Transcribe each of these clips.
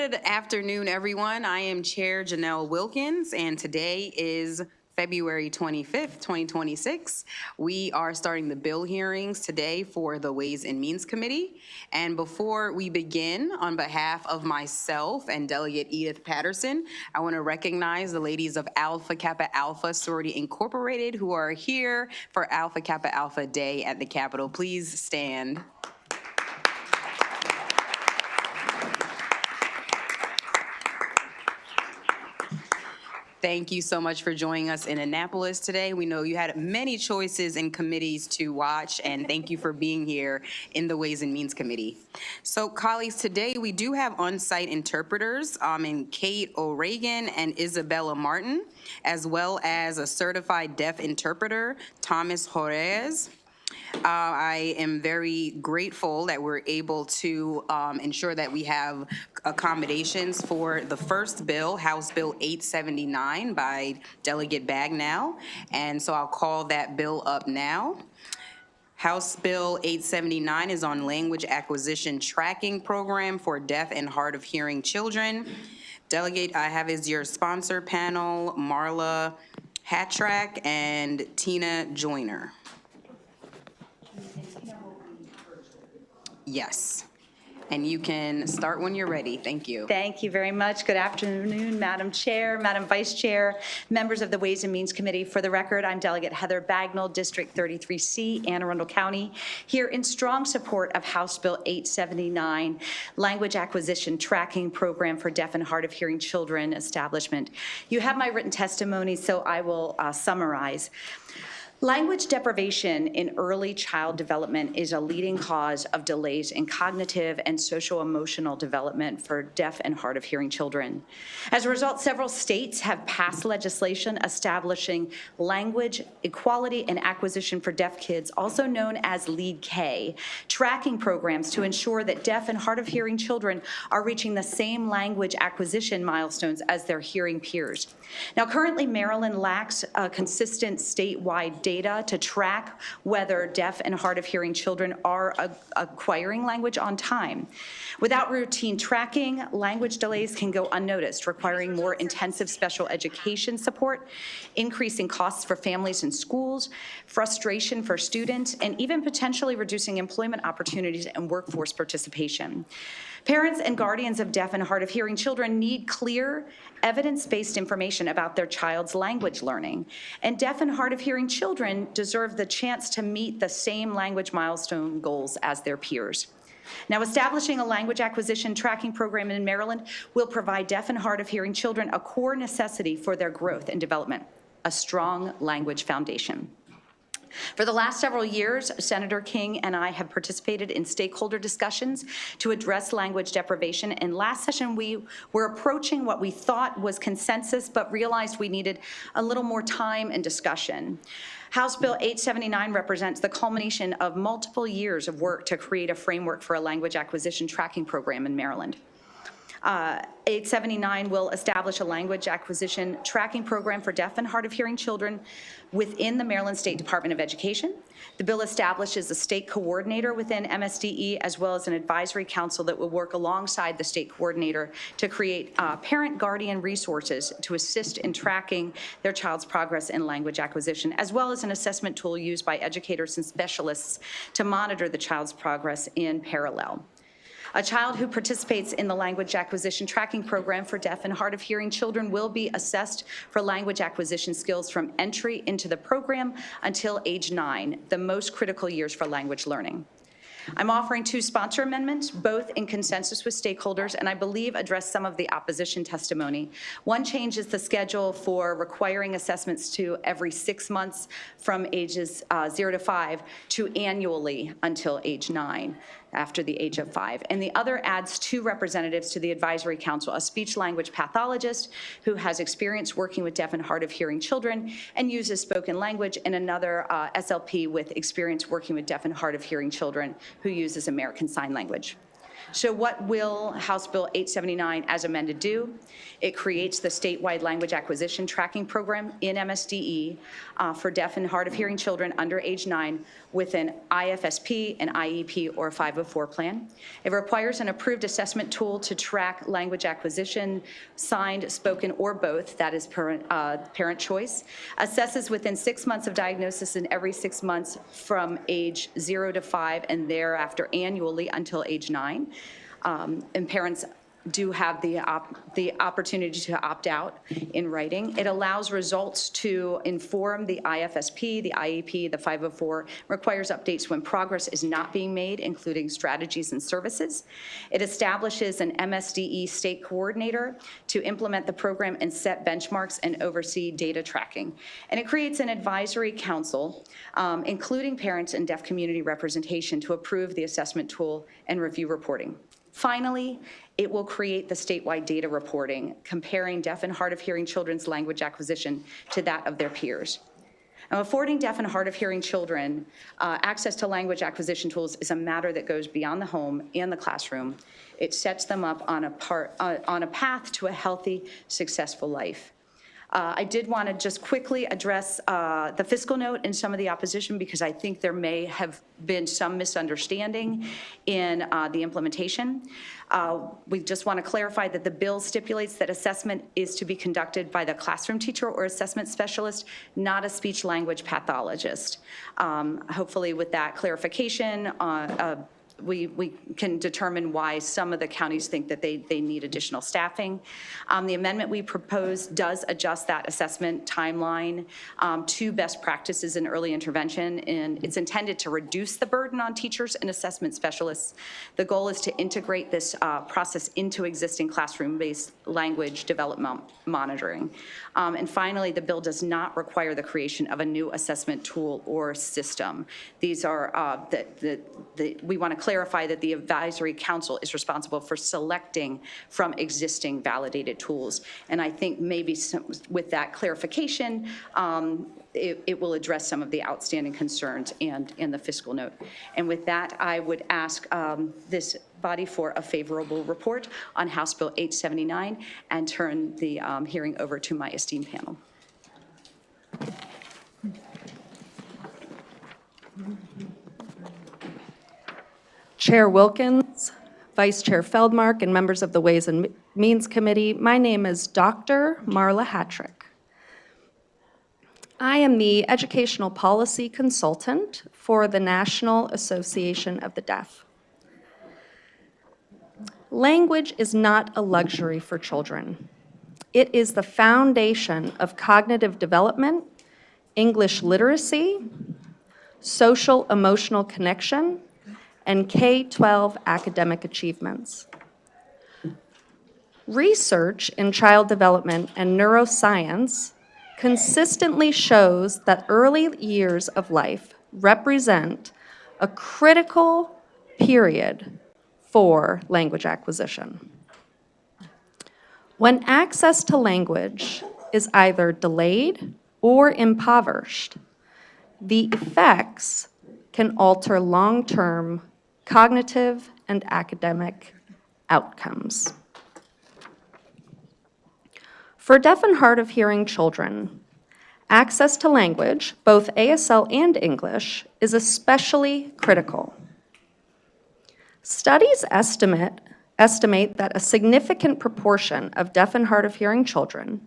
Good afternoon, everyone. I am Chair Janelle Wilkins, and today is February 25th, 2026. We are starting the bill hearings today for the Ways and Means Committee. And before we begin, on behalf of myself and Delegate Edith Patterson, I want to recognize the ladies of Alpha Kappa Alpha Sorority Incorporated who are here for Alpha Kappa Alpha Day at the Capitol. Please stand. Thank you so much for joining us in Annapolis today. We know you had many choices and committees to watch, and thank you for being here in the Ways and Means Committee. So, colleagues, today we do have on-site interpreters in Kate O'Regan and Isabella Martin, as well as a certified deaf interpreter, Thomas Jorez. I am very grateful that we're able to ensure that we have accommodations for the first bill, House Bill 879 by Delegate Bagnall. And so I'll call that bill up now. House Bill 879 is on Language Acquisition Tracking Program for Deaf and Hard of Hearing Children. Delegate, I have as your sponsor panel, Marla Hatrack and Tina Joyner. Yes. And you can start when you're ready. Thank you. Thank you very much. Good afternoon, Madam Chair, Madam Vice Chair, members of the Ways and Means Committee. For the record, I'm Delegate Heather Bagnall, District 33C, Anne Arundel County, here in strong support of House Bill 879, Language Acquisition Tracking Program for Deaf and Hard of Hearing Children Establishment. You have my written testimony, so I will summarize. Language deprivation in early child development is a leading cause of delays in cognitive and social-emotional development for deaf and hard of hearing children. As a result, several states have passed legislation establishing language equality and acquisition for deaf kids, also known as LEAD-K, tracking programs to ensure that deaf and hard of hearing children are reaching the same language acquisition milestones as their hearing peers. Now, currently, Maryland lacks consistent statewide data to track whether deaf and hard of hearing children are acquiring language on time. Without routine tracking, language delays can go unnoticed, requiring more intensive special education support, increasing costs for families and schools, frustration for students, and even potentially reducing employment opportunities and workforce participation. Parents and guardians of deaf and hard of hearing children need clear, evidence-based information about their child's language learning. And deaf and hard of hearing children deserve the chance to meet the same language milestone goals as their peers. Now, establishing a language acquisition tracking program in Maryland will provide deaf and hard of hearing children a core necessity for their growth and development, a strong language foundation. For the last several years, Senator King and I have participated in stakeholder discussions to address language deprivation. And last session, we were approaching what we thought was consensus, but realized we needed a little more time and discussion. House Bill 879 represents the culmination of multiple years of work to create a framework for a language acquisition tracking program in Maryland. 879 will establish a language acquisition tracking program for deaf and hard of hearing children within the Maryland State Department of Education. The bill establishes a state coordinator within MSDE as well as an advisory council that will work alongside the state coordinator to create parent guardian resources to assist in tracking their child's progress in language acquisition, as well as an assessment tool used by educators and specialists to monitor the child's progress in parallel. A child who participates in the language acquisition tracking program for deaf and hard of hearing children will be assessed for language acquisition skills from entry into the program until age 9, the most critical years for language learning. I'm offering 2 sponsor amendments, both in consensus with stakeholders, and I believe address some of the opposition testimony. One changes the schedule for requiring assessments to every 6 months from ages 0 to 5 to annually until age 9. After the age of 5. And the other adds 2 representatives to the advisory council, a speech language pathologist who has experience working with deaf and hard of hearing children and uses spoken language, and another SLP with experience working with deaf and hard of hearing children who uses American Sign Language. So what will House Bill 879 as amended do? It creates the statewide language acquisition tracking program in MSDE for deaf and hard of hearing children under age 9 with an IFSP, an IEP, or a 504 plan. It requires an approved assessment tool to track language acquisition, signed, spoken, or both, that is parent choice, assesses within 6 months of diagnosis and every 6 months from age 0 to 5 and thereafter annually until age 9. And parents do have the opportunity to opt out in writing. It allows results to inform the IFSP, the IEP, the 504, requires updates when progress is not being made, including strategies and services. It establishes an MSDE state coordinator to implement the program and set benchmarks and oversee data tracking. And it creates an advisory council, including parents and deaf community representation, to approve the assessment tool and review reporting. Finally, it will create the statewide data reporting, comparing deaf and hard of hearing children's language acquisition to that of their peers. Now, affording deaf and hard of hearing children access to language acquisition tools is a matter that goes beyond the home and the classroom. It sets them up on a path to a healthy, successful life. I did want to just quickly address the fiscal note and some of the opposition, because I think there may have been some misunderstanding in the implementation. We just want to clarify that the bill stipulates that assessment is to be conducted by the classroom teacher or assessment specialist, not a speech language pathologist. Hopefully with that clarification, we can determine why some of the counties think that they need additional staffing. The amendment we propose does adjust that assessment timeline to best practices in early intervention, and it's intended to reduce the burden on teachers and assessment specialists. The goal is to integrate this process into existing classroom-based language development monitoring. And finally, the bill does not require the creation of a new assessment tool or system. These are, we want to clarify that the advisory council is responsible for selecting from existing validated tools. And I think maybe with that clarification, it will address some of the outstanding concerns and the fiscal note. And with that, I would ask this body for a favorable report on House Bill 879 and turn the hearing over to my esteemed panel. Chair Wilkins, Vice Chair Feldmark, and members of the Ways and Means Committee, my name is Dr. Marla Hattrick. I am the Educational Policy Consultant for the National Association of the Deaf. Language is not a luxury for children. It is the foundation of cognitive development, English literacy, social emotional connection, and K-12 academic achievements. Research in child development and neuroscience consistently shows that early years of life represent a critical period for language acquisition. When access to language is either delayed or impoverished, the effects can alter long-term cognitive and academic outcomes. For deaf and hard of hearing children, access to language, both ASL and English, is especially critical. Studies estimate that a significant proportion of deaf and hard of hearing children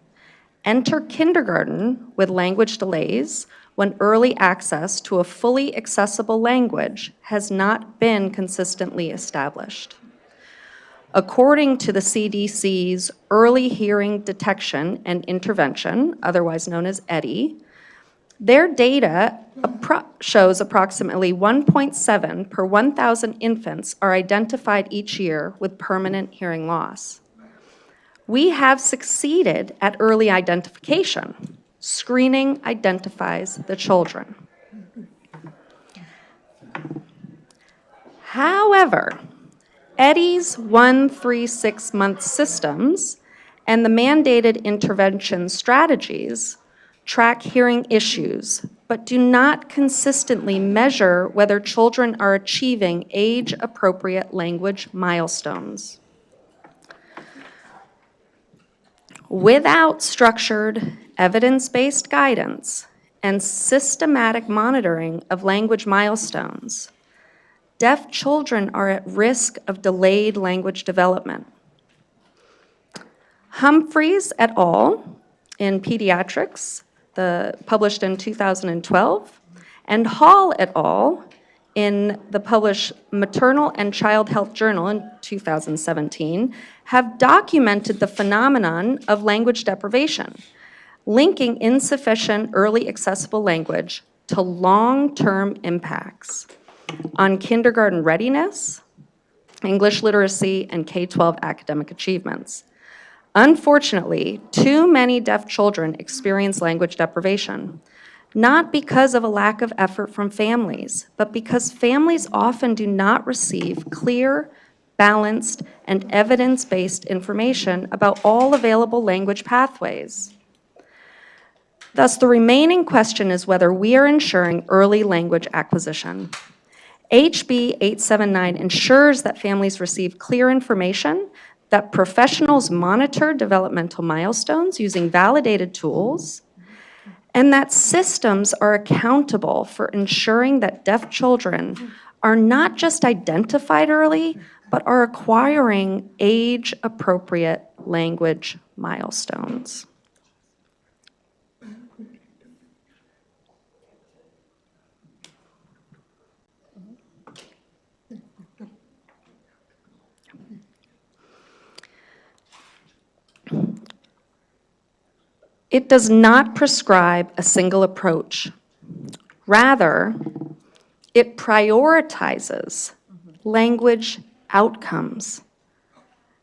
enter kindergarten with language delays when early access to a fully accessible language has not been consistently established. According to the CDC's Early Hearing Detection and Intervention, otherwise known as EDI, their data shows approximately 1.7 per 1,000 infants are identified each year with permanent hearing loss. We have succeeded at early identification. Screening identifies the children. However, EDI's 1-3-6-month systems and the mandated intervention strategies track hearing issues but do not consistently measure whether children are achieving age-appropriate language milestones. Without structured, evidence-based guidance and systematic monitoring of language milestones, deaf children are at risk of delayed language development. Humphreys et al. In Pediatrics, published in 2012, and Hall et al. In the published Maternal and Child Health Journal in 2017, have documented the phenomenon of language deprivation, linking insufficient early accessible language to long-term impacts on kindergarten readiness, English literacy, and K-12 academic achievements. Unfortunately, too many deaf children experience language deprivation, not because of a lack of effort from families, but because families often do not receive clear, balanced, and evidence-based information about all available language pathways. Thus, the remaining question is whether we are ensuring early language acquisition. HB 879 ensures that families receive clear information, that professionals monitor developmental milestones using validated tools, and that systems are accountable for ensuring that deaf children are not just identified early, but are acquiring age-appropriate language milestones. It does not prescribe a single approach. Rather, it prioritizes language outcomes.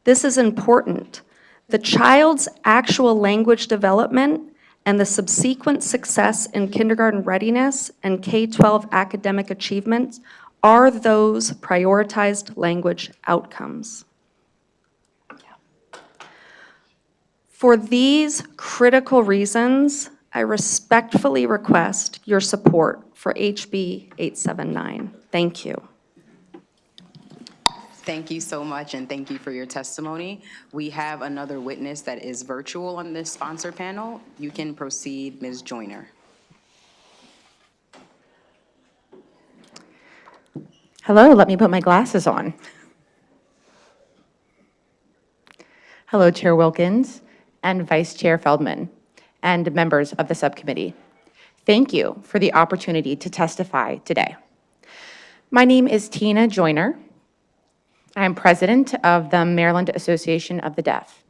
This is important. The child's actual language development and the subsequent success in kindergarten readiness and K-12 academic achievements are those prioritized language outcomes. For these critical reasons, I respectfully request your support for HB 879. Thank you. Thank you so much, and thank you for your testimony. We have another witness that is virtual on this sponsor panel. You can proceed, Ms. Joyner. Hello, let me put my glasses on. Hello, Chair Wilkins and Vice Chair Feldman and members of the subcommittee. Thank you for the opportunity to testify today. My name is Tina Joyner. I am president of the Maryland Association of the Deaf.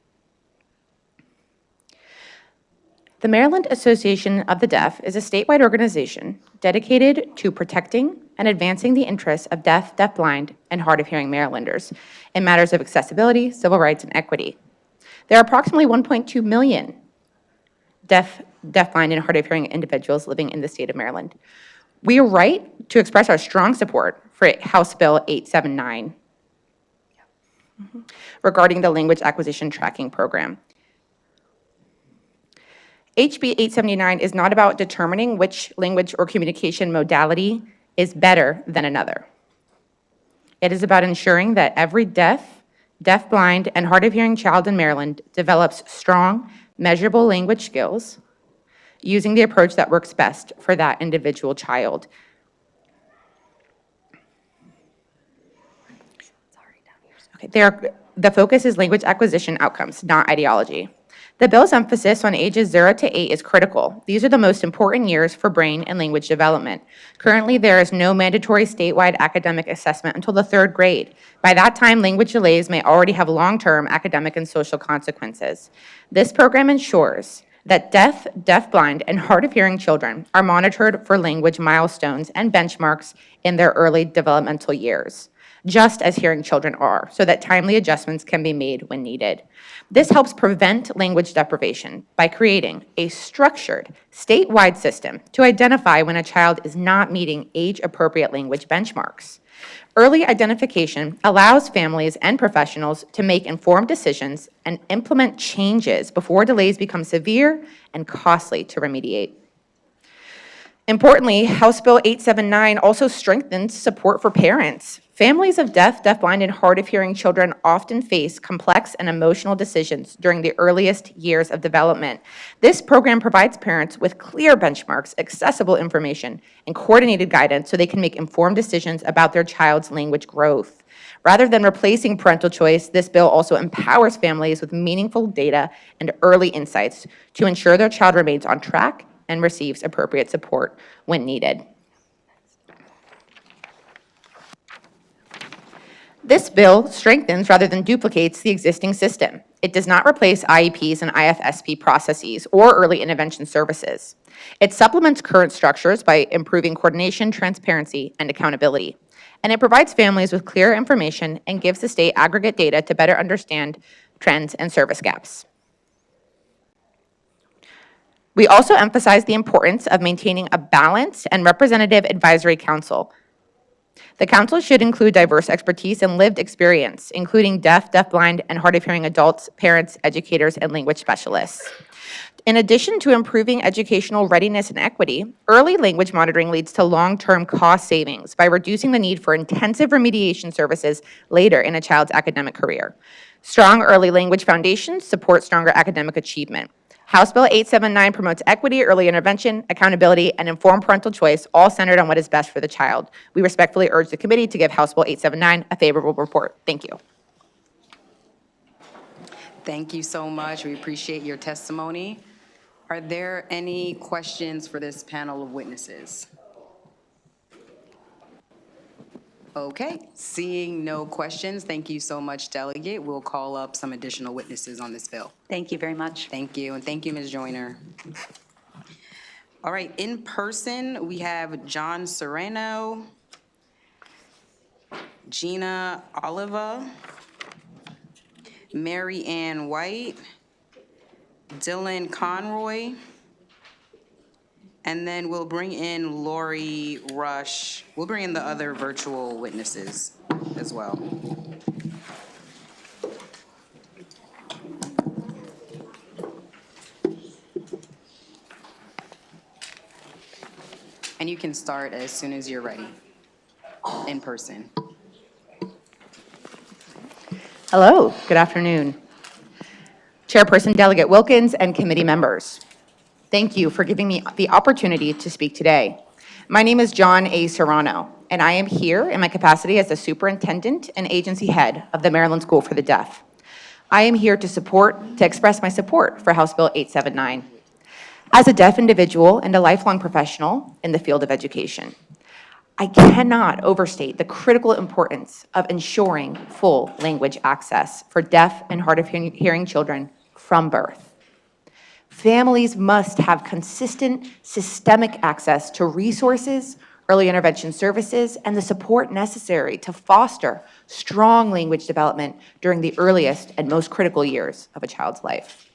The Maryland Association of the Deaf is a statewide organization dedicated to protecting and advancing the interests of deaf, deafblind, and hard of hearing Marylanders in matters of accessibility, civil rights, and equity. There are approximately 1.2 million deaf, deafblind, and hard of hearing individuals living in the state of Maryland. We are right to express our strong support for House Bill 879 regarding the Language Acquisition Tracking Program. HB 879 is not about determining which language or communication modality is better than another. It is about ensuring that every deaf, deafblind, and hard of hearing child in Maryland develops strong, measurable language skills using the approach that works best for that individual child. Okay, the focus is language acquisition outcomes, not ideology. The bill's emphasis on ages 0 to 8 is critical. These are the most important years for brain and language development. Currently, there is no mandatory statewide academic assessment until the 3rd grade. By that time, language delays may already have long-term academic and social consequences. This program ensures that deaf, deafblind, and hard of hearing children are monitored for language milestones and benchmarks in their early developmental years, just as hearing children are, so that timely adjustments can be made when needed. This helps prevent language deprivation by creating a structured, statewide system to identify when a child is not meeting age-appropriate language benchmarks. Early identification allows families and professionals to make informed decisions and implement changes before delays become severe and costly to remediate. Importantly, House Bill 879 also strengthens support for parents. Families of deaf, deafblind, and hard of hearing children often face complex and emotional decisions during the earliest years of development. This program provides parents with clear benchmarks, accessible information, and coordinated guidance so they can make informed decisions about their child's language growth. Rather than replacing parental choice, this bill also empowers families with meaningful data and early insights to ensure their child remains on track and receives appropriate support when needed. This bill strengthens rather than duplicates the existing system. It does not replace IEPs and IFSP processes or early intervention services. It supplements current structures by improving coordination, transparency, and accountability. And it provides families with clear information and gives the state aggregate data to better understand trends and service gaps. We also emphasize the importance of maintaining a balanced and representative advisory council. The council should include diverse expertise and lived experience, including deaf, deafblind, and hard of hearing adults, parents, educators, and language specialists. In addition to improving educational readiness and equity, early language monitoring leads to long-term cost savings by reducing the need for intensive remediation services later in a child's academic career. Strong early language foundations support stronger academic achievement. House Bill 879 promotes equity, early intervention, accountability, and informed parental choice, all centered on what is best for the child. We respectfully urge the committee to give House Bill 879 a favorable report. Thank you. Thank you so much. We appreciate your testimony. Are there any questions for this panel of witnesses? Okay, seeing no questions, thank you so much, Delegate. We'll call up some additional witnesses on this bill. Thank you very much. Thank you, and thank you, Ms. Joyner. All right, in person, we have John Serrano, Gina Oliva, Mary Ann White, Dylan Conroy, and then we'll bring in Lori Rush. We'll bring in the other virtual witnesses as well. And you can start as soon as you're ready, in person. Hello, good afternoon. Chairperson Delegate Wilkins and committee members. Thank you for giving me the opportunity to speak today. My name is John A. Serrano, and I am here in my capacity as the superintendent and agency head of the Maryland School for the Deaf. I am here to express my support for House Bill 879. As a deaf individual and a lifelong professional in the field of education, I cannot overstate the critical importance of ensuring full language access for deaf and hard of hearing children from birth. Families must have consistent, systemic access to resources, early intervention services, and the support necessary to foster strong language development during the earliest and most critical years of a child's life.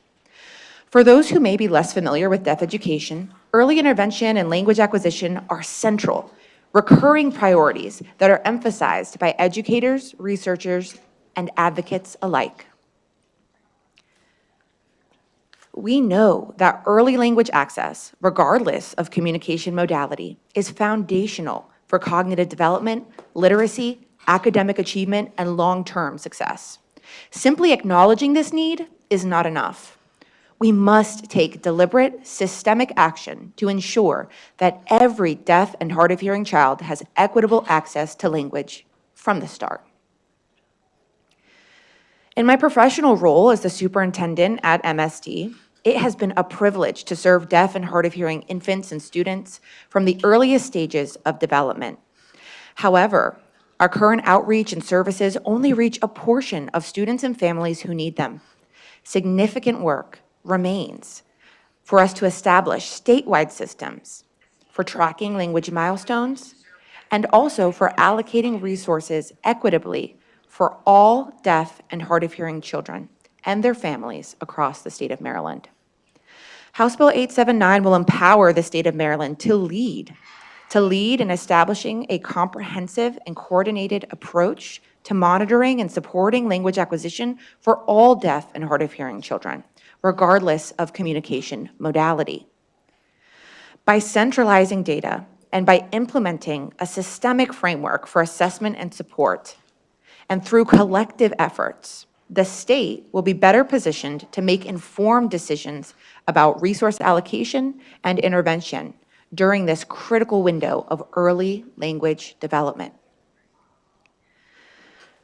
For those who may be less familiar with deaf education, early intervention and language acquisition are central, recurring priorities that are emphasized by educators, researchers, and advocates alike. We know that early language access, regardless of communication modality, is foundational for cognitive development, literacy, academic achievement, and long-term success. Simply acknowledging this need is not enough. We must take deliberate, systemic action to ensure that every deaf and hard of hearing child has equitable access to language from the start. In my professional role as the superintendent at MSD, it has been a privilege to serve deaf and hard of hearing infants and students from the earliest stages of development. However, our current outreach and services only reach a portion of students and families who need them. Significant work remains for us to establish statewide systems for tracking language milestones and also for allocating resources equitably for all deaf and hard of hearing children and their families across the state of Maryland. House Bill 879 will empower the state of Maryland to lead in establishing a comprehensive and coordinated approach to monitoring and supporting language acquisition for all deaf and hard of hearing children, regardless of communication modality. By centralizing data and by implementing a systemic framework for assessment and support, and through collective efforts, the state will be better positioned to make informed decisions about resource allocation and intervention during this critical window of early language development.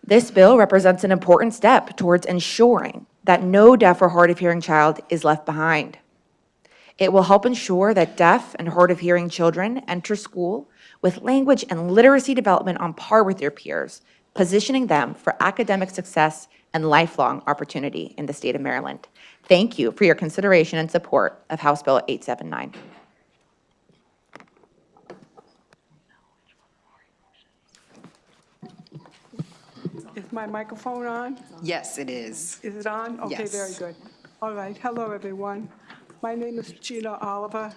This bill represents an important step towards ensuring that no deaf or hard of hearing child is left behind. It will help ensure that deaf and hard of hearing children enter school with language and literacy development on par with their peers, positioning them for academic success and lifelong opportunity in the state of Maryland. Thank you for your consideration and support of House Bill 879. Is my microphone on? Yes, it is. Is it on? Okay, Yes. very good. All right, hello, everyone. My name is Gina Oliver.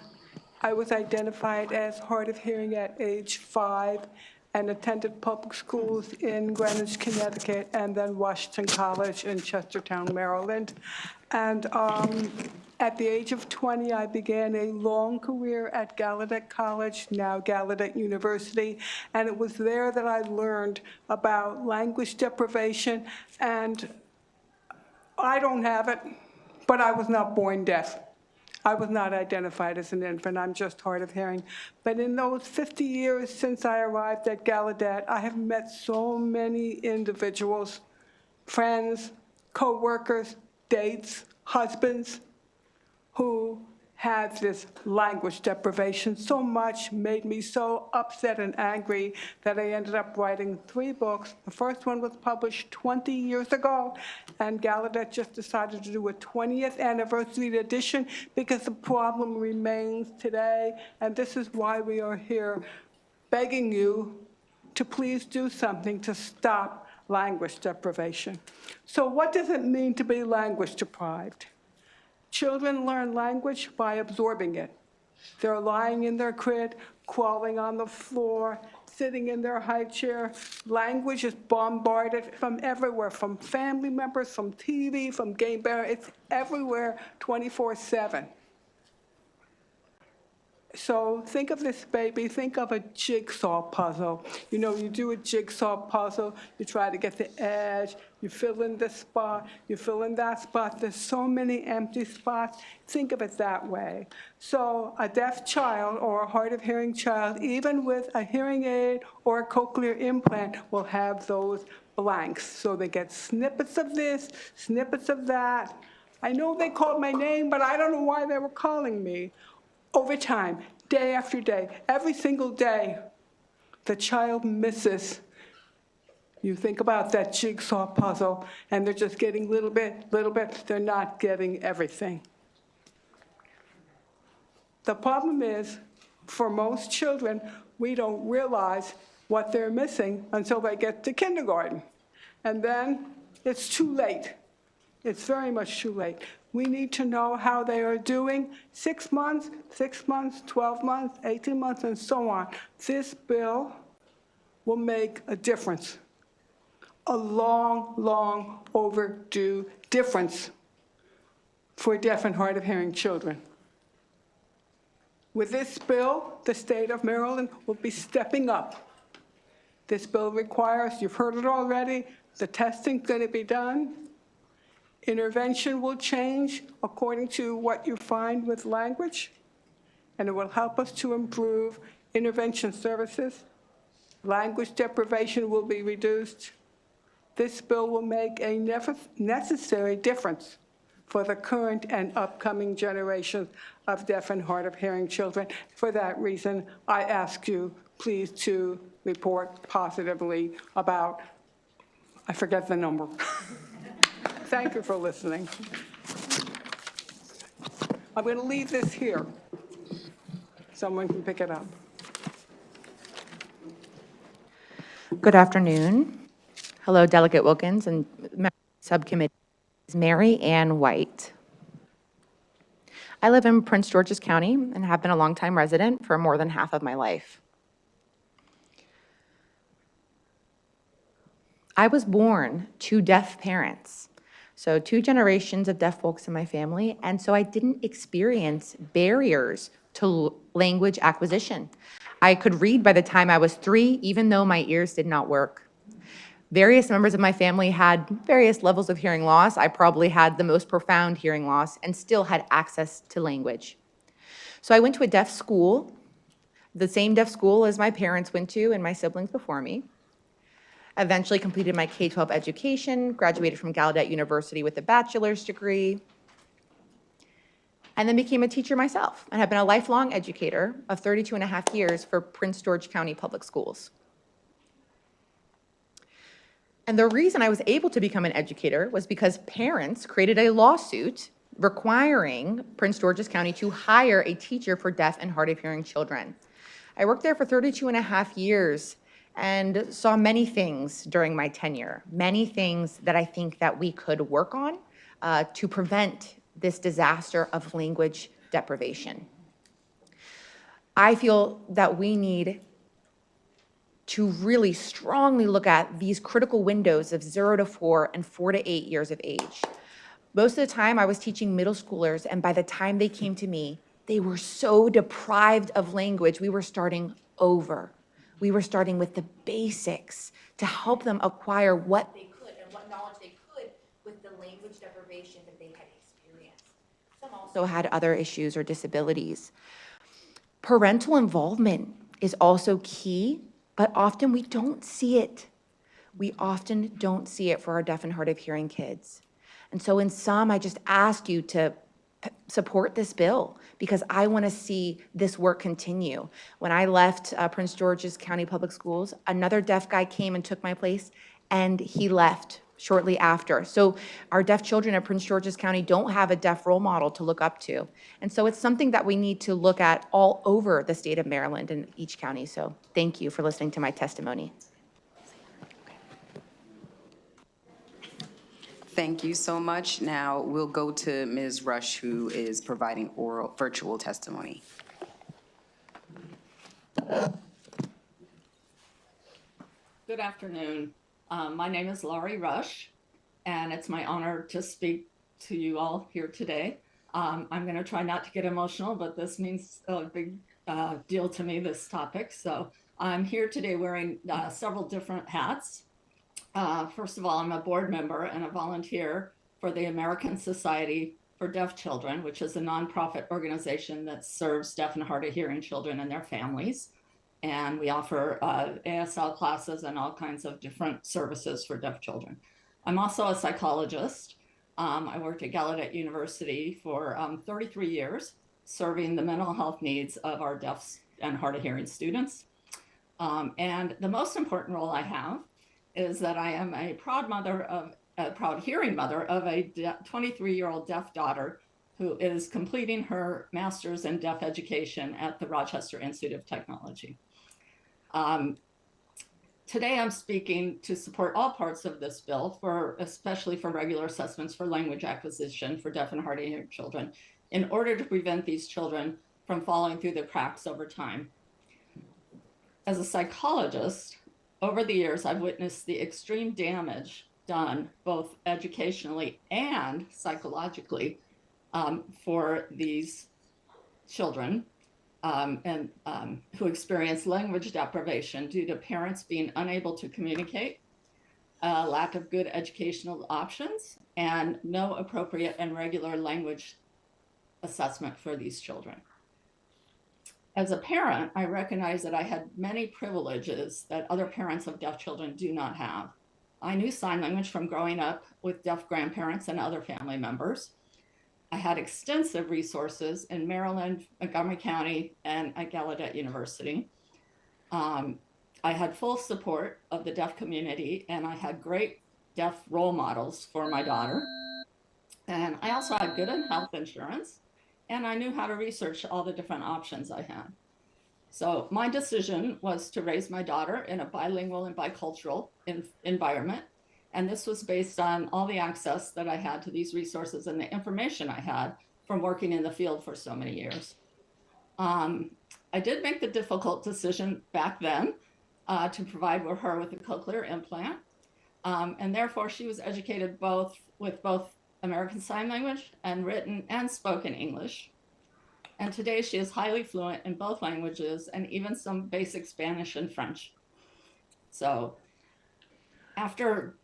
I was identified as hard of hearing at age 5 and attended public schools in Greenwich, Connecticut, and then Washington College in Chestertown, Maryland. And at the age of 20, I began a long career at Gallaudet College, now Gallaudet University, and it was there that I learned about language deprivation, and I don't have it, but I was not born deaf. I was not identified as an infant, I'm just hard of hearing. But in those 50 years since I arrived at Gallaudet, I have met so many individuals, friends, co-workers, dates, husbands, who had this language deprivation. So much made me so upset and angry that I ended up writing 3 books. The first one was published 20 years ago, and Gallaudet just decided to do a 20th anniversary edition because the problem remains today, and this is why we are here begging you to please do something to stop language deprivation. So what does it mean to be language deprived? Children learn language by absorbing it. They're lying in their crib, crawling on the floor, sitting in their high chair. Language is bombarded from everywhere, from family members, from TV, from game bear. It's everywhere 24/7. So think of this baby, think of a jigsaw puzzle. You know, you do a jigsaw puzzle, you try to get the edge, you fill in this spot, you fill in that spot. There's so many empty spots. Think of it that way. So a deaf child or a hard of hearing child, even with a hearing aid or a cochlear implant, will have those blanks. So they get snippets of this, snippets of that. I know they called my name, but I don't know why they were calling me. Over time, day after day, every single day, the child misses. You think about that jigsaw puzzle, and they're just getting little bit, they're not getting everything. The problem is, for most children, we don't realize what they're missing until they get to kindergarten. And then it's too late. It's very much too late. We need to know how they are doing 6 months, 12 months, 18 months, and so on. This bill will make a difference, a long, long overdue difference for deaf and hard of hearing children. With this bill, the state of Maryland will be stepping up. This bill requires, you've heard it already, the testing's going to be done. Intervention will change according to what you find with language, and it will help us to improve intervention services. Language deprivation will be reduced. This bill will make a necessary difference for the current and upcoming generations of deaf and hard of hearing children. For that reason, I ask you, please, to report positively about, I forget the number. Thank you for listening. I'm going to leave this here. Someone can pick it up. Good afternoon. Hello, Delegate Wilkins and Subcommittee Mary Ann White. I live in Prince George's County and have been a longtime resident for more than half of my life. I was born to deaf parents, So 2 generations of deaf folks in my family, and so I didn't experience barriers to language acquisition. I could read by the time I was 3, even though my ears did not work. Various members of my family had various levels of hearing loss. I probably had the most profound hearing loss and still had access to language. So I went to a deaf school, the same deaf school as my parents went to and my siblings before me. Eventually completed my K-12 education, graduated from Gallaudet University with a bachelor's degree, and then became a teacher myself and have been a lifelong educator of 32 and a half years for Prince George County Public Schools. And the reason I was able to become an educator was because parents created a lawsuit requiring Prince George's County to hire a teacher for deaf and hard of hearing children. I worked there for 32 and a half years and saw many things during my tenure, many things that I think that we could work on to prevent this disaster of language deprivation. I feel that we need to really strongly look at these critical windows of 0 to 4 and 4 to 8 years of age. Most of the time I was teaching middle schoolers, and by the time they came to me, they were so deprived of language, we were starting over. We were starting with the basics to help them acquire what they could and what knowledge they could with the language deprivation that they had experienced. Some also had other issues or disabilities. Parental involvement is also key, but often we don't see it. We often don't see it for our deaf and hard of hearing kids. And so in sum, I just ask you to support this bill because I want to see this work continue. When I left Prince George's County Public Schools, another deaf guy came and took my place, and he left shortly after. So our deaf children at Prince George's County don't have a deaf role model to look up to. And so it's something that we need to look at all over the state of Maryland and each county. So thank you for listening to my testimony. Thank you so much. Now we'll go to Ms. Rush, who is providing virtual testimony. Good afternoon. My name is Laurie Rush, and it's my honor to speak to you all here today. I'm going to try not to get emotional, but this means a big deal to me, this topic. So I'm here today wearing several different hats. First of all, I'm a board member and a volunteer for the American Society for Deaf Children, which is a nonprofit organization that serves deaf and hard of hearing children and their families. And we offer ASL classes and all kinds of different services for deaf children. I'm also a psychologist. I worked at Gallaudet University for 33 years, serving the mental health needs of our deaf and hard of hearing students. And the most important role I have is that I am a proud hearing mother of a 23-year-old deaf daughter who is completing her master's in deaf education at the Rochester Institute of Technology. Today I'm speaking to support all parts of this bill, especially for regular assessments for language acquisition for deaf and hard of hearing children, in order to prevent these children from falling through the cracks over time. As a psychologist, over the years, I've witnessed the extreme damage done both educationally and psychologically for these children who experience language deprivation due to parents being unable to communicate, lack of good educational options, and no appropriate and regular language assessment for these children. As a parent, I recognize that I had many privileges that other parents of deaf children do not have. I knew sign language from growing up with deaf grandparents and other family members. I had extensive resources in Maryland, Montgomery County, and at Gallaudet University. I had full support of the deaf community, and I had great deaf role models for my daughter. And I also had good health insurance, and I knew how to research all the different options I had. So my decision was to raise my daughter in a bilingual and bicultural environment. And this was based on all the access that I had to these resources and the information I had from working in the field for so many years. I did make the difficult decision back then to provide her with a cochlear implant. And therefore she was educated with both American Sign Language and written and spoken English. And today she is highly fluent in both languages and even some basic Spanish and French. So after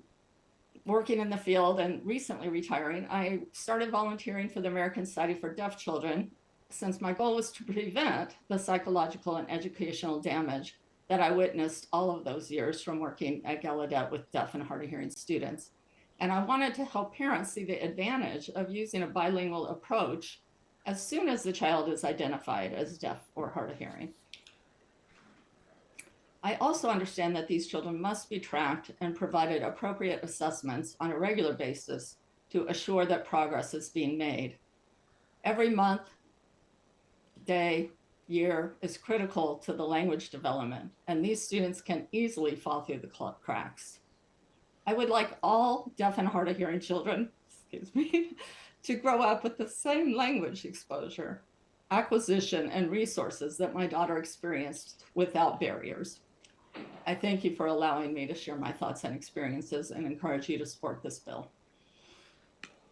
working in the field and recently retiring, I started volunteering for the American Society for Deaf Children, since my goal was to prevent the psychological and educational damage that I witnessed all of those years from working at Gallaudet with deaf and hard of hearing students. And I wanted to help parents see the advantage of using a bilingual approach as soon as the child is identified as deaf or hard of hearing. I also understand that these children must be tracked and provided appropriate assessments on a regular basis to assure that progress is being made. Every month, day, year is critical to the language development, and these students can easily fall through the cracks. I would like all deaf and hard of hearing children, to grow up with the same language exposure, acquisition, and resources that my daughter experienced without barriers. I thank you for allowing me to share my thoughts and experiences and encourage you to support this bill.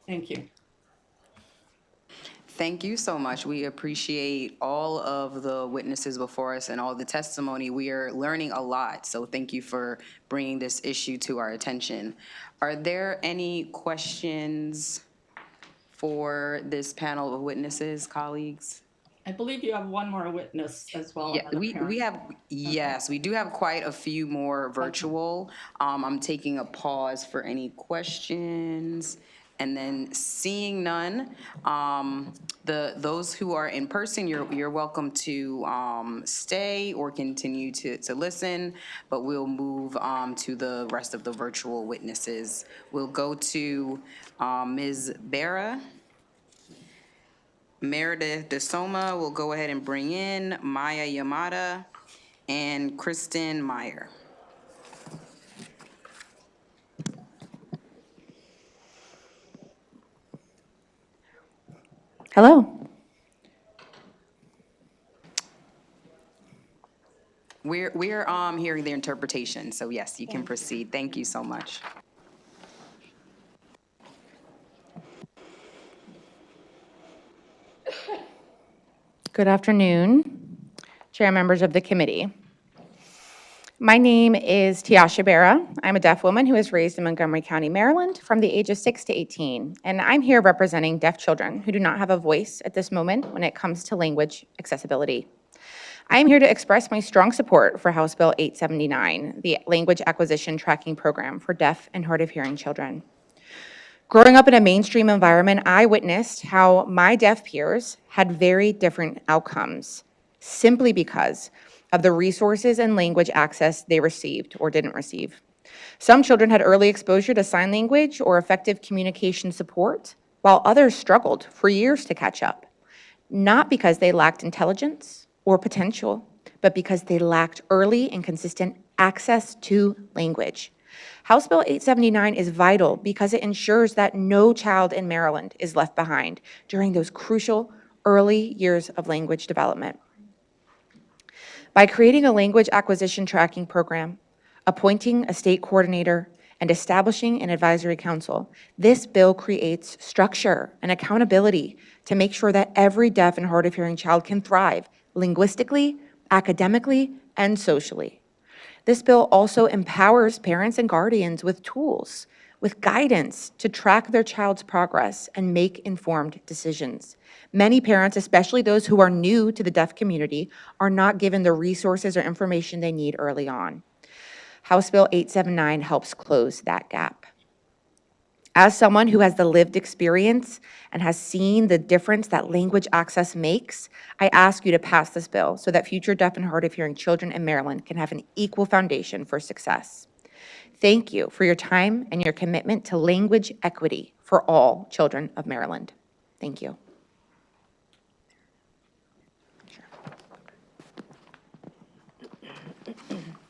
Thank you. Thank you so much. We appreciate all of the witnesses before us and all the testimony. We are learning a lot, so thank you for bringing this issue to our attention. Are there any questions for this panel of witnesses, colleagues? I believe you have one more witness as well. Yeah, we have, yes, we do have quite a few more virtual. I'm taking a pause for any questions. And then seeing none, those who are in person, you're welcome to stay or continue to listen, but we'll move to the rest of the virtual witnesses. We'll go to Ms. Barra. Meredith DeSoma will go ahead and bring in Maya Yamada and Kristen Meyer. Hello. We're hearing the interpretation, so yes, you can proceed. Thank you so much. Good afternoon, Chair, members of the committee. My name is Tiasha Barra. I'm a deaf woman who was raised in Montgomery County, Maryland from the age of 6 to 18, and I'm here representing deaf children who do not have a voice at this moment when it comes to language accessibility. I am here to express my strong support for House Bill 879, the Language Acquisition Tracking Program for deaf and hard of hearing children. Growing up in a mainstream environment, I witnessed how my deaf peers had very different outcomes simply because of the resources and language access they received or didn't receive. Some children had early exposure to sign language or effective communication support, while others struggled for years to catch up, not because they lacked intelligence or potential, but because they lacked early and consistent access to language. House Bill 879 is vital because it ensures that no child in Maryland is left behind during those crucial early years of language development. By creating a language acquisition tracking program, appointing a state coordinator, and establishing an advisory council, this bill creates structure and accountability to make sure that every deaf and hard of hearing child can thrive linguistically, academically, and socially. This bill also empowers parents and guardians with tools, with guidance to track their child's progress and make informed decisions. Many parents, especially those who are new to the deaf community, are not given the resources or information they need early on. House Bill 879 helps close that gap. As someone who has the lived experience and has seen the difference that language access makes, I ask you to pass this bill so that future deaf and hard of hearing children in Maryland can have an equal foundation for success. Thank you for your time and your commitment to language equity for all children of Maryland. Thank you.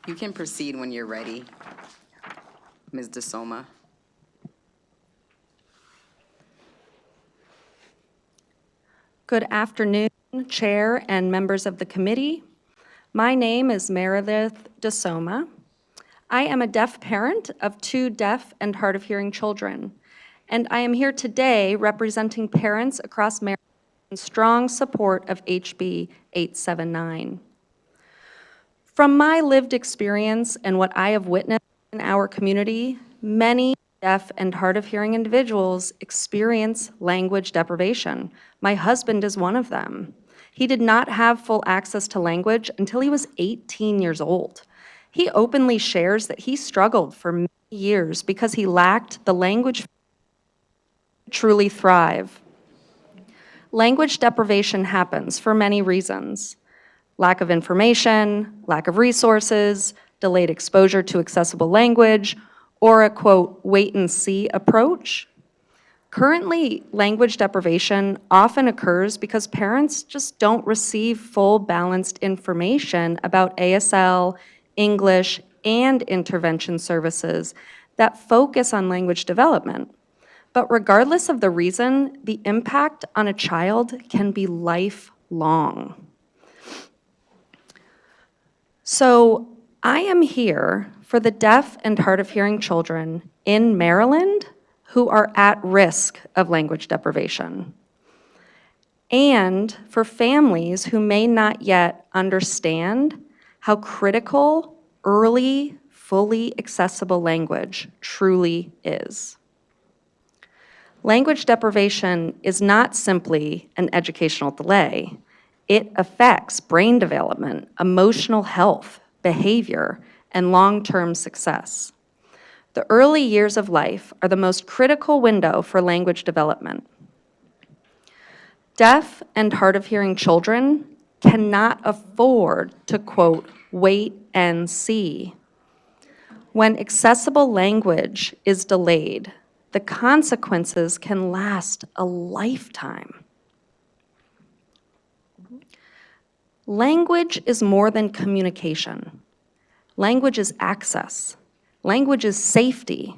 You can proceed when you're ready, Ms. DeSoma. Good afternoon, Chair and members of the committee. My name is Meredith DeSoma. I am a deaf parent of 2 deaf and hard of hearing children, and I am here today representing parents across Maryland in strong support of HB 879. From my lived experience and what I have witnessed in our community, many deaf and hard of hearing individuals experience language deprivation. My husband is one of them. He did not have full access to language until he was 18 years old. He openly shares that he struggled for many years because he lacked the language to truly thrive. Language deprivation happens for many reasons: lack of information, lack of resources, delayed exposure to accessible language, or a, quote, wait-and-see approach. Currently, language deprivation often occurs because parents just don't receive full, balanced information about ASL, English, and intervention services that focus on language development. But regardless of the reason, the impact on a child can be lifelong. So I am here for the deaf and hard of hearing children in Maryland who are at risk of language deprivation, and for families who may not yet understand how critical early, fully accessible language truly is. Language deprivation is not simply an educational delay. It affects brain development, emotional health, behavior, and long-term success. The early years of life are the most critical window for language development. Deaf and hard of hearing children cannot afford to, quote, wait and see. When accessible language is delayed, the consequences can last a lifetime. Language is more than communication. Language is access. Language is safety.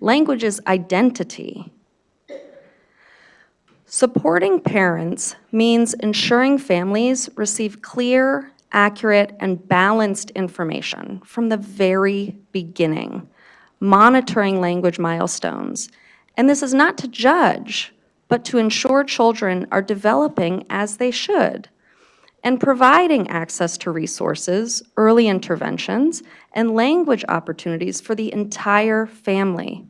Language is identity. Supporting parents means ensuring families receive clear, accurate, and balanced information from the very beginning, monitoring language milestones. And this is not to judge, but to ensure children are developing as they should, and providing access to resources, early interventions, and language opportunities for the entire family.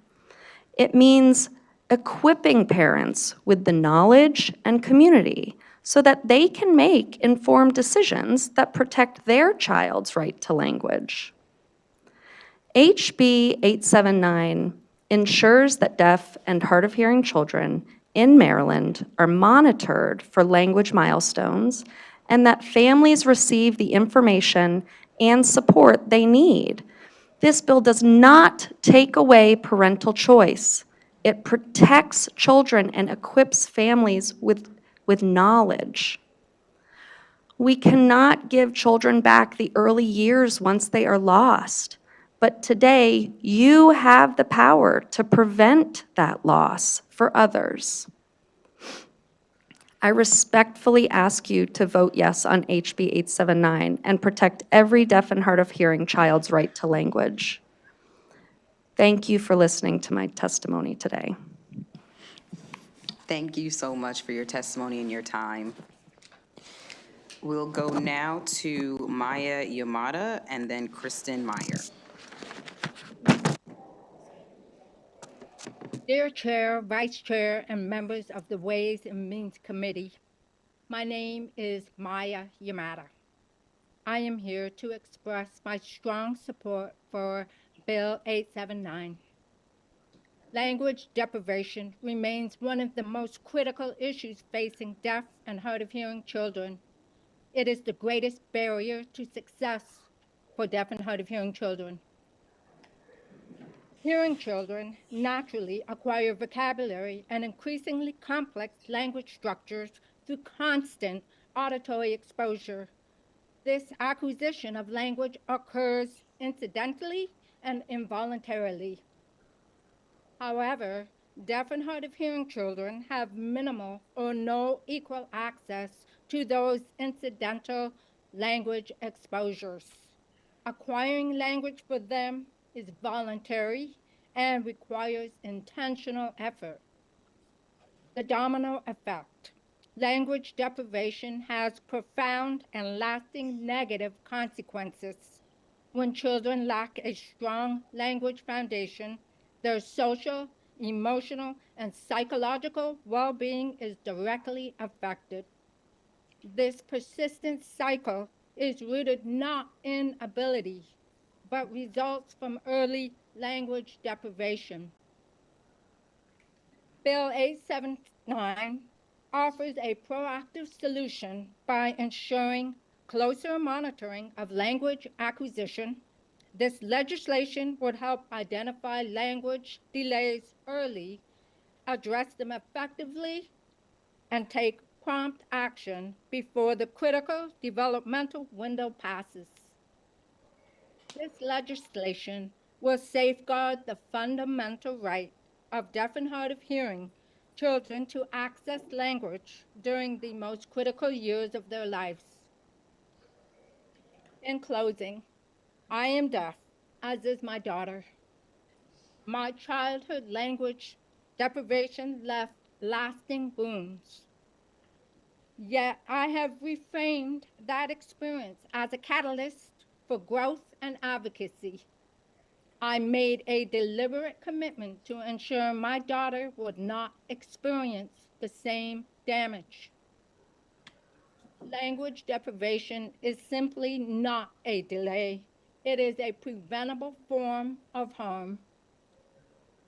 It means equipping parents with the knowledge and community so that they can make informed decisions that protect their child's right to language. HB 879 ensures that deaf and hard of hearing children in Maryland are monitored for language milestones and that families receive the information and support they need. This bill does not take away parental choice. It protects children and equips families with knowledge. We cannot give children back the early years once they are lost. But today, you have the power to prevent that loss for others. I respectfully ask you to vote yes on HB 879 and protect every deaf and hard of hearing child's right to language. Thank you for listening to my testimony today. Thank you so much for your testimony and your time. We'll go now to Maya Yamada and then Kristen Meyer. Dear Chair, Vice Chair, and members of the Ways and Means Committee, my name is Maya Yamada. I am here to express my strong support for Bill 879. Language deprivation remains one of the most critical issues facing deaf and hard of hearing children. It is the greatest barrier to success for deaf and hard of hearing children. Hearing children naturally acquire vocabulary and increasingly complex language structures through constant auditory exposure. This acquisition of language occurs incidentally and involuntarily. However, deaf and hard of hearing children have minimal or no equal access to those incidental language exposures. Acquiring language for them is voluntary and requires intentional effort. The domino effect. Language deprivation has profound and lasting negative consequences. When children lack a strong language foundation, their social, emotional, and psychological well being is directly affected. This persistent cycle is rooted not in ability, but results from early language deprivation. Bill 879 offers a proactive solution by ensuring closer monitoring of language acquisition. This legislation would help identify language delays early, address them effectively, and take prompt action before the critical developmental window passes. This legislation will safeguard the fundamental right of deaf and hard of hearing children to access language during the most critical years of their lives. In closing, I am deaf, as is my daughter. My childhood language deprivation left lasting wounds. Yet I have reframed that experience as a catalyst for growth and advocacy. I made a deliberate commitment to ensure my daughter would not experience the same damage. Language deprivation is simply not a delay. It is a preventable form of harm.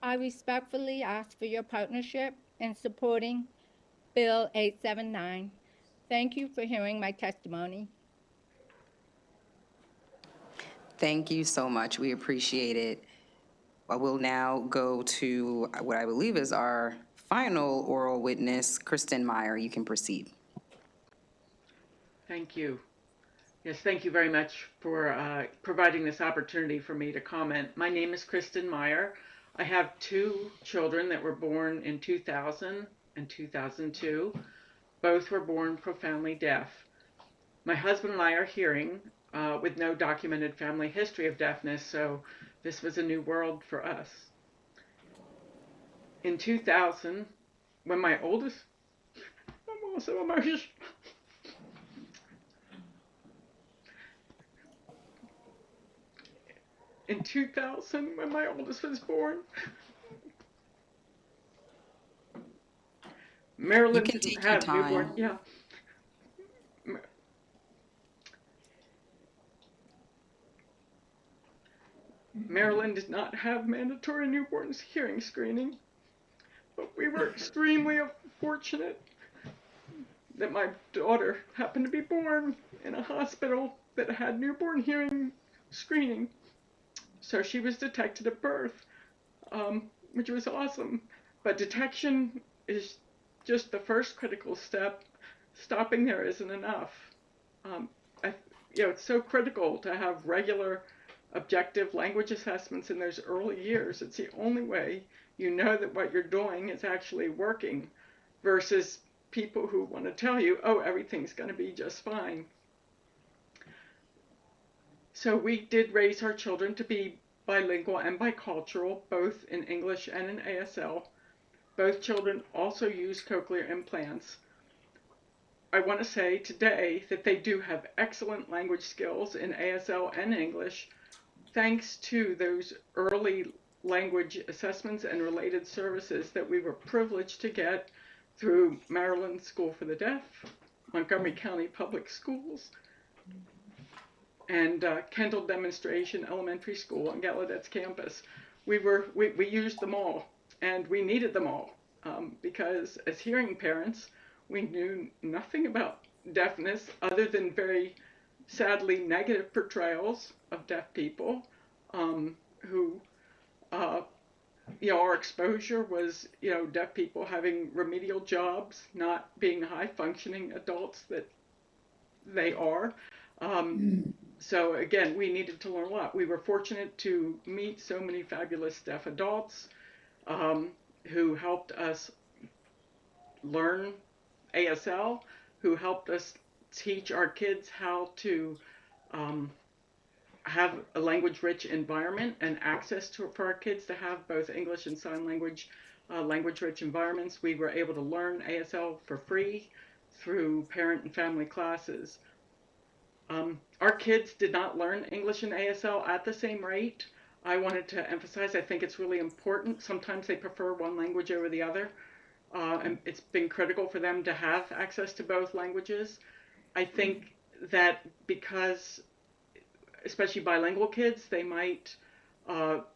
I respectfully ask for your partnership in supporting Bill 879. Thank you for hearing my testimony. Thank you so much. We appreciate it. I will now go to what I believe is our final oral witness, Kristen Meyer. You can proceed. Thank you. Yes, thank you very much for providing this opportunity for me to comment. My name is Kristen Meyer. I have two children that were born in 2000 and 2002. Both were born profoundly deaf. My husband and I are hearing with no documented family history of deafness, so this was a new world for us. In 2000, when my oldest, I'm also emotional. In 2000, when my oldest was born, Maryland You can didn't take your have newborn. time. Yeah. Maryland did not have mandatory newborn hearing screening, but we were extremely fortunate that my daughter happened to be born in a hospital that had newborn hearing screening. So she was detected at birth, which was awesome. But detection is just the first critical step. Stopping there isn't enough. It's so critical to have regular objective language assessments in those early years. It's the only way you know that what you're doing is actually working versus people who want to tell you, oh, everything's going to be just fine. So we did raise our children to be bilingual and bicultural, both in English and in ASL. Both children also use cochlear implants. I want to say today that they do have excellent language skills in ASL and English, thanks to those early language assessments and related services that we were privileged to get through Maryland School for the Deaf, Montgomery County Public Schools, and Kendall Demonstration Elementary School on Gallaudet's campus. We used them all, and we needed them all because as hearing parents, we knew nothing about deafness other than very sadly negative portrayals of deaf people who, our exposure was, deaf people having remedial jobs, not being high functioning adults that they are. So again, we needed to learn a lot. We were fortunate to meet so many fabulous deaf adults who helped us learn ASL, who helped us teach our kids how to have a language-rich environment and access for our kids to have both English and sign language, language-rich environments. We were able to learn ASL for free through parent and family classes. Our kids did not learn English and ASL at the same rate. I wanted to emphasize, I think it's really important. Sometimes they prefer one language over the other, and it's been critical for them to have access to both languages. I think that because, especially bilingual kids, they might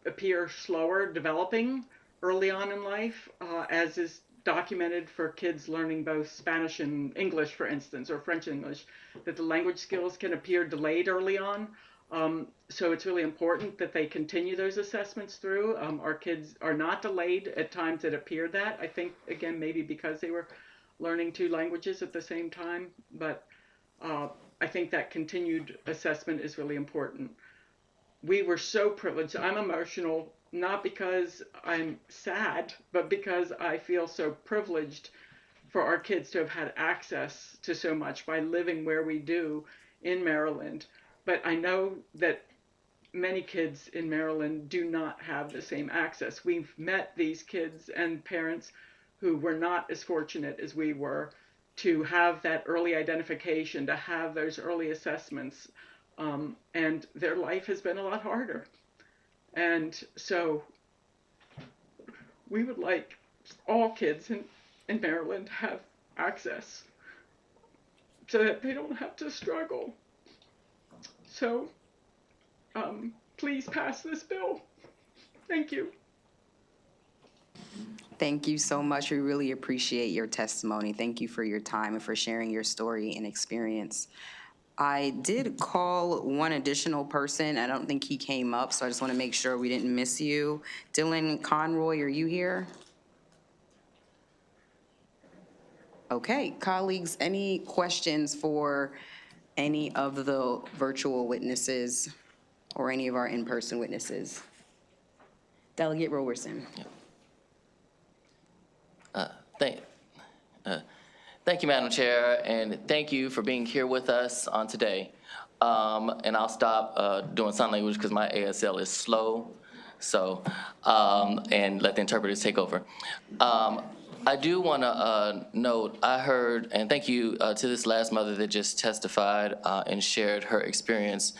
appear slower developing early on in life, as is documented for kids learning both Spanish and English, for instance, or French and English, that the language skills can appear delayed early on. So it's really important that they continue those assessments through. Our kids are not delayed at times that appear that. I think, again, maybe because they were learning two languages at the same time, but I think that continued assessment is really important. We were so privileged. I'm emotional, not because I'm sad, but because I feel so privileged for our kids to have had access to so much by living where we do in Maryland. But I know that many kids in Maryland do not have the same access. We've met these kids and parents who were not as fortunate as we were to have that early identification, to have those early assessments, and their life has been a lot harder. And so we would like all kids in Maryland to have access so that they don't have to struggle. So please pass this bill. Thank you. Thank you so much. We really appreciate your testimony. Thank you for your time and for sharing your story and experience. I did call one additional person. I don't think he came up, so I just want to make sure we didn't miss you. Dylan Conroy, are you here? Okay, colleagues, any questions for any of the virtual witnesses or any of our in-person witnesses? Delegate Roberson. Thank you, Madam Chair, and thank you for being here with us on today. And I'll stop doing sign language because my ASL is slow, so, and let the interpreters take over. I do want to note, I heard, and thank you to this last mother that just testified and shared her experience.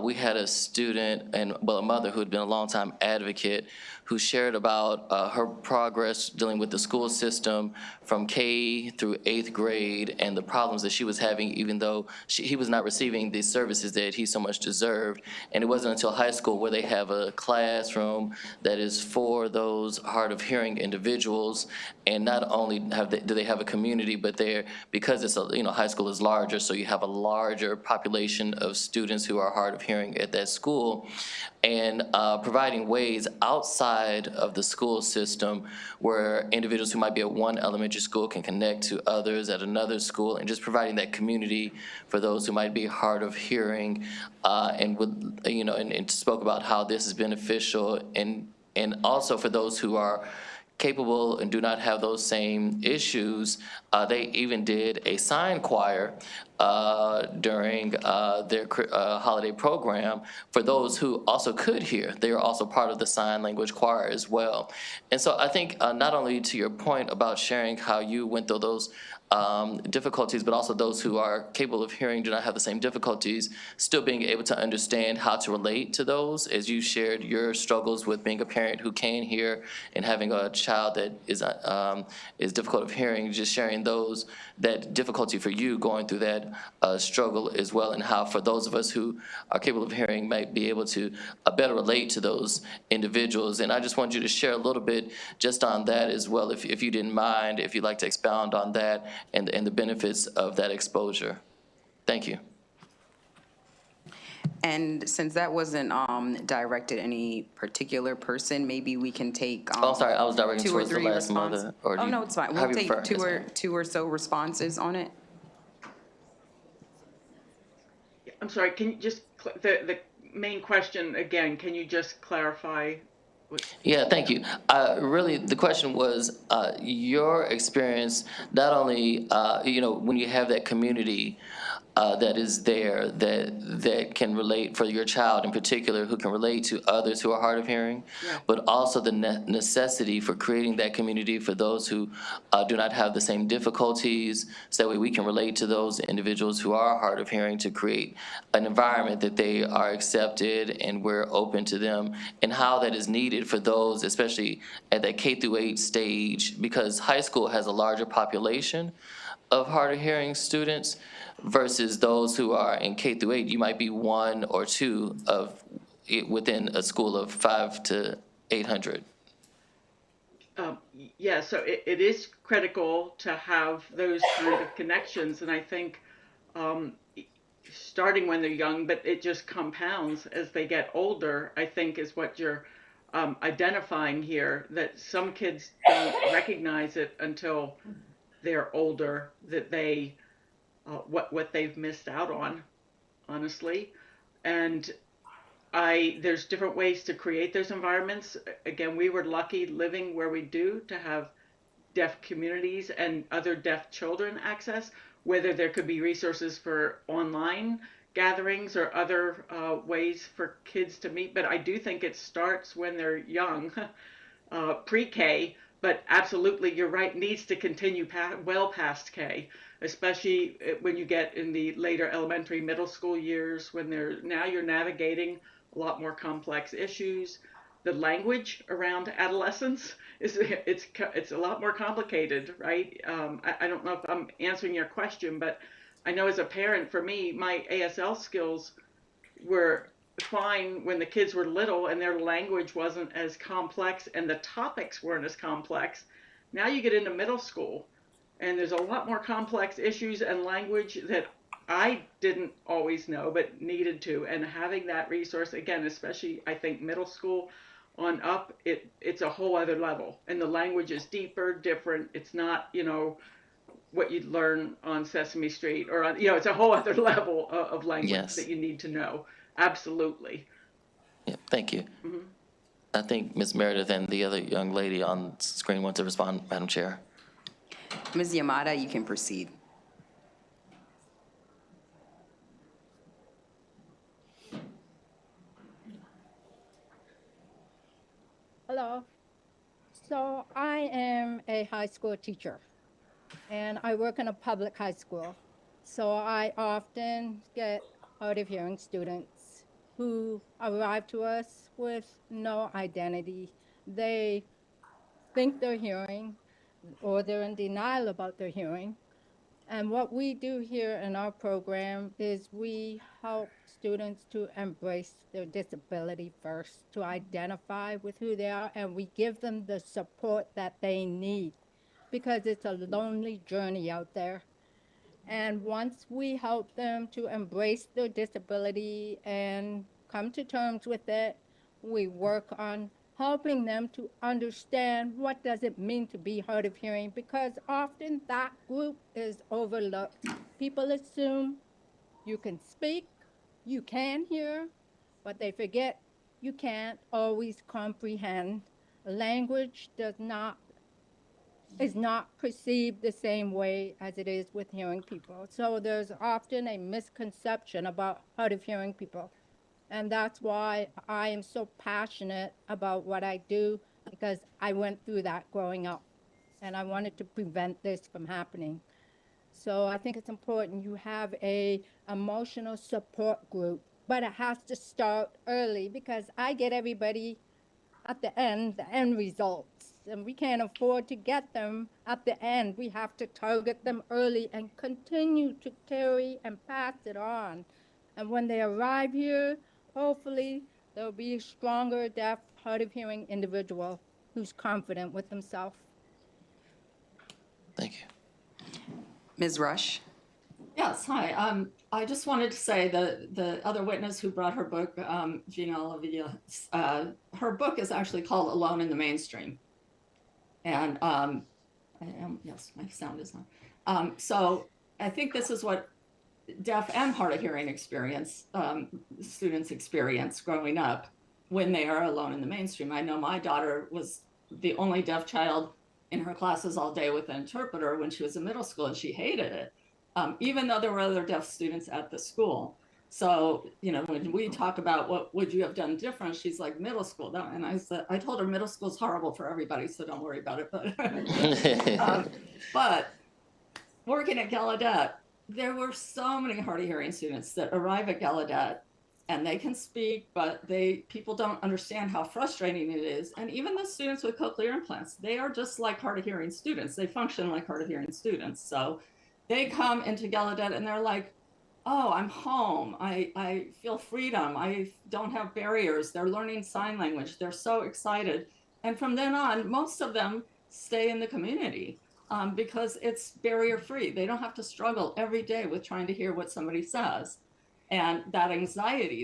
We had a student, a mother who had been a longtime advocate who shared about her progress dealing with the school system from K through 8th grade and the problems that she was having, even though he was not receiving the services that he so much deserved. And it wasn't until high school where they have a classroom that is for those hard of hearing individuals. And not only do they have a community, but because it's high school is larger, so you have a larger population of students who are hard of hearing at that school, and providing ways outside of the school system where individuals who might be at one elementary school can connect to others at another school, and just providing that community for those who might be hard of hearing, and spoke about how this is beneficial, and also for those who are capable and do not have those same issues. They even did a sign choir during their holiday program for those who also could hear. They are also part of the sign language choir as well. And so I think not only to your point about sharing how you went through those difficulties, but also those who are capable of hearing do not have the same difficulties, still being able to understand how to relate to those, as you shared your struggles with being a parent who can hear and having a child that is difficult of hearing, just sharing that difficulty for you going through that struggle as well, and how for those of us who are capable of hearing might be able to better relate to those individuals. And I just want you to share a little bit just on that as well, if you didn't mind, if you'd like to expound on that and the benefits of that exposure. Thank you. And since that wasn't directed at any particular person, maybe we can take I'm sorry, I was directing two or towards the three last responses. mother. Or Oh, no, it's fine. We'll take prefer? two or so responses on it. I'm sorry, can you just, the main question again, can you just clarify? Yeah, thank you. Really, the question was your experience, not only, when you have that community, that is there that can relate for your child in particular, who can relate to others who are hard of hearing, Yeah. but also the necessity for creating that community for those who do not have the same difficulties, so that way we can relate to those individuals who are hard of hearing, to create an environment that they are accepted and we're open to them, and how that is needed for those, especially at that K through 8 stage, because high school has a larger population of hard of hearing students versus those who are in K through 8. You might be one or two of within a school of 500 to 800. Yeah, so it is critical to have those kind of connections, and I think starting when they're young, but it just compounds as they get older, I think is what you're identifying here, that some kids don't recognize it until they're older, that they what they've missed out on, honestly. And there's different ways to create those environments. Again, we were lucky living where we do to have deaf communities and other deaf children access, whether there could be resources for online gatherings or other ways for kids to meet. But I do think it starts when they're young, pre-K, but absolutely, you're right, needs to continue well past K, especially when you get in the later elementary, middle school years, when you're navigating a lot more complex issues. The language around adolescence it's a lot more complicated, right? I don't know if I'm answering your question, but I know as a parent, for me, my ASL skills were fine when the kids were little and their language wasn't as complex and the topics weren't as complex. Now you get into middle school and there's a lot more complex issues and language that I didn't always know but needed to. And having that resource, again, especially I think middle school on up, it's a whole other level. And the language is deeper, different. It's not, what you'd learn on Sesame Street or on, it's a whole other level of language Yes. that you need to know. Absolutely. Yeah, thank you. I think Ms. Meredith and the other young lady on screen want to respond, Madam Chair. Ms. Yamada, you can proceed. Hello. So I am a high school teacher, and I work in a public high school. So I often get hard of hearing students who arrive to us with no identity. They think they're hearing, or they're in denial about their hearing. And what we do here in our program is we help students to embrace their disability first, to identify with who they are, and we give them the support that they need, because it's a lonely journey out there. And once we help them to embrace their disability and come to terms with it, we work on helping them to understand what does it mean to be hard of hearing, because often that group is overlooked. People assume you can speak, you can hear, but they forget you can't always comprehend. Language is not perceived the same way as it is with hearing people. So there's often a misconception about hard of hearing people. And that's why I am so passionate about what I do, because I went through that growing up and I wanted to prevent this from happening. So I think it's important you have a emotional support group, but it has to start early, because I get everybody at the end results, and we can't afford to get them at the end. We have to target them early and continue to carry and pass it on. And when they arrive here, hopefully there'll be a stronger, deaf, hard of hearing individual who's confident with themselves. Thank you. Ms. Rush? Yes, hi. I just wanted to say the other witness who brought her book, Gina Olivia, her book is actually called Alone in the Mainstream. And yes, my sound is on. So I think this is what deaf and hard of hearing students experience growing up when they are alone in the mainstream. I know my daughter was the only deaf child in her classes all day with an interpreter when she was in middle school, and she hated it. even though there were other deaf students at the school. So, you know, when we talk about what would you have done different, she's like, middle school. And I told her middle school is horrible for everybody, so don't worry about it. But working at Gallaudet, there were so many hard of hearing students that arrive at Gallaudet and they can speak, but people don't understand how frustrating it is. And even the students with cochlear implants, they are just like hard of hearing students. They function like hard of hearing students. So they come into Gallaudet and they're like, oh, I'm home. I feel freedom. I don't have barriers. They're learning sign language. They're so excited. And from then on, most of them stay in the community because it's barrier free. They don't have to struggle every day with trying to hear what somebody says. And that anxiety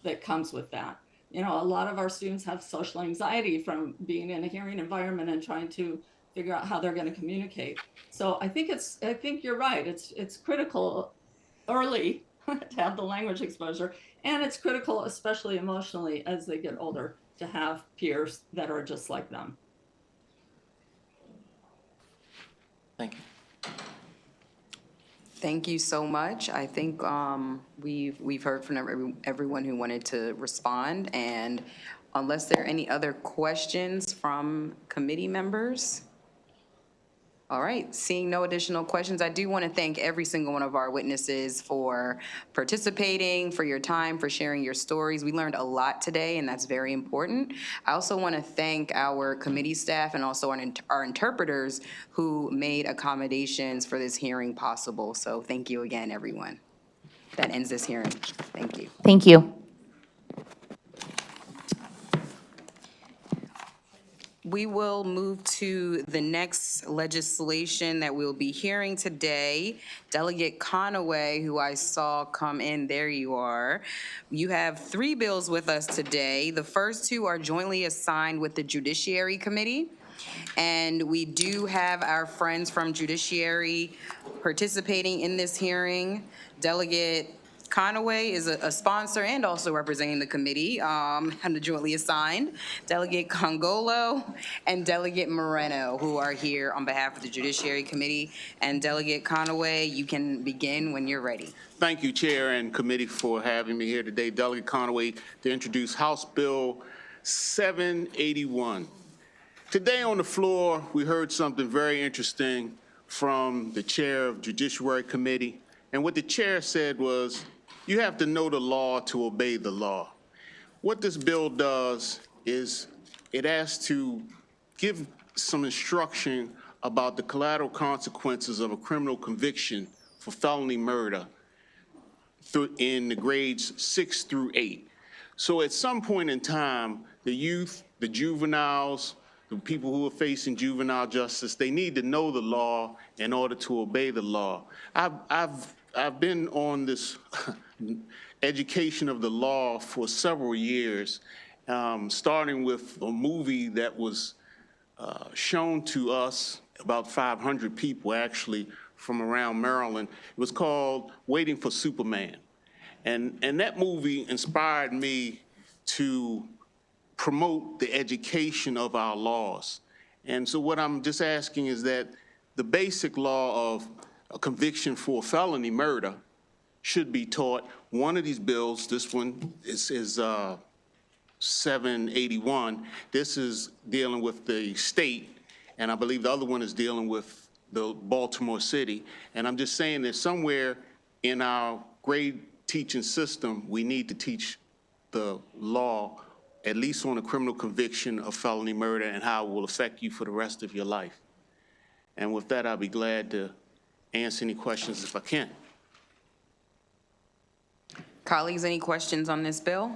that comes with that. You know, a lot of our students have social anxiety from being in a hearing environment and trying to figure out how they're going to communicate. So I think you're right. It's critical early to have the language exposure, and it's critical, especially emotionally, as they get older, to have peers that are just like them. Thank you. Thank you so much. I think we've heard from everyone who wanted to respond, and unless there are any other questions from committee members. All right, seeing no additional questions, I do want to thank every single one of our witnesses for participating, for your time, for sharing your stories. We learned a lot today, and that's very important. I also want to thank our committee staff and also our interpreters who made accommodations for this hearing possible. So thank you again, everyone. That ends this hearing. Thank you. Thank you. We will move to the next legislation that we'll be hearing today. Delegate Conaway, who I saw come in, there you are. You have 3 bills with us today. The first 2 are jointly assigned with the Judiciary Committee. And we do have our friends from Judiciary participating in this hearing. Delegate Conaway is a sponsor and also representing the committee and jointly assigned. Delegate Congolo and Delegate Moreno, who are here on behalf of the Judiciary Committee. And Delegate Conaway, you can begin when you're ready. Thank you, Chair and Committee, for having me here today. Delegate Conaway to introduce House Bill 781. Today on the floor, we heard something very interesting from the Chair of Judiciary Committee. And what the Chair said was, you have to know the law to obey the law. What this bill does is it asks to give some instruction about the collateral consequences of a criminal conviction for felony murder in the grades 6 through 8. So at some point in time, the youth, the juveniles, the people who are facing juvenile justice, they need to know the law in order to obey the law. I've been on this education of the law for several years, starting with a movie that was shown to us, about 500 people actually from around Maryland. It was called Waiting for Superman. And that movie inspired me to promote the education of our laws. And so what I'm just asking is that the basic law of a conviction for felony murder should be taught. One of these bills, this one is 781. This is dealing with the state, and I believe the other one is dealing with the Baltimore City. And I'm just saying that somewhere in our grade teaching system, we need to teach the law, at least on a criminal conviction of felony murder and how it will affect you for the rest of your life. And with that, I'll be glad to answer any questions if I can. Colleagues, any questions on this bill?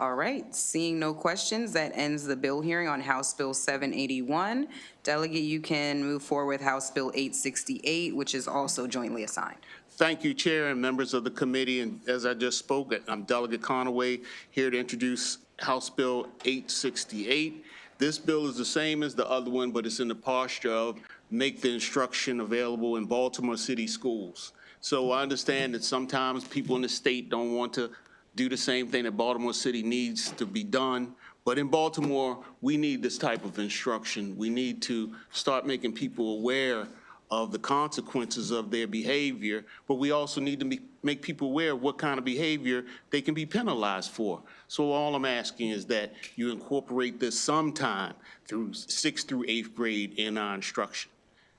All right, seeing no questions, that ends the bill hearing on House Bill 781. Delegate, you can move forward with House Bill 868, which is also jointly assigned. Thank you, Chair and members of the committee. And as I just spoke, I'm Delegate Conaway, here to introduce House Bill 868. This bill is the same as the other one, but it's in the posture of make the instruction available in Baltimore City schools. So I understand that sometimes people in the state don't want to do the same thing that Baltimore City needs to be done. But in Baltimore, we need this type of instruction. We need to start making people aware of the consequences of their behavior, but we also need to make people aware of what kind of behavior they can be penalized for. So all I'm asking is that you incorporate this sometime through 6th through 8th grade in our instruction.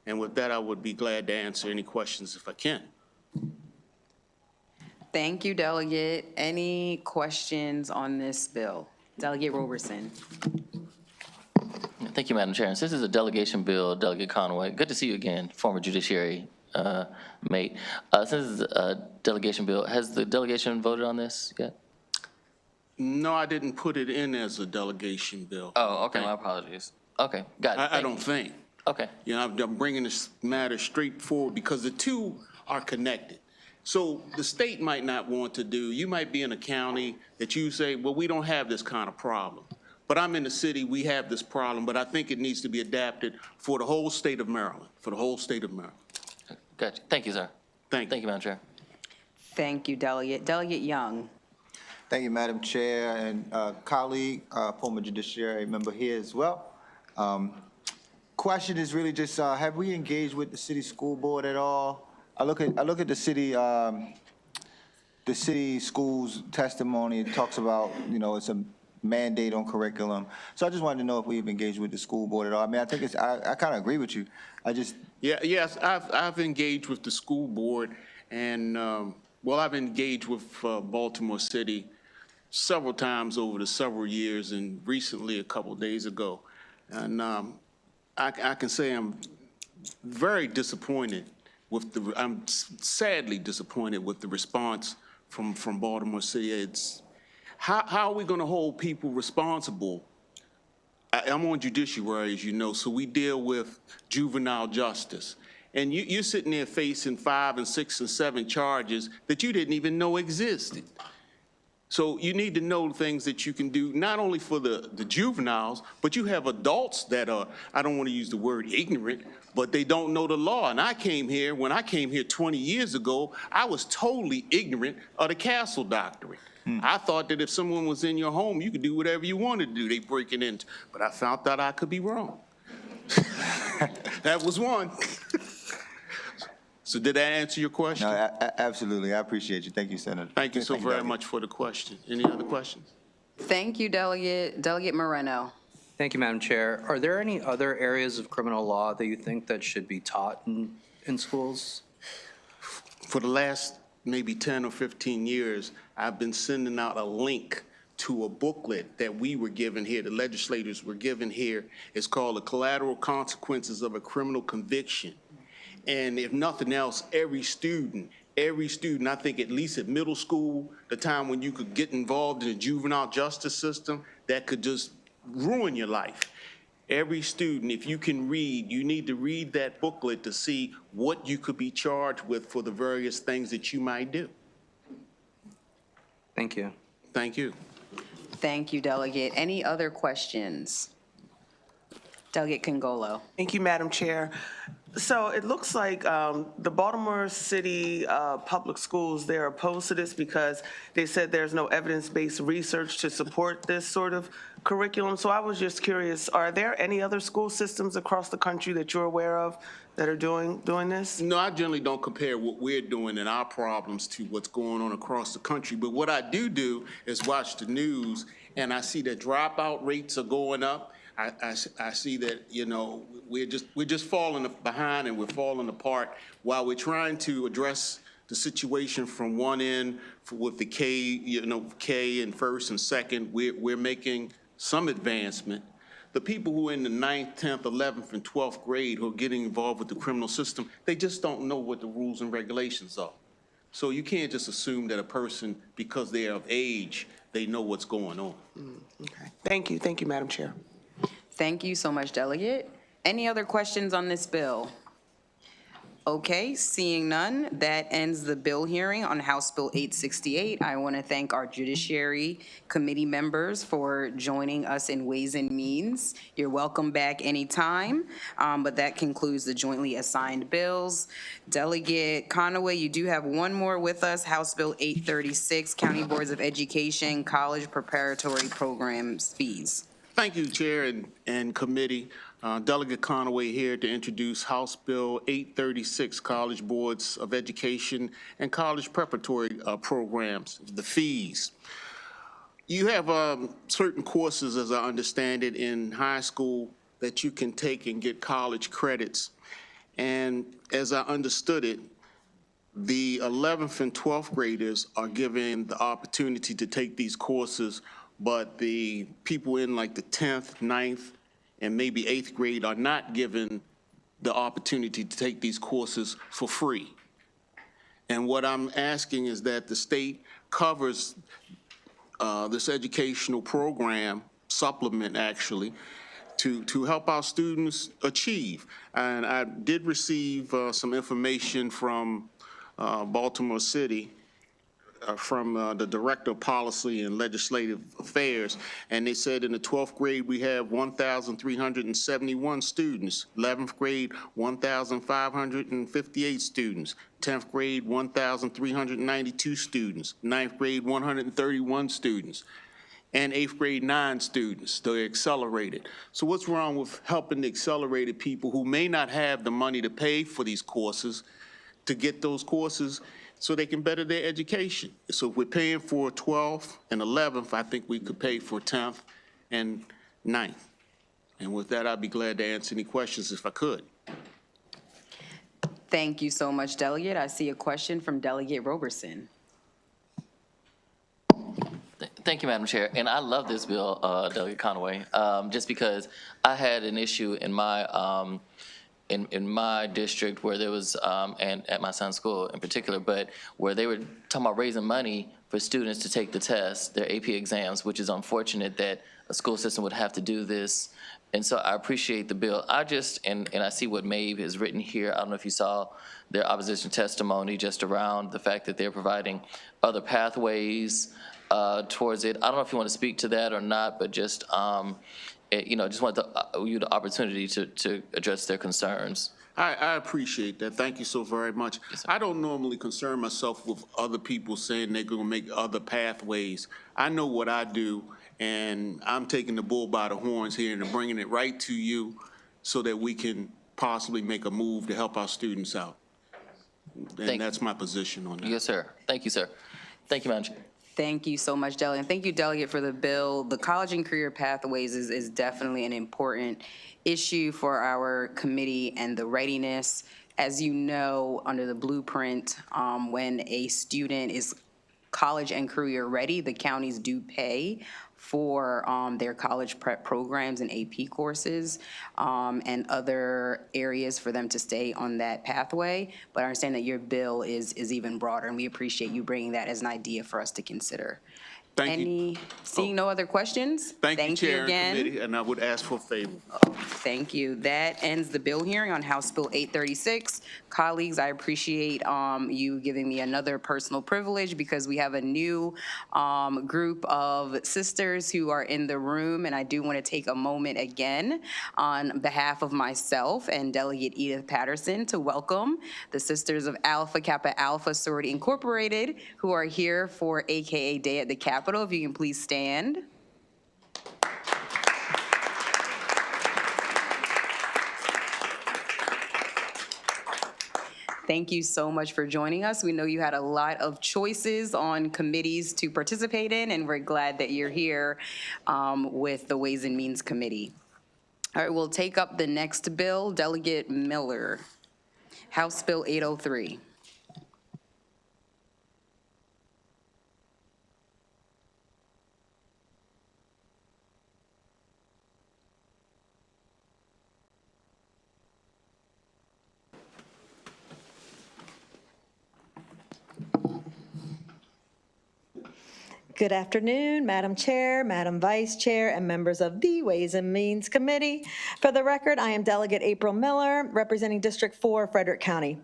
And with that, I would be glad to answer any questions if I can. Thank you, Delegate. Any questions on this bill? Delegate Roberson. Thank you, Madam Chair. Since this is a delegation bill, Delegate Conway, good to see you again, former judiciary mate. Since this is a delegation bill, has the delegation voted on this yet? No, I didn't put it in as a delegation bill. Oh, okay, my apologies. Okay, got it. I Thank don't you. think. Okay. You know, I'm bringing this matter straight forward because the two are connected. So the state might not want to do, you might be in a county that you say, well, we don't have this kind of problem. But I'm in the city, we have this problem, but I think it needs to be adapted for the whole state of Maryland, for the whole state of Maryland. Gotcha. Thank you, sir. Thank Thank you, Madam Chair. Thank you, Delegate. Delegate Young. Thank you, Madam Chair, and colleague, former judiciary member here as well. Question is really just, have we engaged with the city school board at all? I look at the city schools testimony. It talks about, you know, it's a mandate on curriculum. So I just wanted to know if we've engaged with the school board at all. I mean, I think it's, I kind of agree with you. Yes, I've engaged with the school board, and well, I've engaged with Baltimore City several times over the several years, and recently a couple of days ago. And I can say I'm very disappointed with I'm sadly disappointed with the response from Baltimore City. It's, how are we going to hold people responsible? I'm on judiciary, as you know, so we deal with juvenile justice. And you're sitting there facing 5 and 6 and 7 charges that you didn't even know existed. So you need to know things that you can do, not only for the juveniles, but you have adults that are, I don't want to use the word ignorant, but they don't know the law. And when I came here 20 years ago, I was totally ignorant of the Castle Doctrine. I thought that if someone was in your home, you could do whatever you wanted to do. They break it in. But I found out I could be wrong. That was one. So did that answer your question? No, absolutely. I appreciate you. Thank you, Senator. Thank you so very much for the question. Any other questions? Thank you, Delegate. Delegate Moreno. Thank you, Madam Chair. Are there any other areas of criminal law that you think that should be taught in schools? For the last maybe 10 or 15 years, I've been sending out a link to a booklet that we were given here, the legislators were given here. It's called The Collateral Consequences of a Criminal Conviction. And if nothing else, every student, I think at least at middle school, the time when you could get involved in the juvenile justice system, that could just ruin your life. Every student, if you can read, you need to read that booklet to see what you could be charged with for the various things that you might do. Thank you. Thank you. Thank you, Delegate. Any other questions? Delegate Congolo. Thank you, Madam Chair. So it looks like the Baltimore City Public Schools, they're opposed to this because they said there's no evidence-based research to support this sort of curriculum. So I was just curious, are there any other school systems across the country that you're aware of that are doing this? No, I generally don't compare what we're doing and our problems to what's going on across the country. But what I do is watch the news, and I see that dropout rates are going up. I see that, you know, we're just falling behind and we're falling apart while we're trying to address the situation from one end with the K and first and second. We're making some advancement. The people who are in the 9th, 10th, 11th, and 12th grade who are getting involved with the criminal system, they just don't know what the rules and regulations are. So you can't just assume that a person, because they're of age, they know what's going on. Okay. Thank you, Madam Chair. Thank you so much, Delegate. Any other questions on this bill? Okay, seeing none, that ends the bill hearing on House Bill 868. I want to thank our Judiciary Committee members for joining us in Ways and Means. You're welcome back anytime, but that concludes the jointly assigned bills. Delegate Conaway, you do have one more with us, House Bill 836, County Boards of Education, College Preparatory Programs Fees. Thank you, Chair and committee. Delegate Conaway here to introduce House Bill 836, College Boards of Education and College Preparatory Programs, the fees. You have certain courses, as I understand it, in high school that you can take and get college credits. And as I understood it, the 11th and 12th graders are given the opportunity to take these courses, but the people in like the 10th, 9th, and maybe 8th grade are not given the opportunity to take these courses for free. And what I'm asking is that the state covers this educational program, supplement actually, to help our students achieve. And I did receive some information from Baltimore City, from the Director of Policy and Legislative Affairs, and they said in the 12th grade we have 1,371 students, 11th grade 1,558 students, 10th grade 1,392 students, 9th grade 131 students, and 8th grade 9 students. They're accelerated. So what's wrong with helping the accelerated people who may not have the money to pay for these courses to get those courses so they can better their education? So if we're paying for 12th and 11th, I think we could pay for 10th and 9th. And with that, I'd be glad to answer any questions if I could. Thank you so much, Delegate. I see a question from Delegate Roberson. Thank you, Madam Chair. And I love this bill, Delegate Conaway, just because I had an issue in my in my district where there was, and at my son's school in particular, but where they were talking about raising money for students to take the test, their AP exams, which is unfortunate that a school system would have to do this. And so I appreciate the bill. I just, and I see what Maeve has written here. I don't know if you saw their opposition testimony just around the fact that they're providing other pathways towards it. I don't know if you want to speak to that or not, but just, you know, just want you the opportunity to address their concerns. I appreciate that. Thank you so very much. Yes, I don't normally concern myself with other people saying they're going to make other pathways. I know what I do, and I'm taking the bull by the horns here and bringing it right to you so that we can possibly make a move to help our students out. And that's my position on that. Yes, sir. Thank you, sir. Thank you, Madam Chair. Thank you so much, Delegate. And thank you, Delegate, for the bill. The college and career pathways is definitely an important issue for our committee and the readiness. As you know, under the blueprint, when a student is college and career ready, the counties do pay for their college prep programs and AP courses and other areas for them to stay on that pathway. But I understand that your bill is even broader, and we appreciate you bringing that as an idea for us to consider. Thank you. Seeing no other questions? Thank you, Chair again. and committee, and I would ask for a favor. Thank you. That ends the bill hearing on House Bill 836. Colleagues, I appreciate you giving me another personal privilege because we have a new group of sisters who are in the room, and I do want to take a moment again on behalf of myself and Delegate Edith Patterson to welcome the Sisters of Alpha Kappa Alpha Sorority Incorporated, who are here for AKA Day at the Capitol. If you can please stand. Thank you so much for joining us. We know you had a lot of choices on committees to participate in, and we're glad that you're here with the Ways and Means Committee. All right, we'll take up the next bill, Delegate Miller, House Bill 803. Good afternoon, Madam Chair, Madam Vice Chair, and members of the Ways and Means Committee. For the record, I am Delegate April Miller, representing District 4, Frederick County.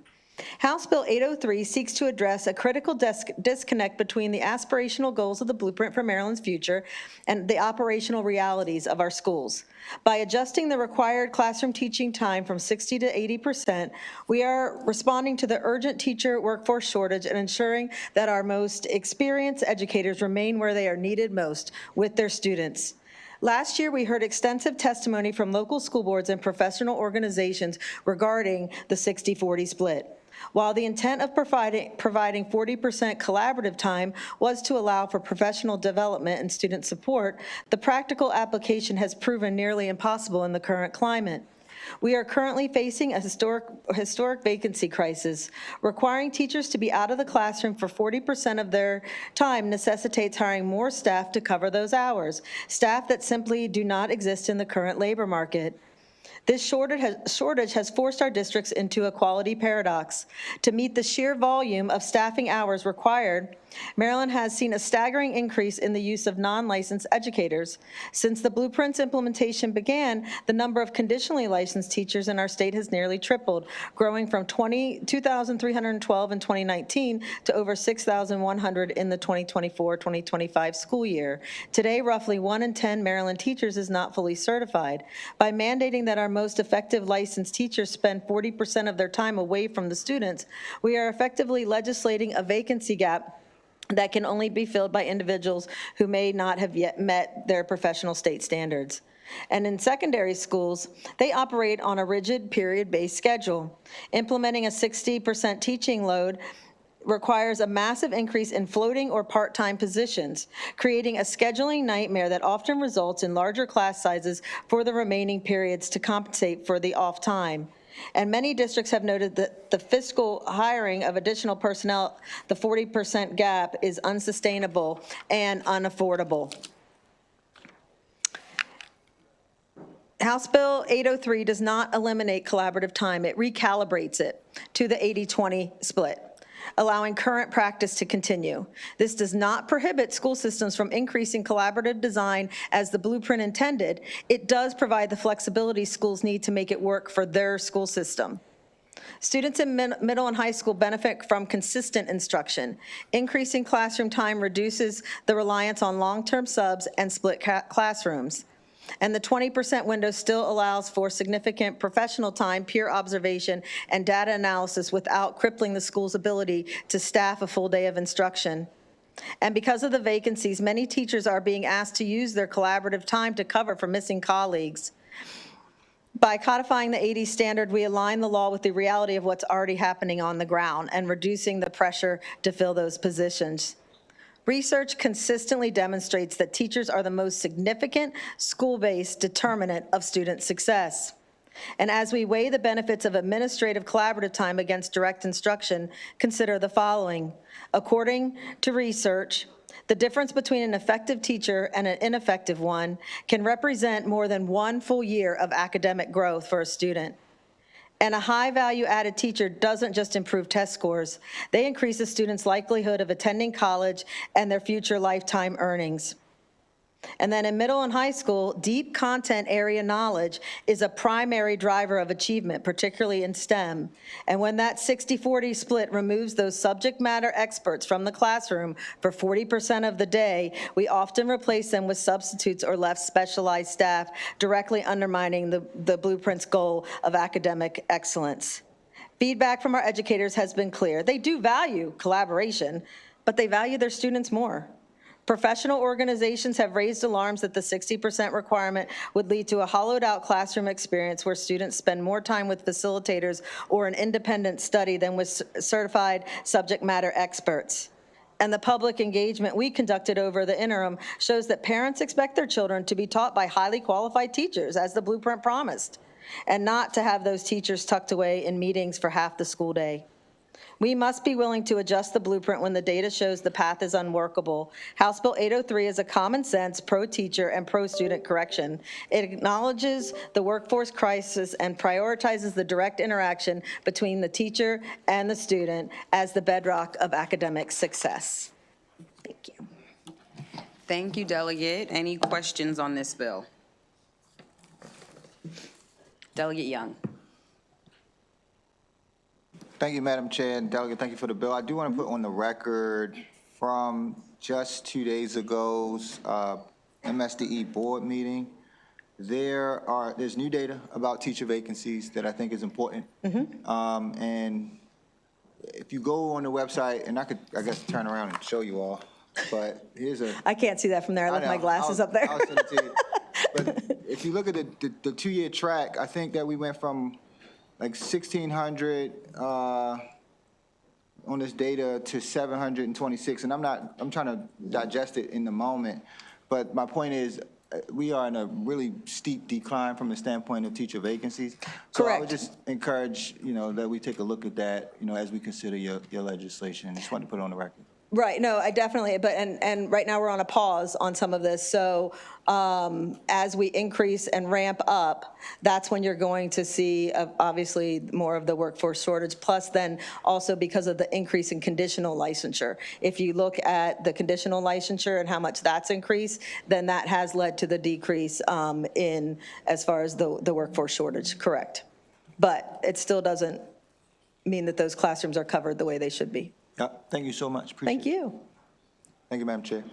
House Bill 803 seeks to address a critical disconnect between the aspirational goals of the Blueprint for Maryland's Future and the operational realities of our schools. By adjusting the required classroom teaching time from 60 to 80%, we are responding to the urgent teacher workforce shortage and ensuring that our most experienced educators remain where they are needed most with their students. Last year, we heard extensive testimony from local school boards and professional organizations regarding the 60-40 split. While the intent of providing 40% collaborative time was to allow for professional development and student support, the practical application has proven nearly impossible in the current climate. We are currently facing a historic vacancy crisis. Requiring teachers to be out of the classroom for 40% of their time necessitates hiring more staff to cover those hours, staff that simply do not exist in the current labor market. This shortage has forced our districts into a quality paradox. To meet the sheer volume of staffing hours required, Maryland has seen a staggering increase in the use of non-licensed educators. Since the Blueprint's implementation began, the number of conditionally licensed teachers in our state has nearly tripled, growing from 2,312 in 2019 to over 6,100 in the 2024-2025 school year. Today, roughly 1 in 10 Maryland teachers is not fully certified. By mandating that our most effective licensed teachers spend 40% of their time away from the students, we are effectively legislating a vacancy gap that can only be filled by individuals who may not have yet met their professional state standards. And in secondary schools, they operate on a rigid period-based schedule. Implementing a 60% teaching load requires a massive increase in floating or part-time positions, creating a scheduling nightmare that often results in larger class sizes for the remaining periods to compensate for the off time. And many districts have noted that the fiscal hiring of additional personnel, the 40% gap, is unsustainable and unaffordable. House Bill 803 does not eliminate collaborative time. It recalibrates it to the 80-20 split, allowing current practice to continue. This does not prohibit school systems from increasing collaborative design as the Blueprint intended. It does provide the flexibility schools need to make it work for their school system. Students in middle and high school benefit from consistent instruction. Increasing classroom time reduces the reliance on long-term subs and split classrooms. And the 20% window still allows for significant professional time, peer observation, and data analysis without crippling the school's ability to staff a full day of instruction. And because of the vacancies, many teachers are being asked to use their collaborative time to cover for missing colleagues. By codifying the 80 standard, we align the law with the reality of what's already happening on the ground and reducing the pressure to fill those positions. Research consistently demonstrates that teachers are the most significant school-based determinant of student success. And as we weigh the benefits of administrative collaborative time against direct instruction, consider the following. According to research, the difference between an effective teacher and an ineffective one can represent more than 1 full year of academic growth for a student. And a high value added teacher doesn't just improve test scores, they increase a student's likelihood of attending college and their future lifetime earnings. And then in middle and high school, deep content area knowledge is a primary driver of achievement, particularly in STEM. And when that 60-40 split removes those subject matter experts from the classroom for 40% of the day, we often replace them with substitutes or less specialized staff, directly undermining the Blueprint's goal of academic excellence. Feedback from our educators has been clear. They do value collaboration, but they value their students more. Professional organizations have raised alarms that the 60% requirement would lead to a hollowed-out classroom experience where students spend more time with facilitators or an independent study than with certified subject matter experts. And the public engagement we conducted over the interim shows that parents expect their children to be taught by highly qualified teachers, as the Blueprint promised, and not to have those teachers tucked away in meetings for half the school day. We must be willing to adjust the Blueprint when the data shows the path is unworkable. House Bill 803 is a common sense, pro-teacher, and pro-student correction. It acknowledges the workforce crisis and prioritizes the direct interaction between the teacher and the student as the bedrock of academic success. Thank you. Thank you, Delegate. Any questions on this bill? Delegate Young. Thank you, Madam Chair, and Delegate, thank you for the bill. I do want to put on the record from just 2 days ago's MSDE board meeting, there's new data about teacher vacancies that I think is important. And if you go on the website, and I could, I guess, turn around and show you all, but here's a... I can't see that from there. I left my glasses up there. I'll send it to you. if you look at the 2-year track, I think that we went from like 1,600 on this data to 726, and I'm trying to digest it in the moment, but my point is, we are in a really steep decline from the standpoint of teacher vacancies. So I would Correct. just encourage, that we take a look at that, as we consider your legislation. I just wanted to put it on the record. Right, no, I definitely, but, and right now we're on a pause on some of this, so as we increase and ramp up, that's when you're going to see, obviously, more of the workforce shortage, plus then also because of the increase in conditional licensure. If you look at the conditional licensure and how much that's increased, then that has led to the decrease in, as far as the workforce shortage, correct. But it still doesn't mean that those classrooms are covered the way they should be. Yep, thank you so much. Appreciate Thank you. Thank you, Madam Chair.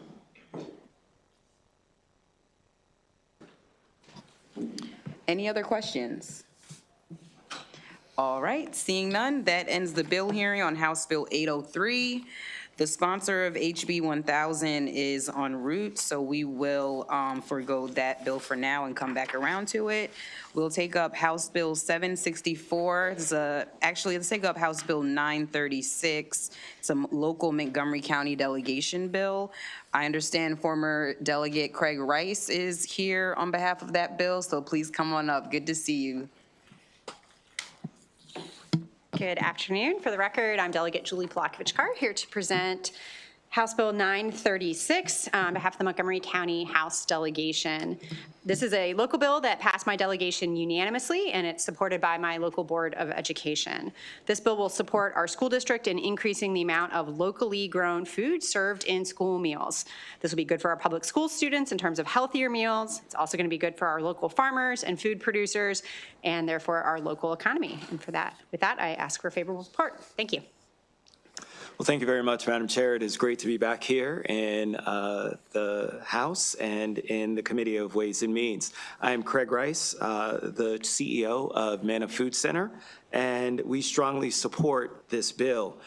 Any other questions? All right, seeing none, that ends the bill hearing on House Bill 803. The sponsor of HB 1000 is en route, so we will forego that bill for now and come back around to it. We'll take up House Bill 764. Actually, let's take up House Bill 936. It's a local Montgomery County delegation bill. I understand former Delegate Craig Rice is here on behalf of that bill, so please come on up. Good to see you. Good afternoon. For the record, I'm Delegate Julie Polakovich-Carr, here to present House Bill 936 on behalf of the Montgomery County House Delegation. This is a local bill that passed my delegation unanimously, and it's supported by my local Board of Education. This bill will support our school district in increasing the amount of locally grown food served in school meals. This will be good for our public school students in terms of healthier meals. It's also going to be good for our local farmers and food producers, and therefore our local economy. And with that, I ask for a favorable support. Thank you. Well, thank you very much, Madam Chair. It is great to be back here in the House and in the Committee of Ways and Means. I am Craig Rice, the CEO of Manna Food Center, and we strongly support this bill.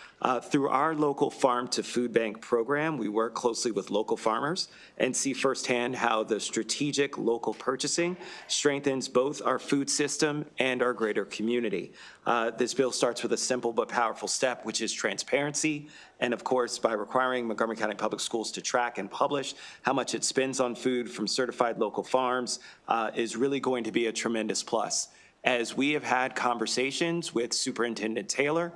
Through our local Farm to Food Bank program, we work closely with local farmers and see firsthand how the strategic local purchasing strengthens both our food system and our greater community. This bill starts with a simple but powerful step, which is transparency. And of course, by requiring Montgomery County Public Schools to track and publish how much it spends on food from certified local farms is really going to be a tremendous plus. As we have had conversations with Superintendent Taylor,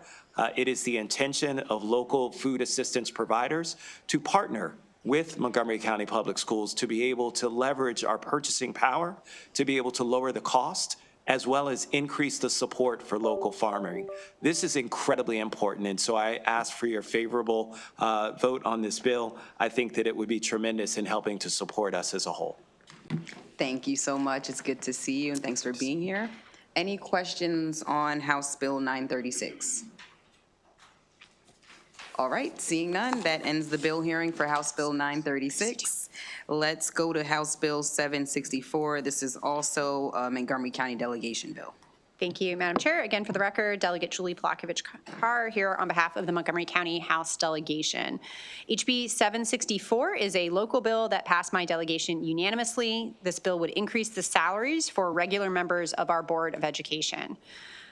it is the intention of local food assistance providers to partner with Montgomery County Public Schools to be able to leverage our purchasing power, to be able to lower the cost, as well as increase the support for local farming. This is incredibly important, and so I ask for your favorable vote on this bill. I think that it would be tremendous in helping to support us as a whole. Thank you so much. It's good to see you, and thanks for being here. Any questions on House Bill 936? All right, seeing none, that ends the bill hearing for House Bill 936. Let's go to House Bill 764. This is also a Montgomery County delegation bill. Thank you, Madam Chair. Again, for the record, Delegate Julie Polakovich-Carr here on behalf of the Montgomery County House Delegation. HB 764 is a local bill that passed my delegation unanimously. This bill would increase the salaries for regular members of our Board of Education.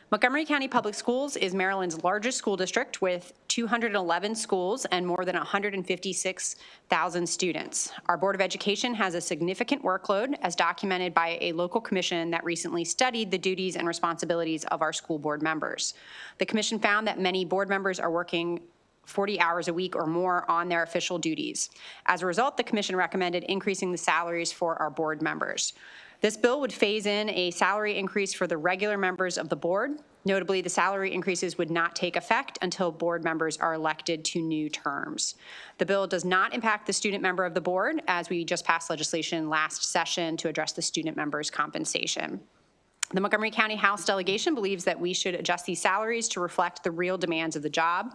Montgomery County Public Schools is Maryland's largest school district with 211 schools and more than 156,000 students. Our Board of Education has a significant workload as documented by a local commission that recently studied the duties and responsibilities of our school board members. The commission found that many board members are working 40 hours a week or more on their official duties. As a result, the commission recommended increasing the salaries for our board members. This bill would phase in a salary increase for the regular members of the board. Notably, the salary increases would not take effect until board members are elected to new terms. The bill does not impact the student member of the board, as we just passed legislation last session to address the student members' compensation. The Montgomery County House Delegation believes that we should adjust these salaries to reflect the real demands of the job.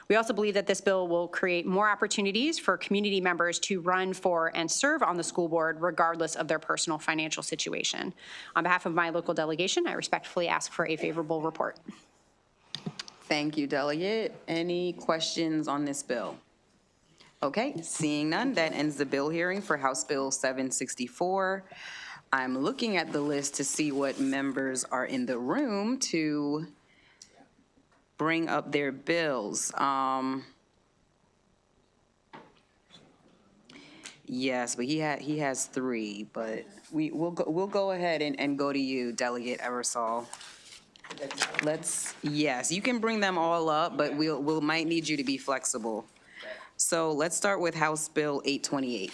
We also believe that this bill will create more opportunities for community members to run for and serve on the school board regardless of their personal financial situation. On behalf of my local delegation, I respectfully ask for a favorable report. Thank you, Delegate. Any questions on this bill? Okay, seeing none, that ends the bill hearing for House Bill 764. I'm looking at the list to see what members are in the room to bring up their bills. Yes, but he has three, but we'll go ahead and go to you, Delegate Eversole. Yes, you can bring them all up, but we'll might need you to be flexible. So let's start with House Bill 828.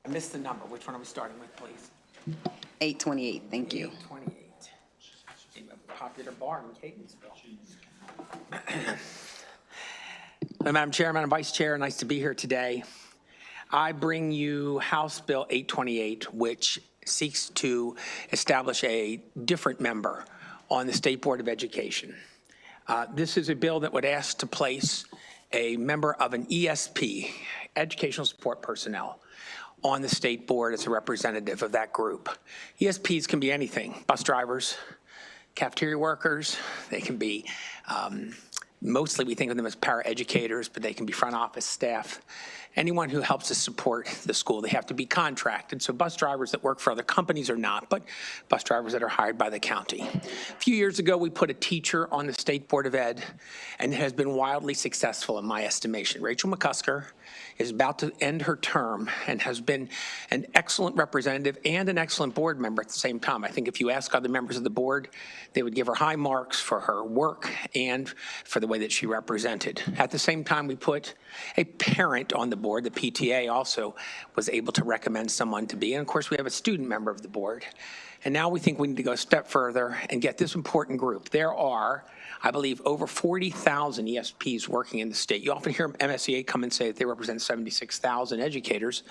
I missed the number. Which one are we starting with, please? 828, thank you. 828. A popular bar in Catonsville. Madam Chair, Madam Vice Chair, nice to be here today. I bring you House Bill 828, which seeks to establish a different member on the State Board of Education. This is a bill that would ask to place a member of an ESP, Educational Support Personnel, on the state board as a representative of that group. ESPs can be anything: bus drivers, cafeteria workers, they can be, mostly we think of them as paraeducators, but they can be front office staff. Anyone who helps to support the school, they have to be contracted. So bus drivers that work for other companies are not, but bus drivers that are hired by the county. A few years ago, we put a teacher on the State Board of Ed, and it has been wildly successful in my estimation. Rachel McCusker is about to end her term and has been an excellent representative and an excellent board member at the same time. I think if you ask other members of the board, they would give her high marks for her work and for the way that she represented. At the same time, we put a parent on the board. The PTA also was able to recommend someone to be. And of course, we have a student member of the board. And now we think we need to go a step further and get this important group. There are, I believe, over 40,000 ESPs working in the state. You often hear MSEA come and say that they represent 76,000 educators,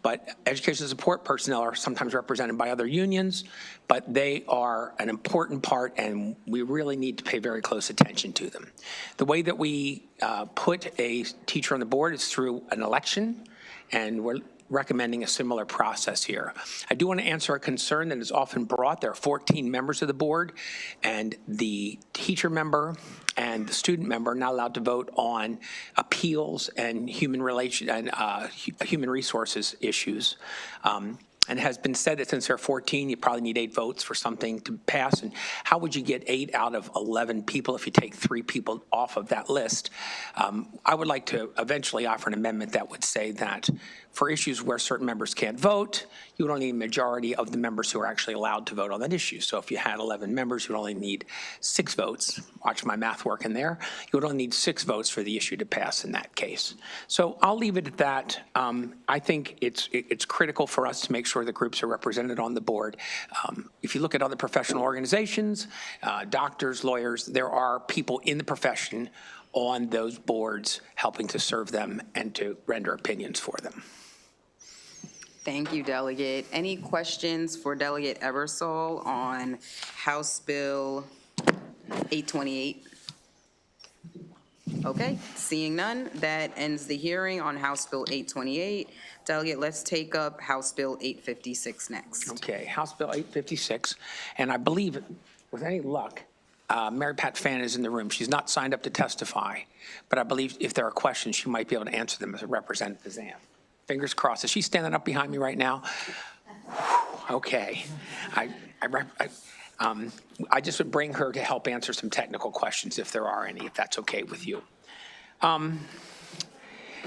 but education support personnel are sometimes represented by other unions, but they are an important part, and we really need to pay very close attention to them. The way that we put a teacher on the board is through an election, and we're recommending a similar process here. I do want to answer a concern that is often brought. There are 14 members of the board, and the teacher member and the student member are not allowed to vote on appeals and human resources issues. And it has been said that since there are 14, you probably need 8 votes for something to pass. And how would you get 8 out of 11 people if you take 3 people off of that list? I would like to eventually offer an amendment that would say that for issues where certain members can't vote, you would only need a majority of the members who are actually allowed to vote on that issue. So if you had 11 members, you would only need 6 votes. Watch my math work in there. You would only need 6 votes for the issue to pass in that case. So I'll leave it at that. I think it's critical for us to make sure that groups are represented on the board. If you look at other professional organizations, doctors, lawyers, there are people in the profession on those boards helping to serve them and to render opinions for them. Thank you, Delegate. Any questions for Delegate Eversole on House Bill 828? Okay, seeing none, that ends the hearing on House Bill 828. Delegate, let's take up House Bill 856 next. Okay, House Bill 856, and I believe, with any luck, Mary Pat Fan is in the room. She's not signed up to testify, but I believe if there are questions, she might be able to answer them as a Representative Zam. Fingers crossed. Is she standing up behind me right now? Okay. I just would bring her to help answer some technical questions if there are any, if that's okay with you.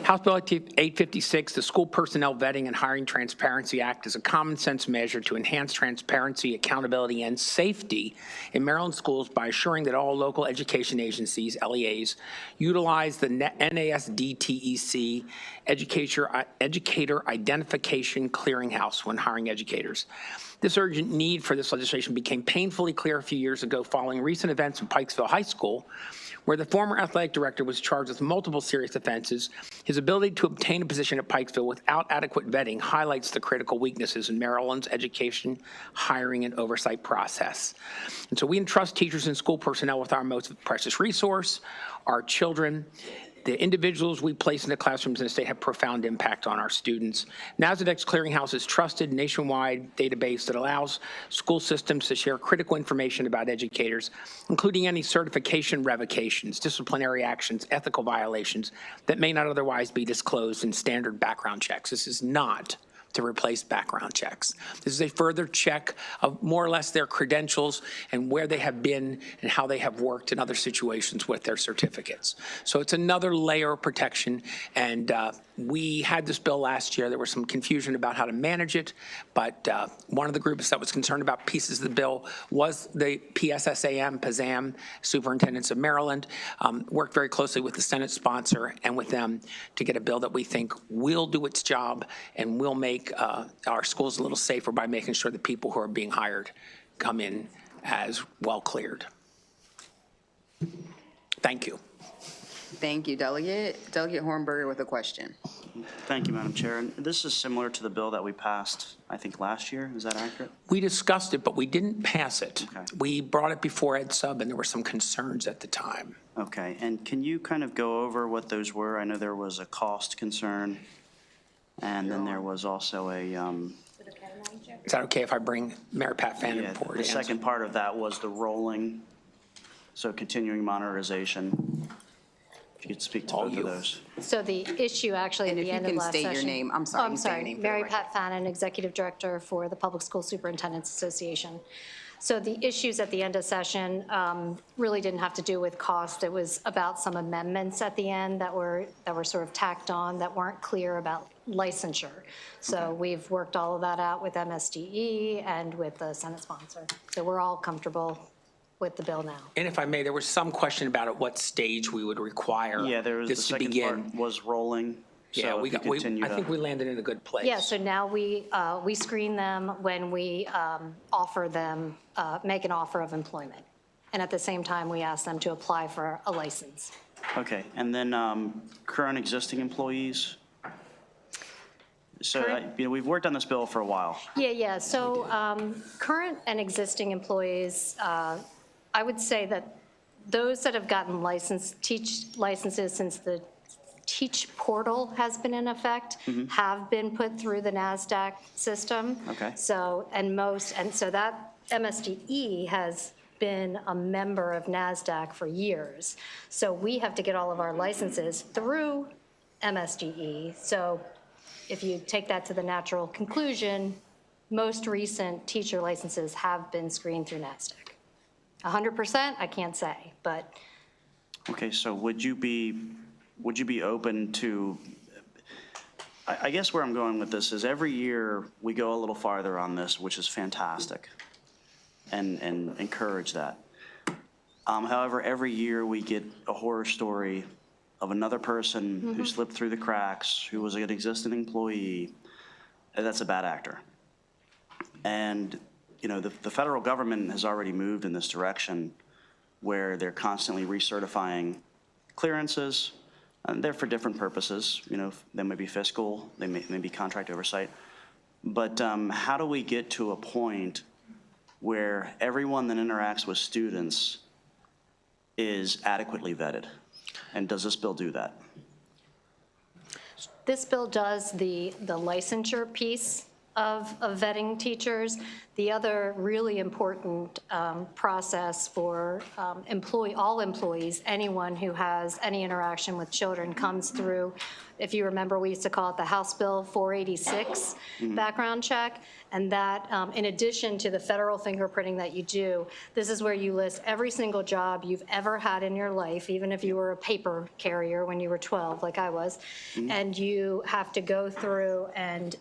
House Bill 856, the School Personnel Vetting and Hiring Transparency Act, is a common sense measure to enhance transparency, accountability, and safety in Maryland schools by assuring that all local education agencies, LEAs, utilize the NASDTEC Educator Identification Clearinghouse when hiring educators. This urgent need for this legislation became painfully clear a few years ago following recent events in Pikesville High School, where the former athletic director was charged with multiple serious offenses. His ability to obtain a position at Pikesville without adequate vetting highlights the critical weaknesses in Maryland's education, hiring, and oversight process. And so we entrust teachers and school personnel with our most precious resource, our children. The individuals we place in the classrooms in the state have profound impact on our students. NASDAQ's Clearinghouse is a trusted nationwide database that allows school systems to share critical information about educators, including any certification revocations, disciplinary actions, ethical violations that may not otherwise be disclosed in standard background checks. This is not to replace background checks. This is a further check of more or less their credentials and where they have been and how they have worked in other situations with their certificates. So it's another layer of protection, and we had this bill last year. There was some confusion about how to manage it, but one of the groups that was concerned about pieces of the bill was the PSSAM, Superintendents of Maryland, worked very closely with the Senate sponsor and with them to get a bill that we think will do its job and will make our schools a little safer by making sure the people who are being hired come in as well cleared. Thank you. Thank you, Delegate. Delegate Hornberger with a question. Thank you, Madam Chair. And this is similar to the bill that we passed, I think, last year. Is that accurate? We discussed it, but we didn't pass it. Okay. We brought it before Ed Sub, and there were some concerns at the time. Okay. And can you kind of go over what those were? I know there was a cost concern, and then there was also a Is that okay if I bring Mayor Pat Fannin yeah, forward? the to answer? second part of that was the rolling, so continuing monitorization. If you could speak to both of those. So the issue actually at the end of last session. And if you can state your name, I'm sorry. Oh, I'm you can state your sorry, name for the Mary record. Pat Fannin, Executive Director for the Public School Superintendents Association. So the issues at the end of session really didn't have to do with cost. It was about some amendments at the end that were sort of tacked on that weren't clear about licensure. So we've worked all of that out with MSDE and with the Senate sponsor. So we're all comfortable with the bill now. And if I may, there was some question about at what stage we would require Yeah, there was the this to second begin. part was rolling. Yeah, So we if you got, continue I to- think we landed in a good place. Yeah, so now we screen them when we offer them, make an offer of employment. And at the same time, we ask them to apply for a license. Okay, and then current existing employees. So, we've worked on this bill for a while. Yeah. So current and existing employees, I would say that those that have gotten teach licenses since the Teach portal has been in effect, have been put through the NASDAQ system. Okay. So, so that MSDE has been a member of NASDAQ for years. So we have to get all of our licenses through MSDE. So if you take that to the natural conclusion, most recent teacher licenses have been screened through NASDAQ. 100%, I can't say, but. Okay, so would you be open to, I guess where I'm going with this is every year we go a little farther on this, which is fantastic, and encourage that. However, every year we get a horror story of another person who slipped through the cracks, who was an existing employee, and that's a bad actor. And, the federal government has already moved in this direction where they're constantly recertifying clearances, and they're for different purposes. They may be fiscal, they may be contract oversight. But how do we get to a point where everyone that interacts with students is adequately vetted? And does this bill do that? This bill does the licensure piece of vetting teachers. The other really important process for all employees, anyone who has any interaction with children, comes through, if you remember, we used to call it the House Bill 486 background check. And that, in addition to the federal fingerprinting that you do, this is where you list every single job you've ever had in your life, even if you were a paper carrier when you were 12, like I was. And you have to go through and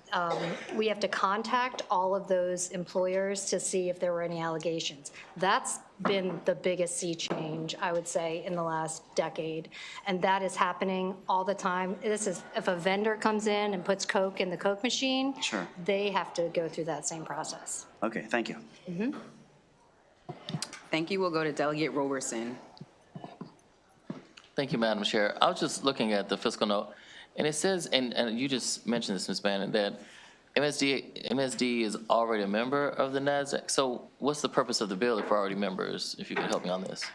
we have to contact all of those employers to see if there were any allegations. That's been the biggest sea change, I would say, in the last decade. And that is happening all the time. This is, if a vendor comes in and puts Coke in the Coke machine, Sure. they have to go through that same process. Okay, thank you. Thank you. We'll go to Delegate Roberson. Thank you, Madam Chair. I was just looking at the fiscal note, and it says, and you just mentioned this, Ms. Bannon, that MSD is already a member of the NASDAQ. So what's the purpose of the bill if we're already members, if you could help me on this?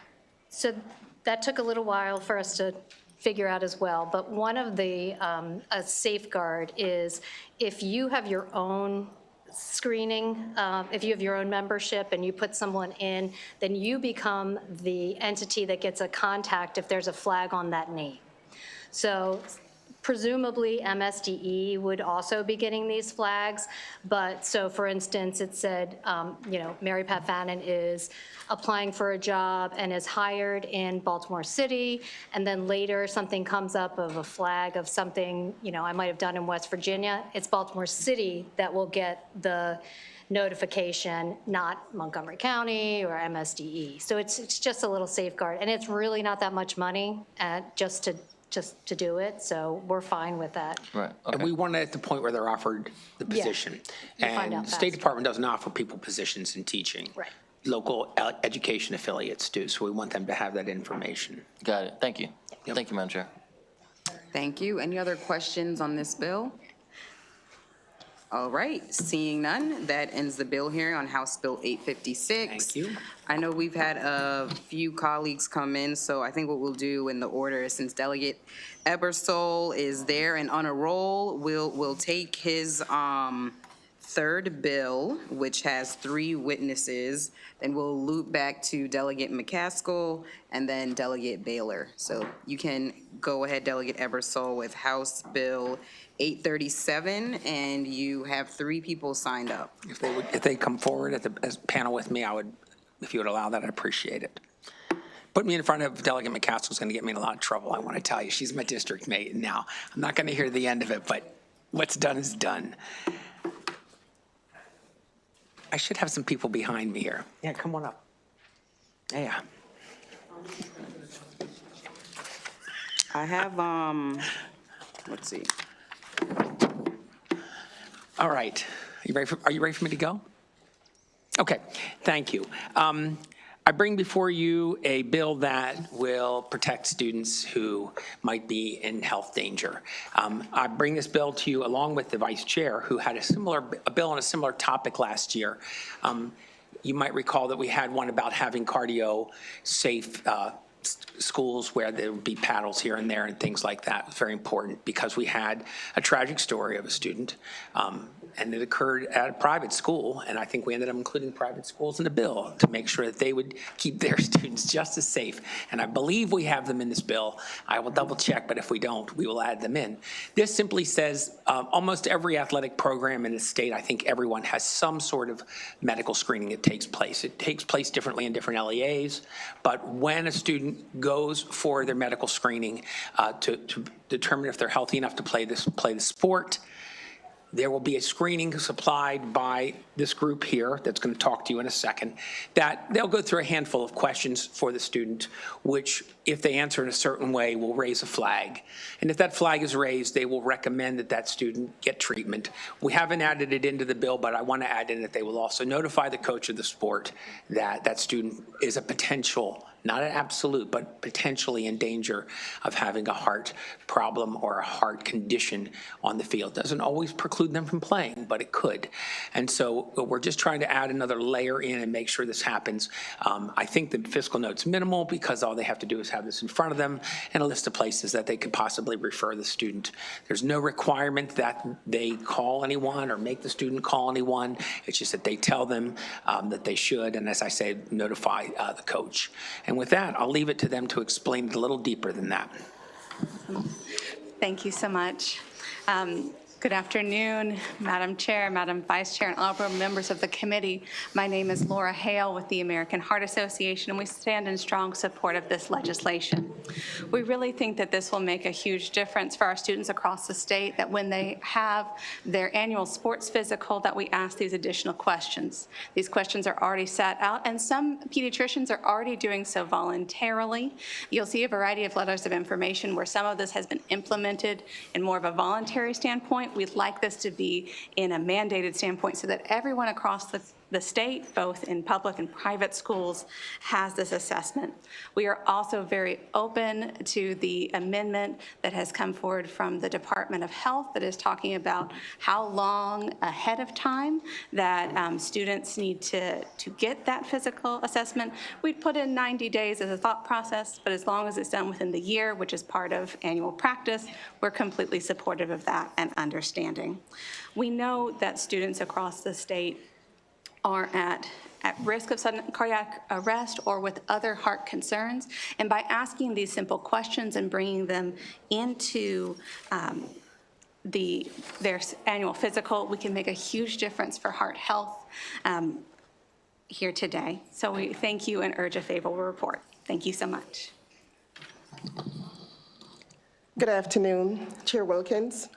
So that took a little while for us to figure out as well. But one of the, a safeguard is if you have your own screening, if you have your own membership and you put someone in, then you become the entity that gets a contact if there's a flag on that name. So presumably MSDE would also be getting these flags, but so for instance, it said, you know, Mary Pat Fannin is applying for a job and is hired in Baltimore City, and then later something comes up of a flag of something, you know, I might have done in West Virginia. It's Baltimore City that will get the notification, not Montgomery County or MSDE. So it's just a little safeguard, and it's really not that much money just to do it, so we're fine with that. Right. And we want it at the point where they're offered the Yeah. position. You find And out the State faster. Department doesn't offer people positions in teaching. Right. Local education affiliates do, so we want them to have that information. Got it. Thank you. Thank you, Madam Chair. Thank you. Any other questions on this bill? All right, seeing none, that ends the bill hearing on House Bill 856. Thank you. I know we've had a few colleagues come in, so I think what we'll do in the order is, since Delegate Ebersole is there and on a roll, we'll take his third bill, which has 3 witnesses, then we'll loop back to Delegate McCaskill and then Delegate Baylor. So you can go ahead, Delegate Ebersole, with House Bill 837, and you have 3 people signed up. If they come forward at the panel with me, I would, if you would allow that, I'd appreciate it. Put me in front of Delegate McCaskill is going to get me in a lot of trouble, I want to tell you. She's my district mate. Now, I'm not going to hear the end of it, but what's done is done. I should have some people behind me here. Yeah, come on up. Yeah. I have, let's see. All right. Are you ready for me to go? Okay, thank you. I bring before you a bill that will protect students who might be in health danger. I bring this bill to you along with the vice chair, who had a bill on a similar topic last year. You might recall that we had one about having cardio safe schools where there would be paddles here and there and things like that. It's very important because we had a tragic story of a student, and it occurred at a private school, and I think we ended up including private schools in the bill to make sure that they would keep their students just as safe. And I believe we have them in this bill. I will double check, but if we don't, we will add them in. This simply says almost every athletic program in the state, I think everyone has some sort of medical screening that takes place. It takes place differently in different LEAs, but when a student goes for their medical screening to determine if they're healthy enough to play the sport, there will be a screening supplied by this group here that's going to talk to you in a second, that they'll go through a handful of questions for the student, which, if they answer in a certain way, will raise a flag. And if that flag is raised, they will recommend that that student get treatment. We haven't added it into the bill, but I want to add in that they will also notify the coach of the sport that that student is a potential, not an absolute, but potentially in danger of having a heart problem or a heart condition on the field. Doesn't always preclude them from playing, but it could. And so we're just trying to add another layer in and make sure this happens. I think the fiscal note's minimal because all they have to do is have this in front of them and a list of places that they could possibly refer the student. There's no requirement that they call anyone or make the student call anyone. It's just that they tell them that they should, and as I say, notify the coach. And with that, I'll leave it to them to explain it a little deeper than that. Thank you so much. Good afternoon, Madam Chair, Madam Vice Chair, and all members of the committee. My name is Laura Hale with the American Heart Association, and we stand in strong support of this legislation. We really think that this will make a huge difference for our students across the state, that when they have their annual sports physical, that we ask these additional questions. These questions are already set out, and some pediatricians are already doing so voluntarily. You'll see a variety of letters of information where some of this has been implemented in more of a voluntary standpoint. We'd like this to be in a mandated standpoint so that everyone across the the state, both in public and private schools, has this assessment. We are also very open to the amendment that has come forward from the Department of Health that is talking about how long ahead of time that students need to get that physical assessment. We'd put in 90 days as a thought process, but as long as it's done within the year, which is part of annual practice, we're completely supportive of that and understanding. We know that students across the state are at risk of sudden cardiac arrest or with other heart concerns. And by asking these simple questions and bringing them into their annual physical, we can make a huge difference for heart health here today. So we thank you and urge a favorable report. Thank you so much. Good afternoon, Chair Wilkins,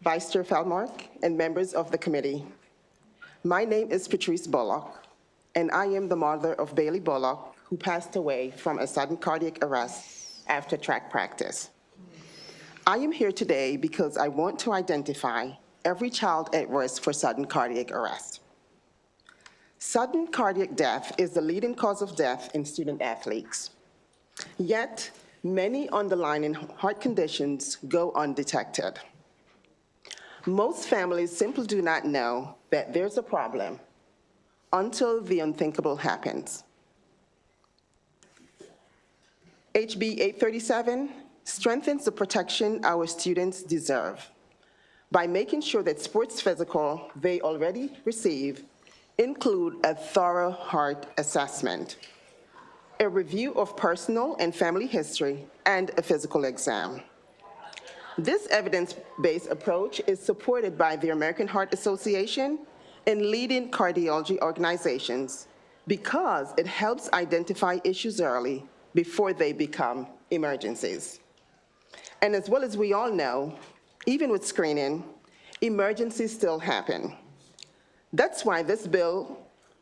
Vice Chair Feldmark, and members of the committee. My name is Patrice Bullock, and I am the mother of Bailey Bullock, who passed away from a sudden cardiac arrest after track practice. I am here today because I want to identify every child at risk for sudden cardiac arrest. Sudden cardiac death is the leading cause of death in student athletes. Yet, many underlying heart conditions go undetected. Most families simply do not know that there's a problem until the unthinkable happens. HB 837 strengthens the protection our students deserve by making sure that sports physical they already receive include a thorough heart assessment, a review of personal and family history, and a physical exam. This evidence-based approach is supported by the American Heart Association and leading cardiology organizations because it helps identify issues early before they become emergencies. And as well as we all know, even with screening, emergencies still happen. That's why this bill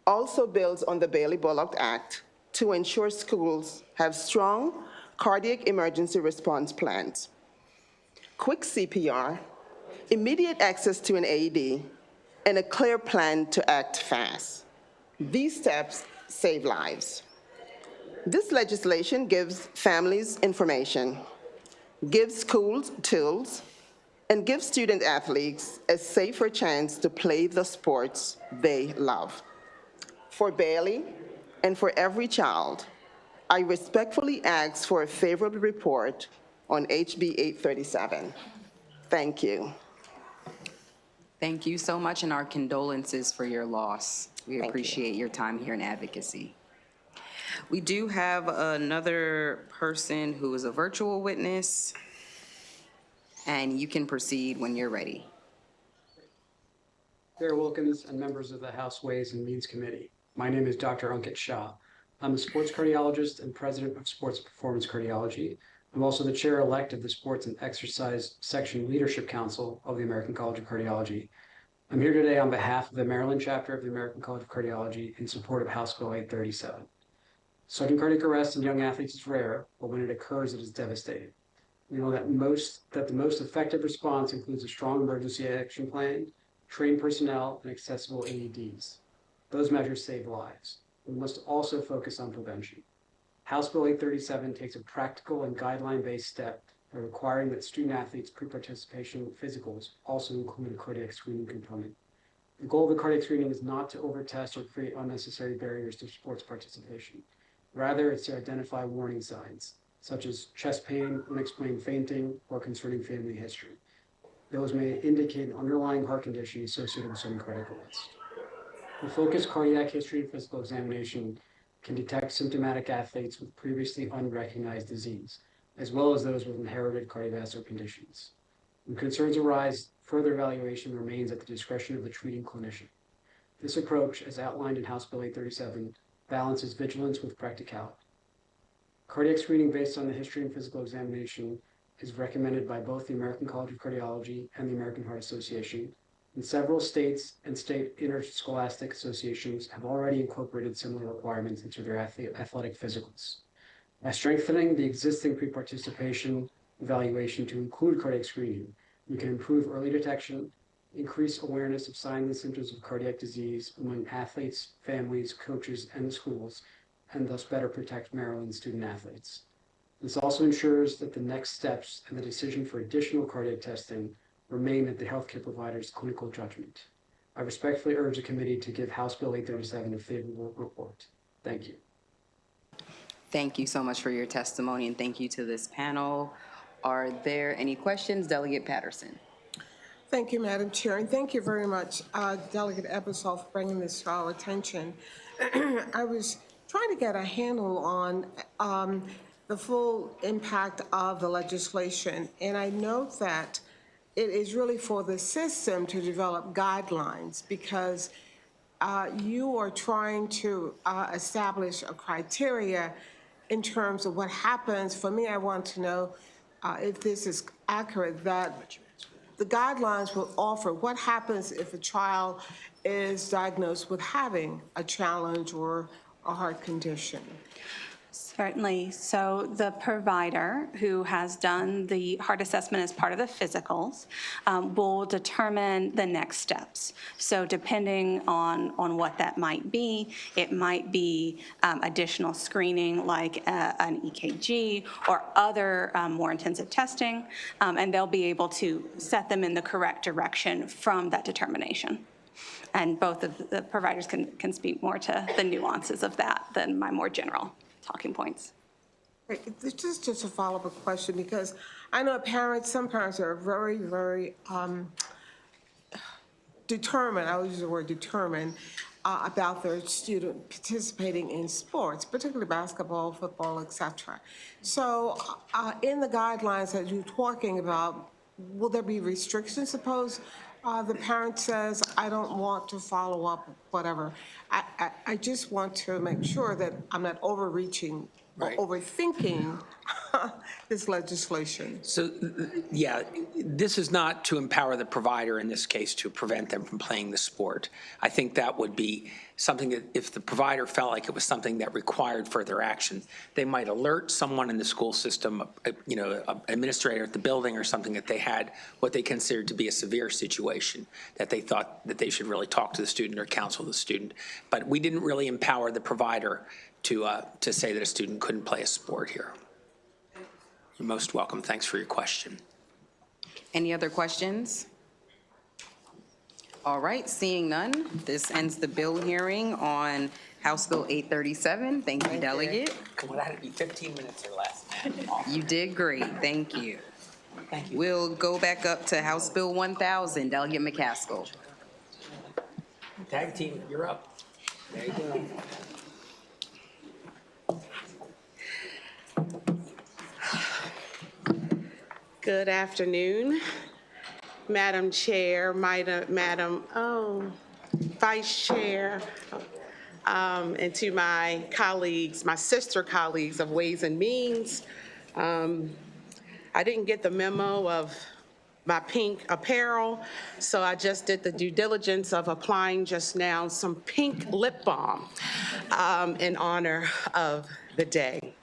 also builds on the Bailey-Bullock Act to ensure schools have strong cardiac emergency response plans, quick CPR, immediate access to an AED, and a clear plan to act fast. These steps save lives. This legislation gives families information, gives schools tools, and gives student athletes a safer chance to play the sports they love. For Bailey and for every child, I respectfully ask for a favorable report on HB 837. Thank you. Thank you so much, and our condolences for your loss. We appreciate your time here in advocacy. We do have another person who is a virtual witness, and you can proceed when you're ready. Chair Wilkins and members of the House Ways and Means Committee. My name is Dr. Ankit Shah. I'm a sports cardiologist and president of Sports Performance Cardiology. I'm also the chair-elect of the Sports and Exercise Section Leadership Council of the American College of Cardiology. I'm here today on behalf of the Maryland chapter of the American College of Cardiology in support of House Bill 837. Sudden cardiac arrest in young athletes is rare, but when it occurs, it is devastating. We know that the most effective response includes a strong emergency action plan, trained personnel, and accessible AEDs. Those measures save lives. We must also focus on prevention. House Bill 837 takes a practical and guideline-based step by requiring that student athletes' pre-participation physicals also include a cardiac screening component. The goal of the cardiac screening is not to overtest or create unnecessary barriers to sports participation. Rather, it's to identify warning signs, such as chest pain, unexplained fainting, or concerning family history. Those may indicate an underlying heart condition associated with sudden cardiac arrest. The focused cardiac history and physical examination can detect symptomatic athletes with previously unrecognized disease, as well as those with inherited cardiovascular conditions. When concerns arise, further evaluation remains at the discretion of the treating clinician. This approach, as outlined in House Bill 837, balances vigilance with practicality. Cardiac screening based on the history and physical examination is recommended by both the American College of Cardiology and the American Heart Association, and several states and state interscholastic associations have already incorporated similar requirements into their athletic physicals. By strengthening the existing pre-participation evaluation to include cardiac screening, we can improve early detection, increase awareness of signs and symptoms of cardiac disease among athletes, families, coaches, and the schools, and thus better protect Maryland student athletes. This also ensures that the next steps and the decision for additional cardiac testing remain at the healthcare provider's clinical judgment. I respectfully urge the committee to give House Bill 837 a favorable report. Thank you. Thank you so much for your testimony, and thank you to this panel. Are there any questions? Delegate Patterson. Thank you, Madam Chair, and thank you very much, Delegate Ebersol, for bringing this to our attention. I was trying to get a handle on the full impact of the legislation, and I note that it is really for the system to develop guidelines, because you are trying to establish a criteria in terms of what happens. For me, I want to know if this is accurate, that the guidelines will offer what happens if a child is diagnosed with having a challenge or a heart condition. Certainly. So the provider who has done the heart assessment as part of the physicals will determine the next steps. So depending on what that might be, it might be additional screening like an EKG or other more intensive testing, and they'll be able to set them in the correct direction from that determination. And both of the providers can speak more to the nuances of that than my more general talking points. This is just a follow-up question, because I know some parents are very, very determined, I'll use the word determined, about their student participating in sports, particularly basketball, football, etc. So in the guidelines that you're talking about, will there be restrictions? Suppose the parent says, I don't want to follow up, whatever. I just want to make sure that I'm not overreaching or overthinking this legislation. So, yeah, this is not to empower the provider in this case to prevent them from playing the sport. I think that would be something that if the provider felt like it was something that required further action, they might alert someone in the school system, an administrator at the building or something, that they had what they considered to be a severe situation, that they thought that they should really talk to the student or counsel the student. But we didn't really empower the provider to say that a student couldn't play a sport here. You're most welcome. Thanks for your question. Any other questions? All right, seeing none, this ends the bill hearing on House Bill 837. Thank you, Delegate. Come on, that had to be 15 minutes or less. You did great. Thank you. Thank you. We'll go back up to House Bill 1000. Delegate McCaskill. Tag team, you're up. There you go. Good afternoon, Madam Chair, Madam Vice Chair, and to my colleagues, my sister colleagues of Ways and Means. I didn't get the memo of my pink apparel, so I just did the due diligence of applying just now some pink lip balm in honor of the day.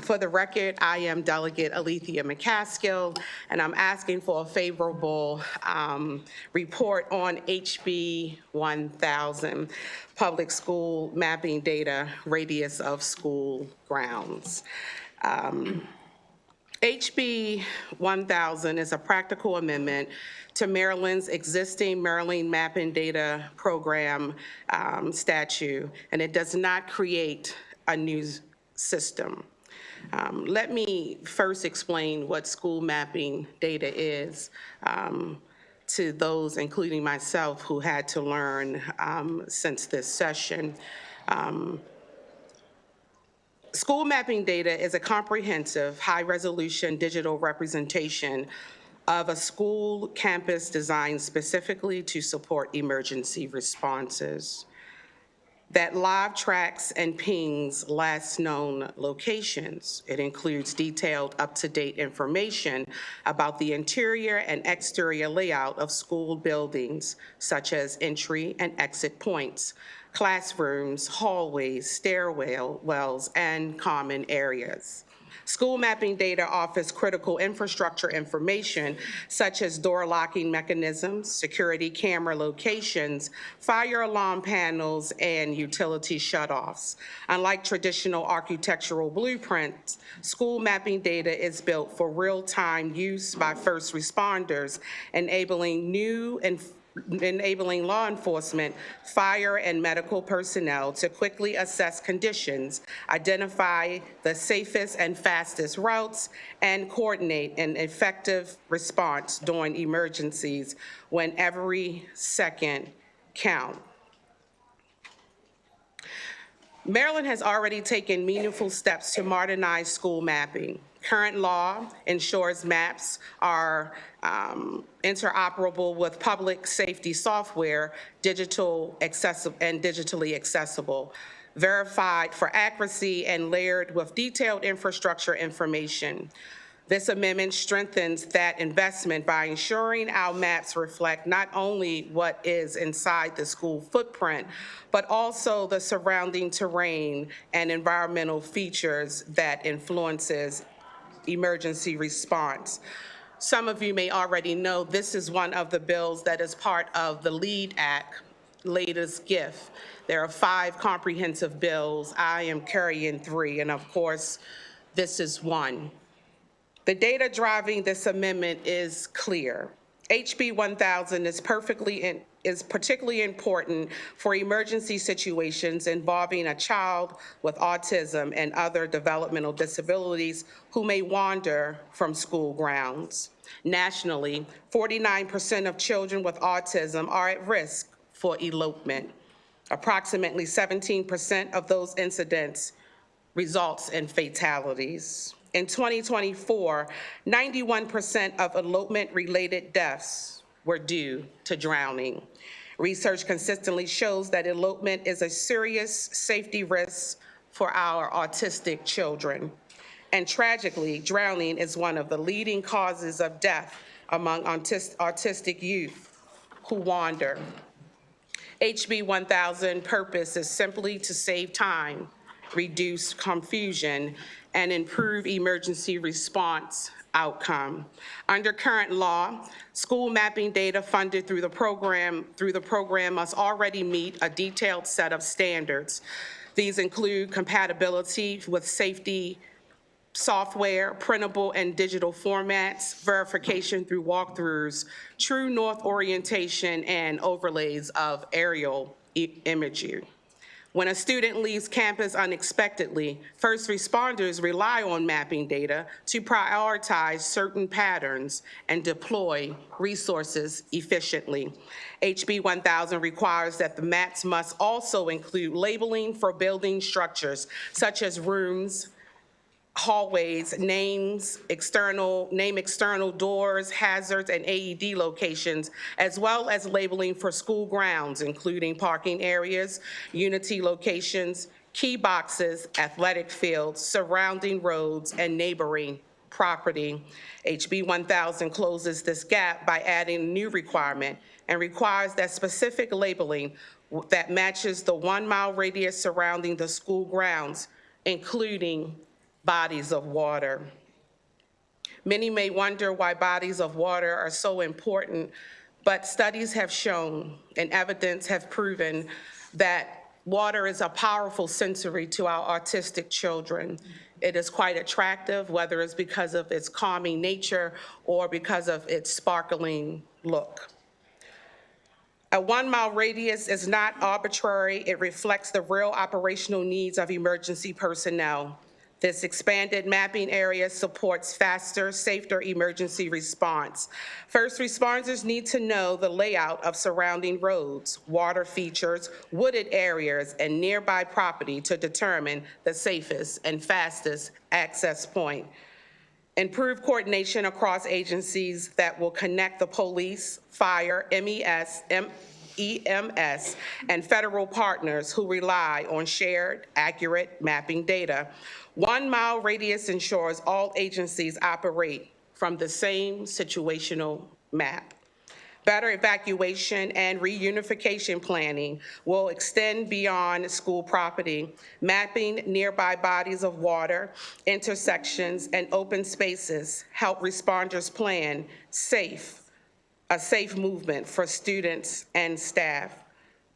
For the record, I am Delegate Alethea McCaskill, and I'm asking for a favorable report on HB 1000, Public School Mapping Data Radius of School Grounds. HB 1000 is a practical amendment to Maryland's existing Maryland Mapping Data Program statute, and it does not create a new system. Let me first explain what school mapping data is to those, including myself, who had to learn since this session. School mapping data is a comprehensive, high-resolution digital representation of a school campus designed specifically to support emergency responses that live tracks and pings last known locations. It includes detailed, up-to-date information about the interior and exterior layout of school buildings, such as entry and exit points, classrooms, hallways, stairwells, and common areas. School mapping data offers critical infrastructure information such as door locking mechanisms, security camera locations, fire alarm panels, and utility shutoffs. Unlike traditional architectural blueprints, school mapping data is built for real-time use by first responders, enabling law enforcement, fire, and medical personnel to quickly assess conditions, identify the safest and fastest routes, and coordinate an effective response during emergencies when every second counts. Maryland has already taken meaningful steps to modernize school mapping. Current law ensures maps are interoperable with public safety software, digitally accessible, verified for accuracy, and layered with detailed infrastructure information. This amendment strengthens that investment by ensuring our maps reflect not only what is inside the school footprint, but also the surrounding terrain and environmental features that influences emergency response. Some of you may already know this is one of the bills that is part of the LEAD Act, latest gift. There are 5 comprehensive bills. I am carrying 3, and of course, this is one. The data driving this amendment is clear. HB 1000 is particularly important for emergency situations involving a child with autism and other developmental disabilities who may wander from school grounds. Nationally, 49% of children with autism are at risk for elopement. Approximately 17% of those incidents results in fatalities. In 2024, 91% of elopement-related deaths were due to drowning. Research consistently shows that elopement is a serious safety risk for our autistic children. And tragically, drowning is one of the leading causes of death among autistic youth who wander. HB 1000 purpose is simply to save time, reduce confusion, and improve emergency response outcome. Under current law, school mapping data funded through the program must already meet a detailed set of standards. These include compatibility with safety software, printable and digital formats, verification through walkthroughs, true north orientation, and overlays of aerial imagery. When a student leaves campus unexpectedly, first responders rely on mapping data to prioritize certain patterns and deploy resources efficiently. HB 1000 requires that the maps must also include labeling for building structures, such as rooms, hallways, name external doors, hazards, and AED locations, as well as labeling for school grounds, including parking areas, unity locations, key boxes, athletic fields, surrounding roads, and neighboring property. HB 1000 closes this gap by adding a new requirement and requires that specific labeling that matches the 1-mile radius surrounding the school grounds, including bodies of water. Many may wonder why bodies of water are so important, but studies have shown and evidence have proven that water is a powerful sensory to our autistic children. It is quite attractive, whether it's because of its calming nature or because of its sparkling look. A 1-mile radius is not arbitrary. It reflects the real operational needs of emergency personnel. This expanded mapping area supports faster, safer emergency response. First responders need to know the layout of surrounding roads, water features, wooded areas, and nearby property to determine the safest and fastest access point. Improve coordination across agencies that will connect the police, fire, EMS, and federal partners who rely on shared, accurate mapping data. 1-mile radius ensures all agencies operate from the same situational map. Better evacuation and reunification planning will extend beyond school property, mapping nearby bodies of water, intersections, and open spaces help responders plan a safe movement for students and staff.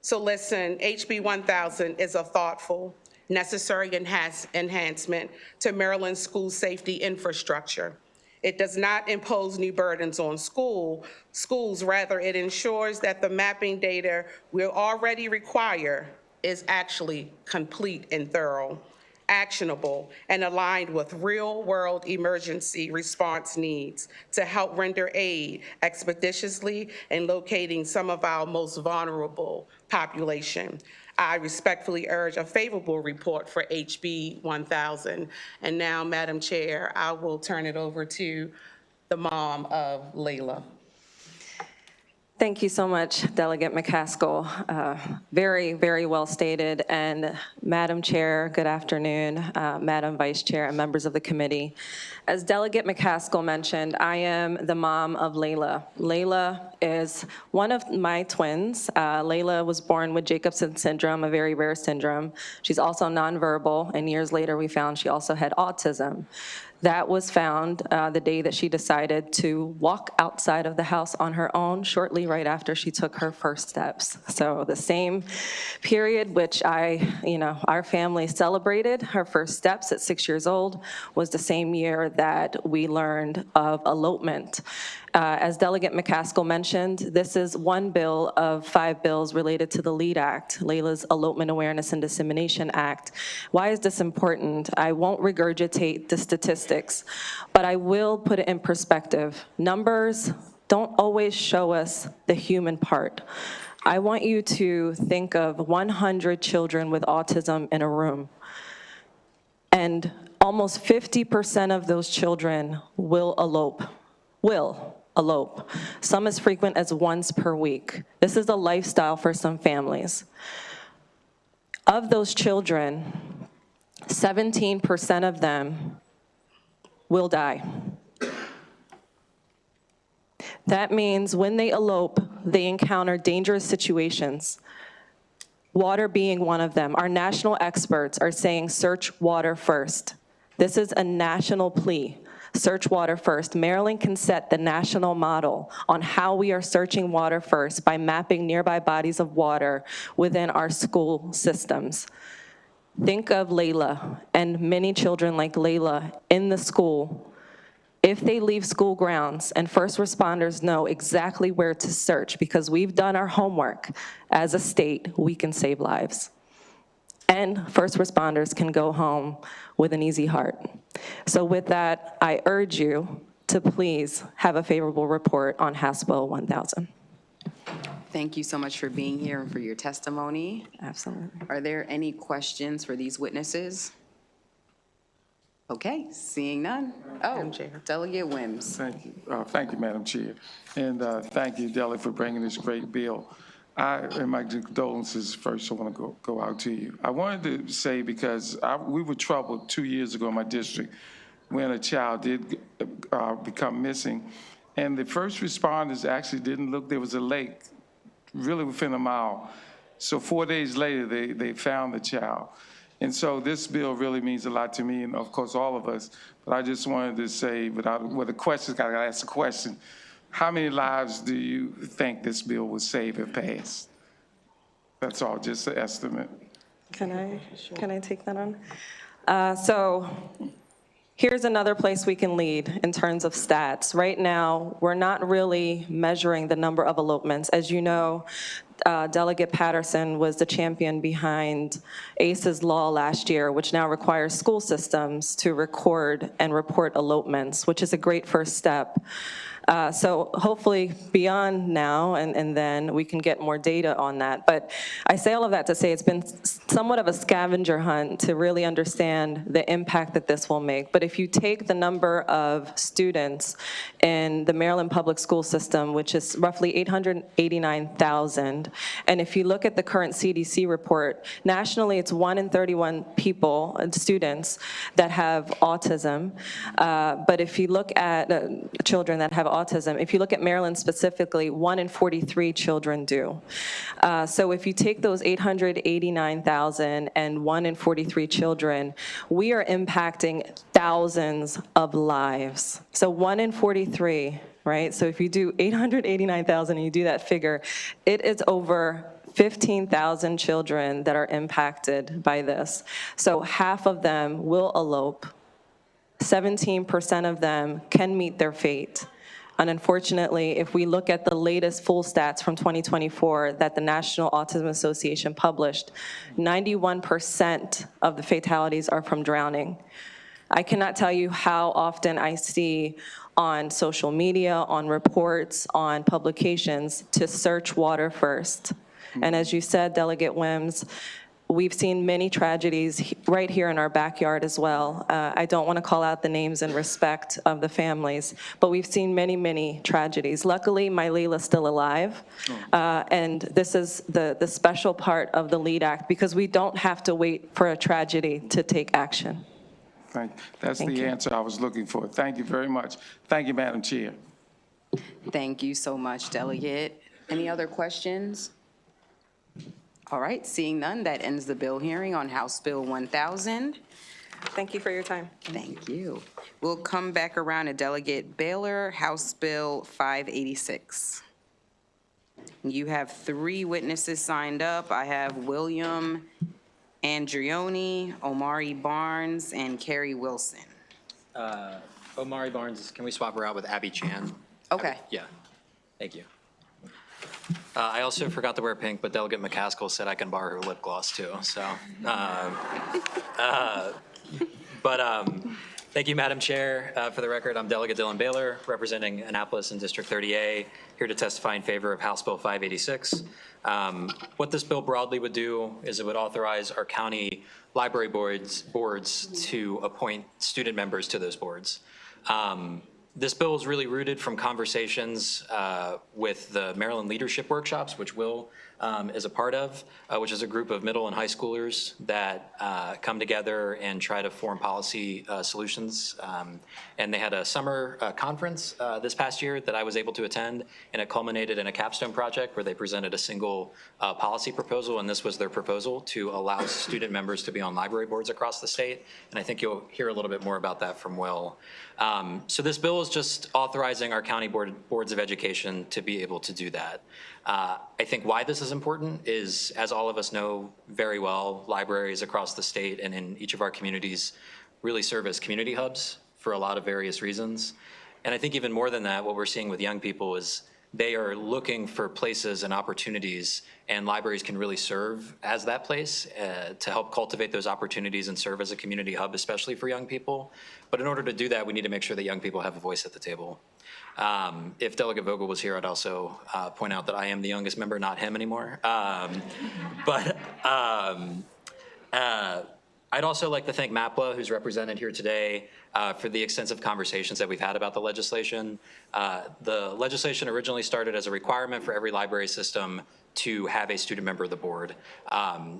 So listen, HB 1000 is a thoughtful, necessary enhancement to Maryland's school safety infrastructure. It does not impose new burdens on schools, rather it ensures that the mapping data we already require is actually complete and thorough, actionable, and aligned with real-world emergency response needs to help render aid expeditiously in locating some of our most vulnerable population. I respectfully urge a favorable report for HB 1000. And now, Madam Chair, I will turn it over to the mom of Layla. Thank you so much, Delegate McCaskill. Very, very well stated. And Madam Chair, good afternoon, Madam Vice Chair, and members of the committee. As Delegate McCaskill mentioned, I am the mom of Layla. Layla is one of my twins. Layla was born with Jacobson syndrome, a very rare syndrome. She's also nonverbal, and years later we found she also had autism. That was found the day that she decided to walk outside of the house on her own, shortly right after she took her first steps. So the same period which our family celebrated her first steps at 6 years old was the same year that we learned of elopement. As Delegate McCaskill mentioned, this is one bill of 5 bills related to the LEAD Act, Layla's Elopement Awareness and Dissemination Act. Why is this important? I won't regurgitate the statistics, but I will put it in perspective. Numbers don't always show us the human part. I want you to think of 100 children with autism in a room, and almost 50% of those children will elope. Some as frequent as once per week. This is a lifestyle for some families. Of those children, 17% of them will die. That means when they elope, they encounter dangerous situations, water being one of them. Our national experts are saying search water first. This is a national plea. Search water first. Maryland can set the national model on how we are searching water first by mapping nearby bodies of water within our school systems. Think of Layla and many children like Layla in the school. If they leave school grounds, and first responders know exactly where to search because we've done our homework as a state, we can save lives. And first responders can go home with an easy heart. So with that, I urge you to please have a favorable report on House Bill 1000. Thank you so much for being here and for your testimony. Absolutely. Are there any questions for these witnesses? Okay, seeing none. Oh, Delegate Wims. Thank you. Thank you, Madam Chair. And thank you, Delegate, for bringing this great bill. And my condolences first, I want to go out to you. I wanted to say, because we were troubled 2 years ago in my district when a child did become missing. And the first responders actually didn't look. There was a lake really within a mile. So 4 days later, they found the child. And so this bill really means a lot to me and, of course, all of us. But I just wanted to say, with a question, I got to ask a question. How many lives do you think this bill would save if passed? That's all, just an estimate. Can I take that on? So here's another place we can lead in terms of stats. Right now, we're not really measuring the number of elopements. As you know, Delegate Patterson was the champion behind ACE's law last year, which now requires school systems to record and report elopements, which is a great first step. So hopefully beyond now and then we can get more data on that. But I say all of that to say it's been somewhat of a scavenger hunt to really understand the impact that this will make. But if you take the number of students in the Maryland public school system, which is roughly 889,000, and if you look at the current CDC report, nationally it's 1 in 31 people, students, that have autism. But if you look at children that have autism. If you look at Maryland specifically, 1 in 43 children do. So if you take those 889,000 and 1 in 43 children, we are impacting thousands of lives. So 1 in 43, right? So if you do 889,000 and you do that figure, it is over 15,000 children that are impacted by this. So half of them will elope. 17% of them can meet their fate. And unfortunately, if we look at the latest full stats from 2024 that the National Autism Association published, 91% of the fatalities are from drowning. I cannot tell you how often I see on social media, on reports, on publications to search water first. And as you said, Delegate Wims, we've seen many tragedies right here in our backyard as well. I don't want to call out the names in respect of the families, but we've seen many, many tragedies. Luckily, my Layla's still alive, and this is the special part of the LEAD Act because we don't have to wait for a tragedy to take action. That's the answer I was looking for. Thank you very much. Thank you, Madam Chair. Thank you so much, Delegate. Any other questions? All right, seeing none, that ends the bill hearing on House Bill 1000. Thank you for your time. Thank you. We'll come back around to Delegate Baylor, House Bill 586. You have 3 witnesses signed up. I have William Andrioni, Omari Barnes, and Carrie Wilson. Omari Barnes, can we swap her out with Abby Chan? Okay. Yeah, thank you. I also forgot to wear pink, but Delegate McCaskill said I can borrow her lip gloss too, so. Thank you, Madam Chair. For the record, I'm Delegate Dylan Baylor, representing Annapolis and District 30A, here to testify in favor of House Bill 586. What this bill broadly would do is it would authorize our county library boards to appoint student members to those boards. This bill is really rooted from conversations with the Maryland Leadership Workshops, which Will is a part of, which is a group of middle and high schoolers that come together and try to form policy solutions. And they had a summer conference this past year that I was able to attend, and it culminated in a capstone project where they presented a single policy proposal, and this was their proposal to allow student members to be on library boards across the state. And I think you'll hear a little bit more about that from Will. So this bill is just authorizing our county boards of education to be able to do that. I think why this is important is, as all of us know very well, libraries across the state and in each of our communities really serve as community hubs for a lot of various reasons. And I think even more than that, what we're seeing with young people is they are looking for places and opportunities, and libraries can really serve as that place to help cultivate those opportunities and serve as a community hub, especially for young people. But in order to do that, we need to make sure that young people have a voice at the table. If Delegate Vogel was here, I'd also point out that I am the youngest member, not him anymore. I'd also like to thank MAPLA, who's represented here today, for the extensive conversations that we've had about the legislation. The legislation originally started as a requirement for every library system to have a student member of the board.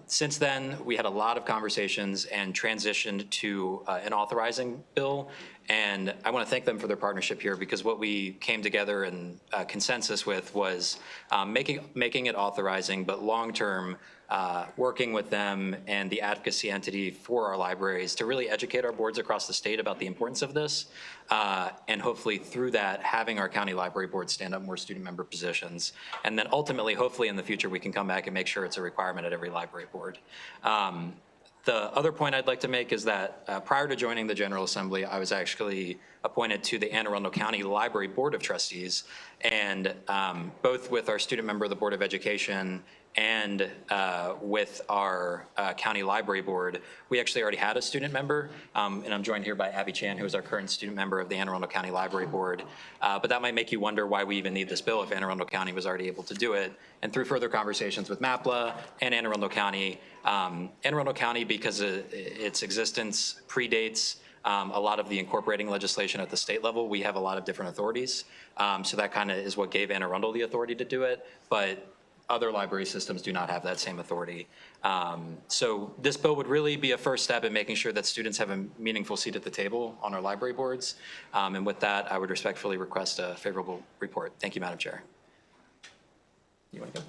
Since then, we had a lot of conversations and transitioned to an authorizing bill. And I want to thank them for their partnership here, because what we came together in consensus with was making it authorizing, but long-term working with them and the advocacy entity for our libraries to really educate our boards across the state about the importance of this. And hopefully through that, having our county library board stand up more student member positions. And then ultimately, hopefully in the future, we can come back and make sure it's a requirement at every library board. The other point I'd like to make is that prior to joining the General Assembly, I was actually appointed to the Anne Arundel County Library Board of Trustees. And both with our student member of the Board of Education and with our county library board, we actually already had a student member. And I'm joined here by Abby Chan, who is our current student member of the Anne Arundel County Library Board. But that might make you wonder why we even need this bill if Anne Arundel County was already able to do it. And through further conversations with MAPLA and Anne Arundel County, because its existence predates a lot of the incorporating legislation at the state level, we have a lot of different authorities. So that kind of is what gave Anne Arundel the authority to do it. But other library systems do not have that same authority. So this bill would really be a first step in making sure that students have a meaningful seat at the table on our library boards. And with that, I would respectfully request a favorable report. Thank you, Madam Chair. You want to go?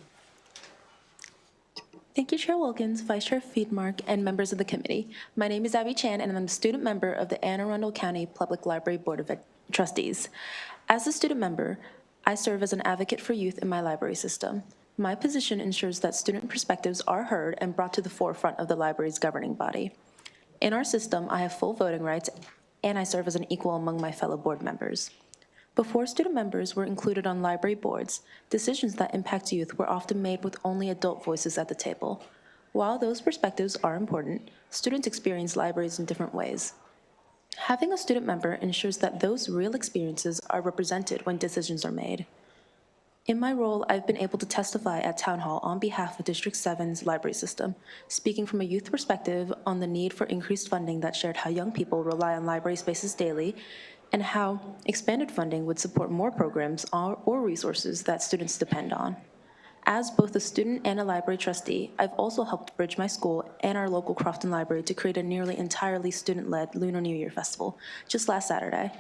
Thank you, Chair Wilkins, Vice Chair Fiedmark, and members of the committee. My name is Abby Chan, and I'm a student member of the Anne Arundel County Public Library Board of Trustees. As a student member, I serve as an advocate for youth in my library system. My position ensures that student perspectives are heard and brought to the forefront of the library's governing body. In our system, I have full voting rights, and I serve as an equal among my fellow board members. Before student members were included on library boards, decisions that impact youth were often made with only adult voices at the table. While those perspectives are important, students experience libraries in different ways. Having a student member ensures that those real experiences are represented when decisions are made. In my role, I've been able to testify at Town Hall on behalf of District 7's library system, speaking from a youth perspective on the need for increased funding that shared how young people rely on library spaces daily, and how expanded funding would support more programs or resources that students depend on. As both a student and a library trustee, I've also helped bridge my school and our local Crofton Library to create a nearly entirely student-led Lunar New Year Festival just last Saturday.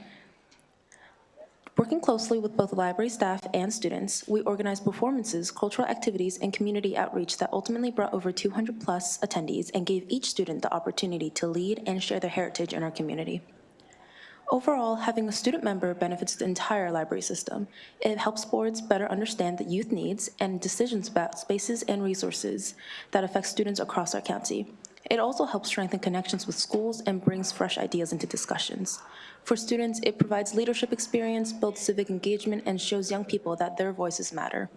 Working closely with both library staff and students, we organized performances, cultural activities, and community outreach that ultimately brought over 200+ attendees and gave each student the opportunity to lead and share their heritage in our community. Overall, having a student member benefits the entire library system. It helps boards better understand the youth needs and decisions about spaces and resources that affect students across our county. It also helps strengthen connections with schools and brings fresh ideas into discussions. For students, it provides leadership experience, builds civic engagement, and shows young people that their voices matter.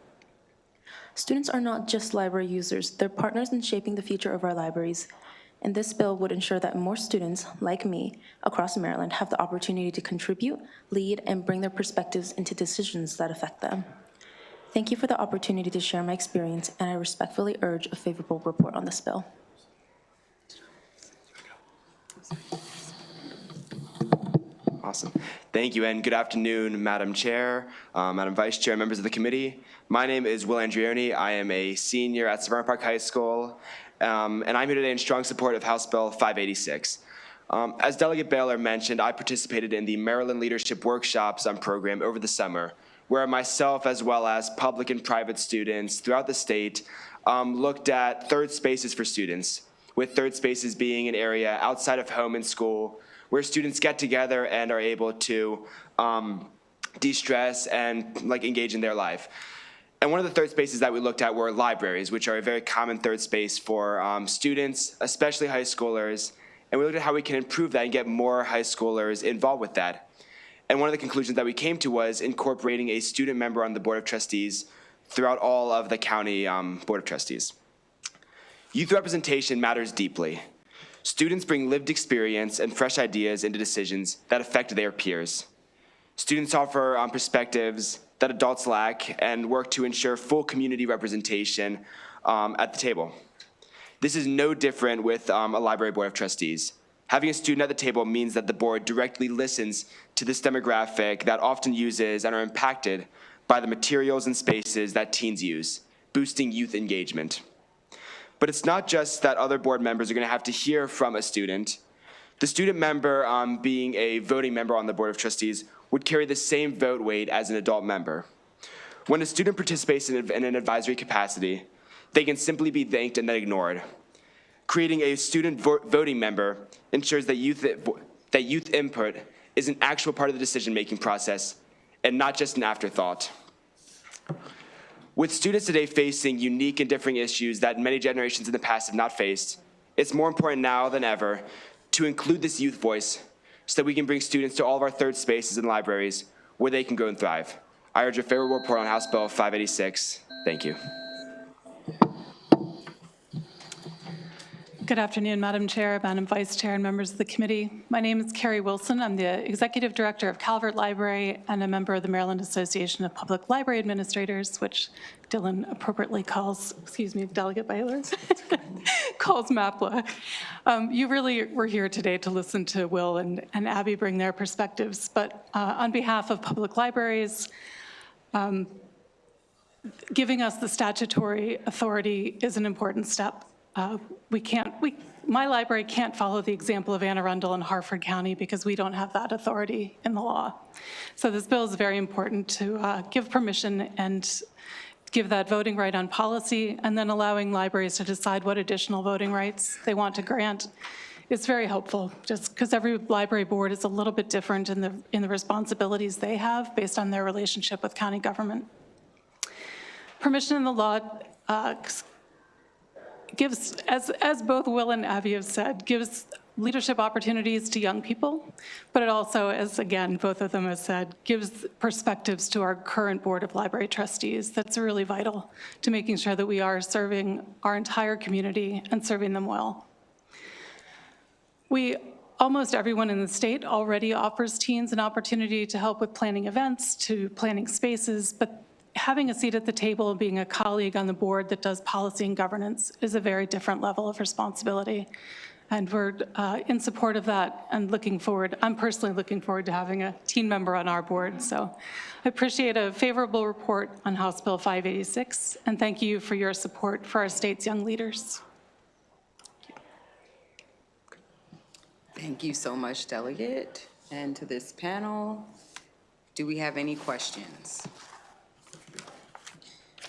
Students are not just library users, they're partners in shaping the future of our libraries. And this bill would ensure that more students, like me, across Maryland have the opportunity to contribute, lead, and bring their perspectives into decisions that affect them. Thank you for the opportunity to share my experience, and I respectfully urge a favorable report on this bill. Awesome. Thank you, and good afternoon, Madam Chair, Madam Vice Chair, members of the committee. My name is Will Andrioni. I am a senior at Severna Park High School, and I'm here today in strong support of House Bill 586. As Delegate Baylor mentioned, I participated in the Maryland Leadership Workshops program over the summer, where myself, as well as public and private students throughout the state, looked at third spaces for students, with third spaces being an area outside of home and school where students get together and are able to de-stress and engage in their life. And one of the third spaces that we looked at were libraries, which are a very common third space for students, especially high schoolers. And we looked at how we can improve that and get more high schoolers involved with that. And one of the conclusions that we came to was incorporating a student member on the Board of Trustees throughout all of the county Board of Trustees. Youth representation matters deeply. Students bring lived experience and fresh ideas into decisions that affect their peers. Students offer perspectives that adults lack and work to ensure full community representation at the table. This is no different with a library board of trustees. Having a student at the table means that the board directly listens to this demographic that often uses and are impacted by the materials and spaces that teens use, boosting youth engagement. But it's not just that other board members are going to have to hear from a student. The student member being a voting member on the Board of Trustees would carry the same vote weight as an adult member. When a student participates in an advisory capacity, they can simply be thanked and then ignored. Creating a student voting member ensures that youth input is an actual part of the decision-making process and not just an afterthought. With students today facing unique and differing issues that many generations in the past have not faced, it's more important now than ever to include this youth voice so that we can bring students to all of our third spaces and libraries where they can go and thrive. I urge a favorable report on House Bill 586. Thank you. Good afternoon, Madam Chair, Madam Vice Chair, and members of the committee. My name is Carrie Wilson. I'm the Executive Director of Calvert Library and a member of the Maryland Association of Public Library Administrators, which Dylan appropriately calls, Delegate Baylor, calls MAPLA. You really were here today to listen to Will and Abby bring their perspectives, but on behalf of public libraries, giving us the statutory authority is an important step. My library can't follow the example of Anne Arundel and Harford County because we don't have that authority in the law. So this bill is very important to give permission and give that voting right on policy, and then allowing libraries to decide what additional voting rights they want to grant. It's very helpful, just because every library board is a little bit different in the responsibilities they have based on their relationship with county government. Permission in the law gives, as both Will and Abby have said, gives leadership opportunities to young people, but it also, as again, both of them have said, gives perspectives to our current Board of Library Trustees. That's really vital to making sure that we are serving our entire community and serving them well. Almost everyone in the state already offers teens an opportunity to help with planning events, to planning spaces, but having a seat at the table and being a colleague on the board that does policy and governance is a very different level of responsibility. And we're in support of that and looking forward. I'm personally looking forward to having a teen member on our board. So I appreciate a favorable report on House Bill 586, and thank you for your support for our state's young leaders. Thank you so much, Delegate. And to this panel, do we have any questions?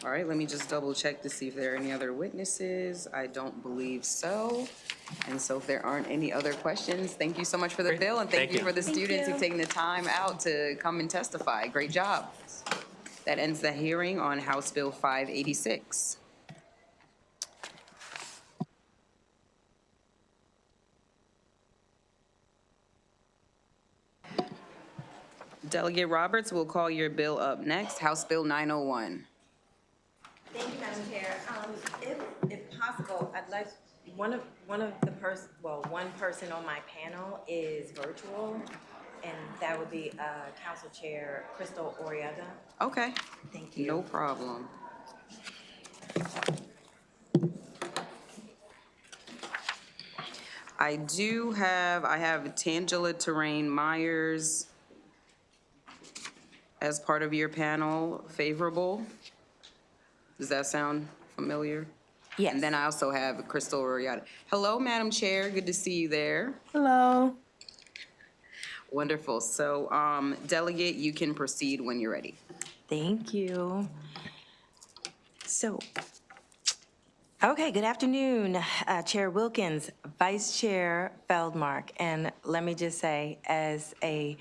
All right, let me just double check to see if there are any other witnesses. I don't believe so. And so if there aren't any other questions, thank you so much for the bill, and thank you for the students who've taken the time out to come and testify. Great job. That ends the hearing on House Bill 586. Delegate Roberts will call your bill up next, House Bill 901. Thank you, Madam Chair. If possible, I'd like one person on my panel is virtual, and that would be Council Chair Crystal Oriaga. Okay. Thank you. No problem. I have Tangela Terrain Myers as part of your panel, favorable. Does that sound familiar? Yes. And then I also have Crystal Oriata. Hello, Madam Chair, good to see you there. Hello. Wonderful. So, Delegate, you can proceed when you're ready. Thank you. So, okay, good afternoon, Chair Wilkins, Vice Chair Feldmark, and let me just say, as a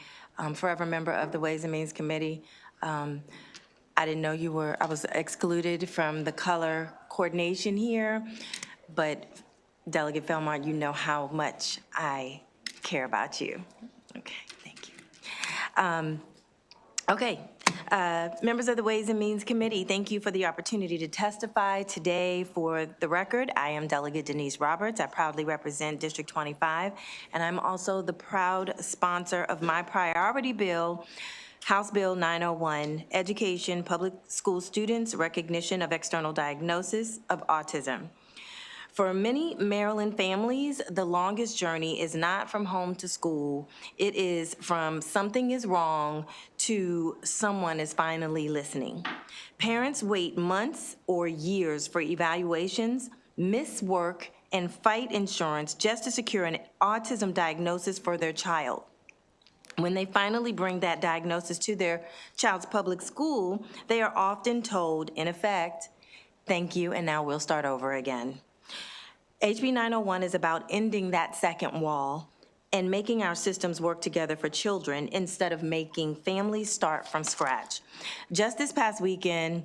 forever member of the Ways and Means Committee, I didn't know I was excluded from the color coordination here, but Delegate Feldmark, you know how much I care about you. Okay, thank you. Okay, members of the Ways and Means Committee, thank you for the opportunity to testify today. For the record, I am Delegate Denise Roberts. I proudly represent District 25, and I'm also the proud sponsor of my priority bill, House Bill 901, Education, Public School Students, Recognition of External Diagnosis of Autism. For many Maryland families, the longest journey is not from home to school. It is from something is wrong to someone is finally listening. Parents wait months or years for evaluations, miss work, and fight insurance just to secure an autism diagnosis for their child. When they finally bring that diagnosis to their child's public school, they are often told, in effect, thank you, and now we'll start over again. HB 901 is about ending that second wall and making our systems work together for children instead of making families start from scratch. Just this past weekend,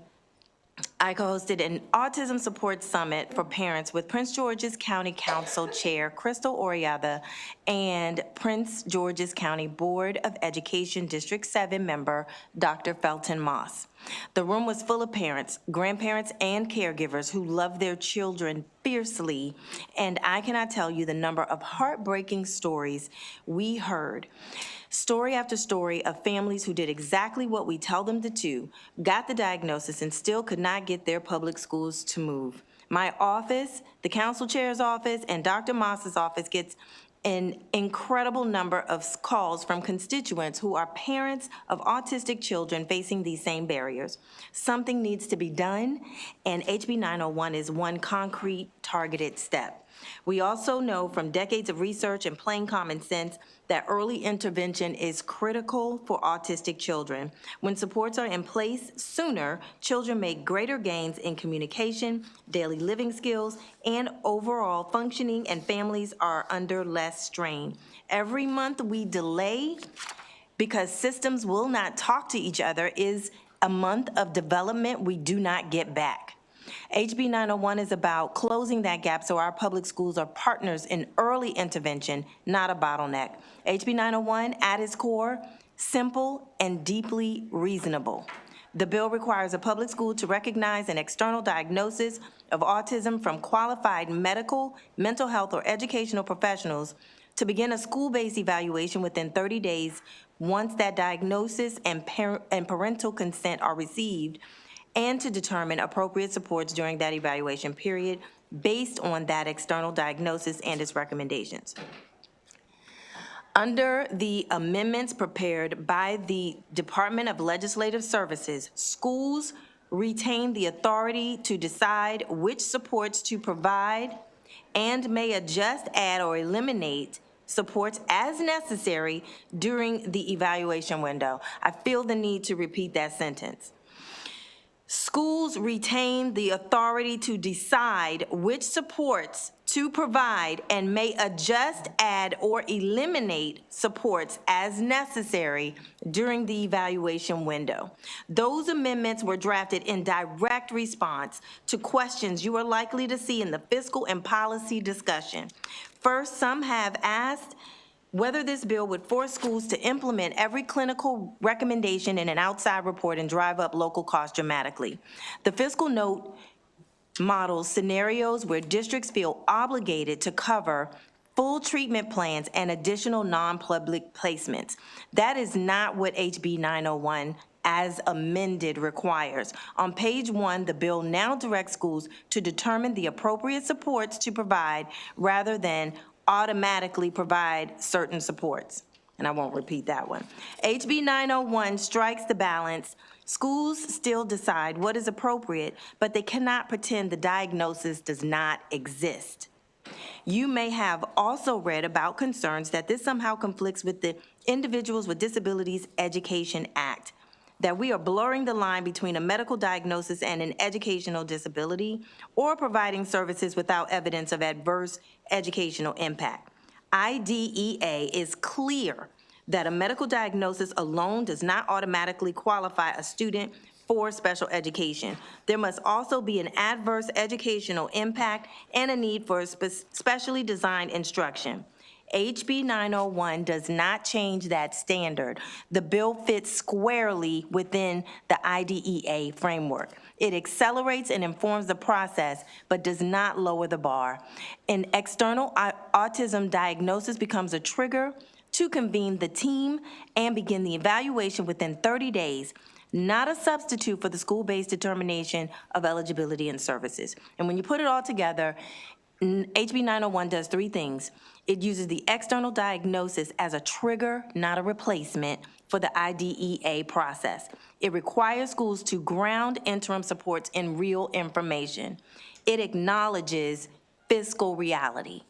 I co-hosted an Autism Support Summit for parents with Prince George's County Council Chair Crystal Oriaga and Prince George's County Board of Education District 7 member Dr. Felton Moss. The room was full of parents, grandparents, and caregivers who love their children fiercely, and I cannot tell you the number of heartbreaking stories we heard. Story after story of families who did exactly what we tell them to do, got the diagnosis, and still could not get their public schools to move. My office, the council chair's office, and Dr. Moss's office gets an incredible number of calls from constituents who are parents of autistic children facing these same barriers. Something needs to be done, and HB 901 is one concrete, targeted step. We also know from decades of research and plain common sense that early intervention is critical for autistic children. When supports are in place sooner, children make greater gains in communication, daily living skills, and overall functioning, and families are under less strain. Every month we delay because systems will not talk to each other is a month of development we do not get back. HB 901 is about closing that gap so our public schools are partners in early intervention, not a bottleneck. HB 901, at its core, simple and deeply reasonable. The bill requires a public school to recognize an external diagnosis of autism from qualified medical, mental health, or educational professionals to begin a school-based evaluation within 30 days once that diagnosis and parental consent are received, and to determine appropriate supports during that evaluation period based on that external diagnosis and its recommendations. Under the amendments prepared by the Department of Legislative Services, schools retain the authority to decide which supports to provide and may adjust, add, or eliminate supports as necessary during the evaluation window. I feel the need to repeat that sentence. Schools retain the authority to decide which supports to provide and may adjust, add, or eliminate supports as necessary during the evaluation window. Those amendments were drafted in direct response to questions you are likely to see in the fiscal and policy discussion. First, some have asked whether this bill would force schools to implement every clinical recommendation in an outside report and drive up local costs dramatically. The fiscal note models scenarios where districts feel obligated to cover full treatment plans and additional non-public placements. That is not what HB 901 as amended requires. On page 1, the bill now directs schools to determine the appropriate supports to provide rather than automatically provide certain supports. And I won't repeat that one. HB 901 strikes the balance. Schools still decide what is appropriate, but they cannot pretend the diagnosis does not exist. You may have also read about concerns that this somehow conflicts with the Individuals with Disabilities Education Act, that we are blurring the line between a medical diagnosis and an educational disability, or providing services without evidence of adverse educational impact. IDEA is clear that a medical diagnosis alone does not automatically qualify a student for special education. There must also be an adverse educational impact and a need for specially designed instruction. HB 901 does not change that standard. The bill fits squarely within the IDEA framework. It accelerates and informs the process, but does not lower the bar. An external autism diagnosis becomes a trigger to convene the team and begin the evaluation within 30 days, not a substitute for the school-based determination of eligibility and services. And when you put it all together, HB 901 does 3 things. It uses the external diagnosis as a trigger, not a replacement, for the IDEA process. It requires schools to ground interim supports in real information. It acknowledges fiscal reality.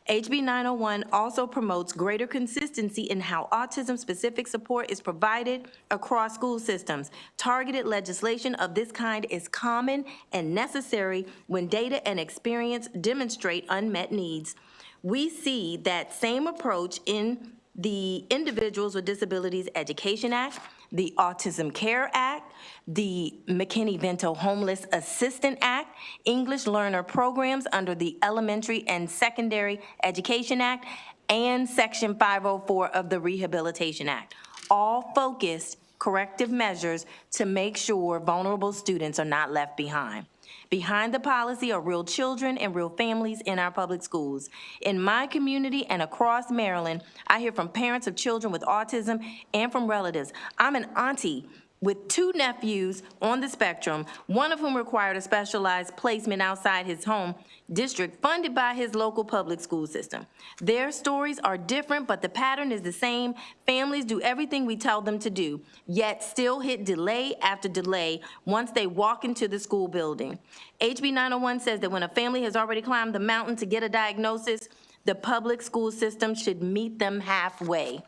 HB 901 also promotes greater consistency in how autism-specific support is provided across school systems. Targeted legislation of this kind is common and necessary when data and experience demonstrate unmet needs. We see that same approach in the Individuals with Disabilities Education Act, the Autism Care Act, the McKinney-Vento Homeless Assistant Act, English learner programs under the Elementary and Secondary Education Act, and Section 504 of the Rehabilitation Act, all focused corrective measures to make sure vulnerable students are not left behind. Behind the policy are real children and real families in our public schools. In my community and across Maryland, I hear from parents of children with autism and from relatives. I'm an auntie with 2 nephews on the spectrum, one of whom required a specialized placement outside his home district funded by his local public school system. Their stories are different, but the pattern is the same. Families do everything we tell them to do, yet still hit delay after delay once they walk into the school building. HB 901 says that when a family has already climbed the mountain to get a diagnosis, the public school system should meet them halfway.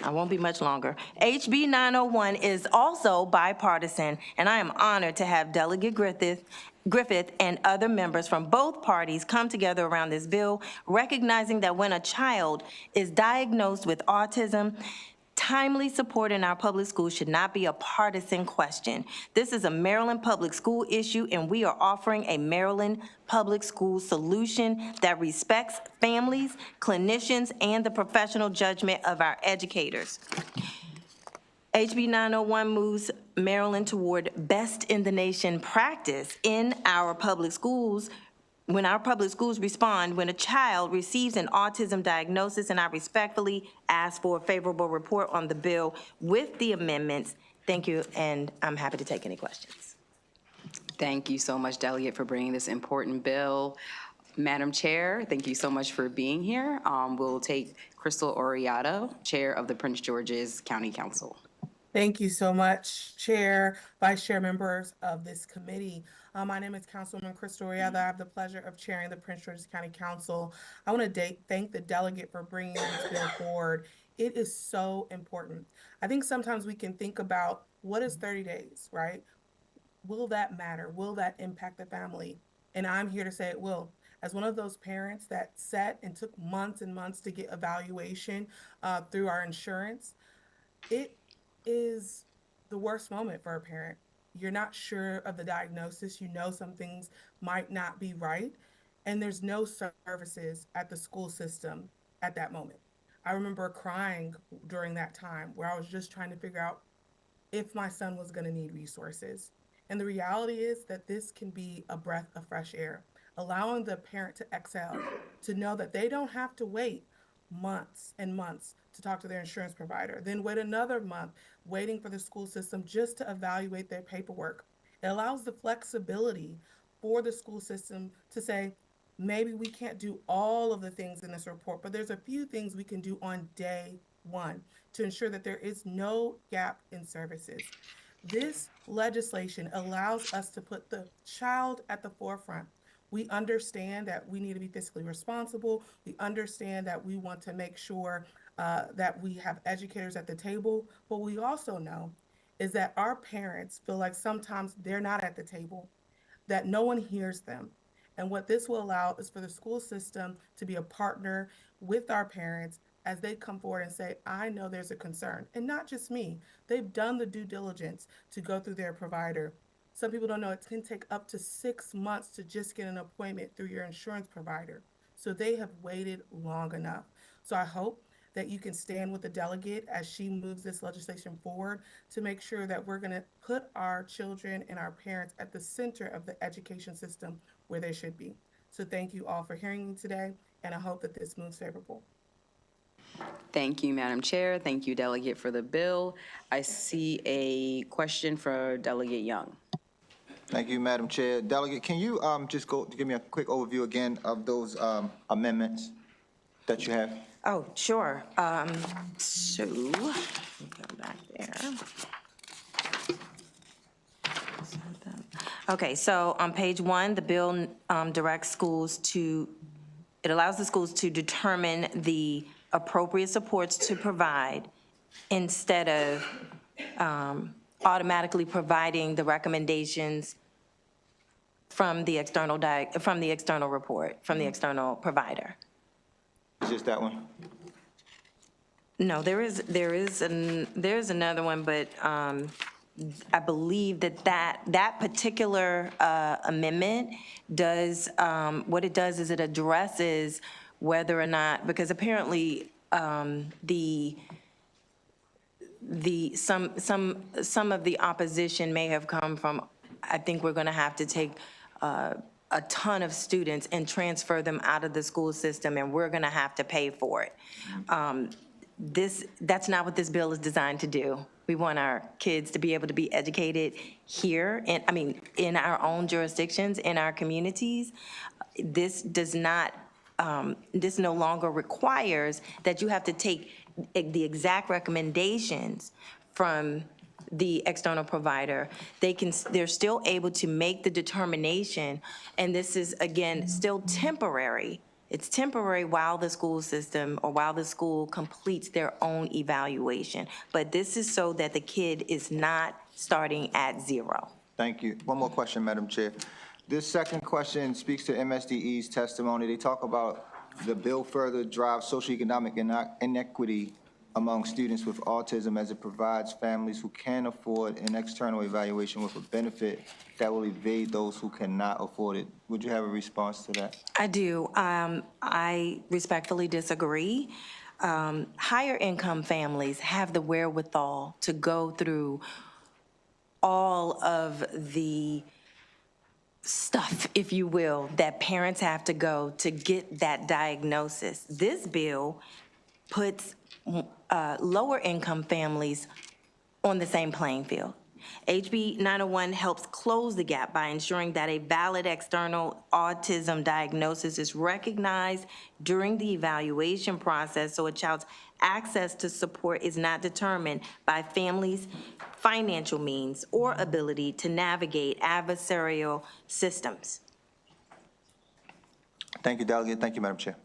I won't be much longer. HB 901 is also bipartisan, and I am honored to have Delegate Griffith and other members from both parties come together around this bill, recognizing that when a child is diagnosed with autism, timely support in our public schools should not be a partisan question. This is a Maryland public school issue, and we are offering a Maryland public school solution that respects families, clinicians, and the professional judgment of our educators. HB 901 moves Maryland toward best-in-the-nation practice in our public schools when our public schools respond when a child receives an autism diagnosis, and I respectfully ask for a favorable report on the bill with the amendments. Thank you, and I'm happy to take any questions. Thank you so much, Delegate, for bringing this important bill. Madam Chair, thank you so much for being here. We'll take Crystal Oriato, Chair of the Prince George's County Council. Thank you so much, Chair, Vice Chair, members of this committee. My name is Councilwoman Crystal Oriato. I have the pleasure of chairing the Prince George's County Council. I want to thank the delegate for bringing this bill forward. It is so important. I think sometimes we can think about what is 30 days, right? Will that matter? Will that impact the family? And I'm here to say it will. As one of those parents that sat and took months and months to get evaluation through our insurance, it is the worst moment for a parent. You're not sure of the diagnosis. You know some things might not be right, and there's no services at the school system at that moment. I remember crying during that time where I was just trying to figure out if my son was going to need resources. And the reality is that this can be a breath of fresh air, allowing the parent to exhale, to know that they don't have to wait months and months to talk to their insurance provider, then wait another month waiting for the school system just to evaluate their paperwork. It allows the flexibility for the school system to say, maybe we can't do all of the things in this report, but there's a few things we can do on day one to ensure that there is no gap in services. This legislation allows us to put the child at the forefront. We understand that we need to be fiscally responsible. We understand that we want to make sure that we have educators at the table. What we also know is that our parents feel like sometimes they're not at the table, that no one hears them. And what this will allow is for the school system to be a partner with our parents as they come forward and say, I know there's a concern. And not just me. They've done the due diligence to go through their provider. Some people don't know it can take up to 6 months to just get an appointment through your insurance provider. So they have waited long enough. So I hope that you can stand with the delegate as she moves this legislation forward to make sure that we're going to put our children and our parents at the center of the education system where they should be. So thank you all for hearing me today, and I hope that this moves favorable. Thank you, Madam Chair. Thank you, Delegate, for the bill. I see a question for Delegate Young. Thank you, Madam Chair. Delegate, can you just give me a quick overview again of those amendments that you have? Oh, sure. So, let me go back there. Okay, so on page 1, the bill directs schools to, it allows the schools to determine the appropriate supports to provide instead of automatically providing the recommendations from the external report, from the external provider. Just that one? No, there's another one, but I believe that particular amendment does, what it does is it addresses whether or not, because apparently some of the opposition may have come from, I think we're going to have to take a ton of students and transfer them out of the school system, and we're going to have to pay for it. That's not what this bill is designed to do. We want our kids to be able to be educated here, in our own jurisdictions, in our communities. This does not, this no longer requires that you have to take the exact recommendations from the external provider. They're still able to make the determination, and this is, again, still temporary. It's temporary while the school system or while the school completes their own evaluation. But this is so that the kid is not starting at zero. Thank you. One more question, Madam Chair. This second question speaks to MSDE's testimony. They talk about the bill further drives socioeconomic inequity among students with autism as it provides families who can afford an external evaluation with a benefit that will evade those who cannot afford it. Would you have a response to that? I do. I respectfully disagree. Higher income families have the wherewithal to go through all of the stuff, if you will, that parents have to go to get that diagnosis. This bill puts lower income families on the same playing field. HB 901 helps close the gap by ensuring that a valid external autism diagnosis is recognized during the evaluation process, so a child's access to support is not determined by families' financial means or ability to navigate adversarial systems. Thank you, Delegate. Thank you, Madam Chair.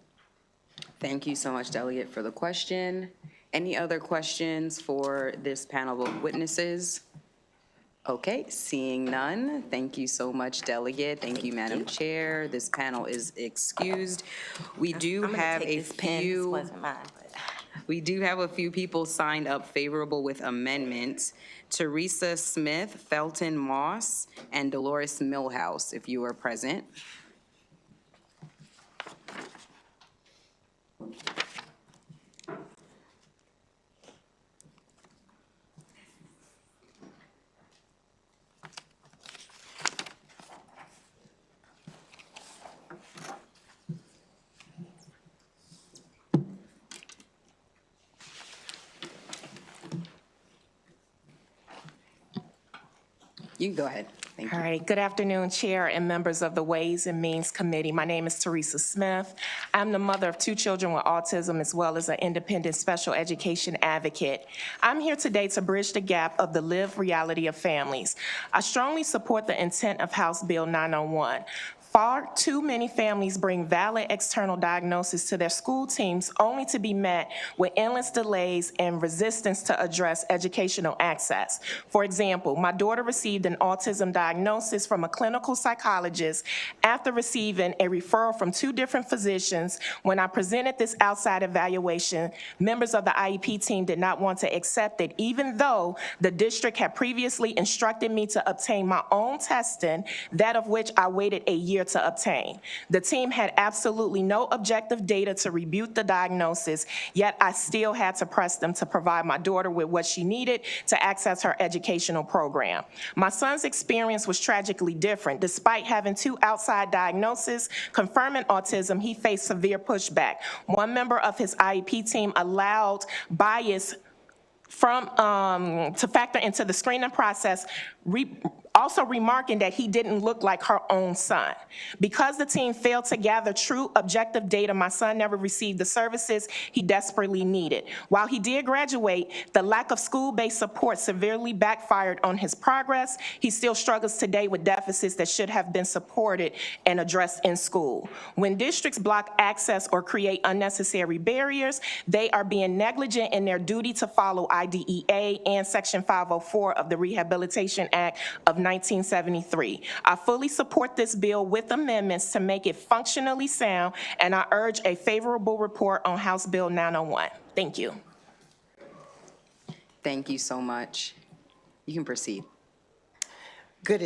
Thank you so much, Delegate, for the question. Any other questions for this panel of witnesses? Okay, seeing none. Thank you so much, Delegate. Thank you, Madam Chair. This panel is excused. We do have a few. We do have a few people signed up favorable with amendments. Teresa Smith, Felton Moss, and Dolores Millhouse, if you are present. You can go ahead. Thank you. All right. Good afternoon, Chair and members of the Ways and Means Committee. My name is Teresa Smith. I'm the mother of 2 children with autism, as well as an independent special education advocate. I'm here today to bridge the gap of the lived reality of families. I strongly support the intent of House Bill 901. Far too many families bring valid external diagnosis to their school teams only to be met with endless delays and resistance to address educational access. For example, my daughter received an autism diagnosis from a clinical psychologist after receiving a referral from 2 different physicians. When I presented this outside evaluation, members of the IEP team did not want to accept it, even though the district had previously instructed me to obtain my own testing, that of which I waited a year to obtain. The team had absolutely no objective data to rebut the diagnosis, yet I still had to press them to provide my daughter with what she needed to access her educational program. My son's experience was tragically different. Despite having 2 outside diagnoses confirming autism, he faced severe pushback. One member of his IEP team allowed bias to factor into the screening process, also remarking that he didn't look like her own son. Because the team failed to gather true objective data, my son never received the services he desperately needed. While he did graduate, the lack of school-based support severely backfired on his progress. He still struggles today with deficits that should have been supported and addressed in school. When districts block access or create unnecessary barriers, they are being negligent in their duty to follow IDEA and Section 504 of the Rehabilitation Act of 1973. I fully support this bill with amendments to make it functionally sound, and I urge a favorable report on House Bill 901. Thank you. Thank you so much. You can proceed. Good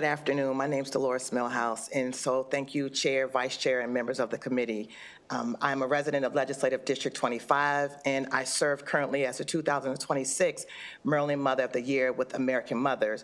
afternoon. My name is Dolores Millhouse, and so thank you, Chair, Vice Chair, and members of the committee. I'm a resident of Legislative District 25, and I serve currently as the 2026 Maryland Mother of the Year with American Mothers.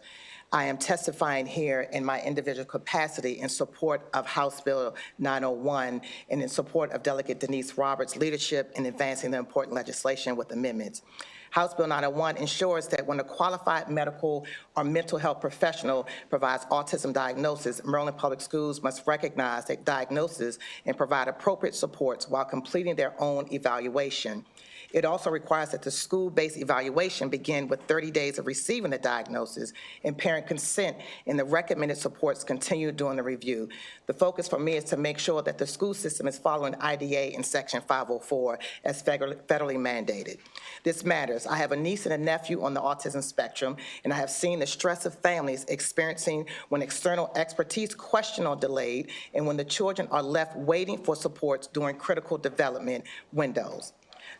I am testifying here in my individual capacity in support of House Bill 901 and in support of Delegate Denise Roberts' leadership in advancing the important legislation with amendments. House Bill 901 ensures that when a qualified medical or mental health professional provides autism diagnosis, Maryland Public Schools must recognize that diagnosis and provide appropriate supports while completing their own evaluation. It also requires that the school-based evaluation begin with 30 days of receiving the diagnosis and parent consent, and the recommended supports continue during the review. The focus for me is to make sure that the school system is following IDA in Section 504 as federally mandated. This matters. I have a niece and a nephew on the autism spectrum, and I have seen the stress of families experiencing when external expertise questioned or delayed, and when the children are left waiting for supports during critical development windows.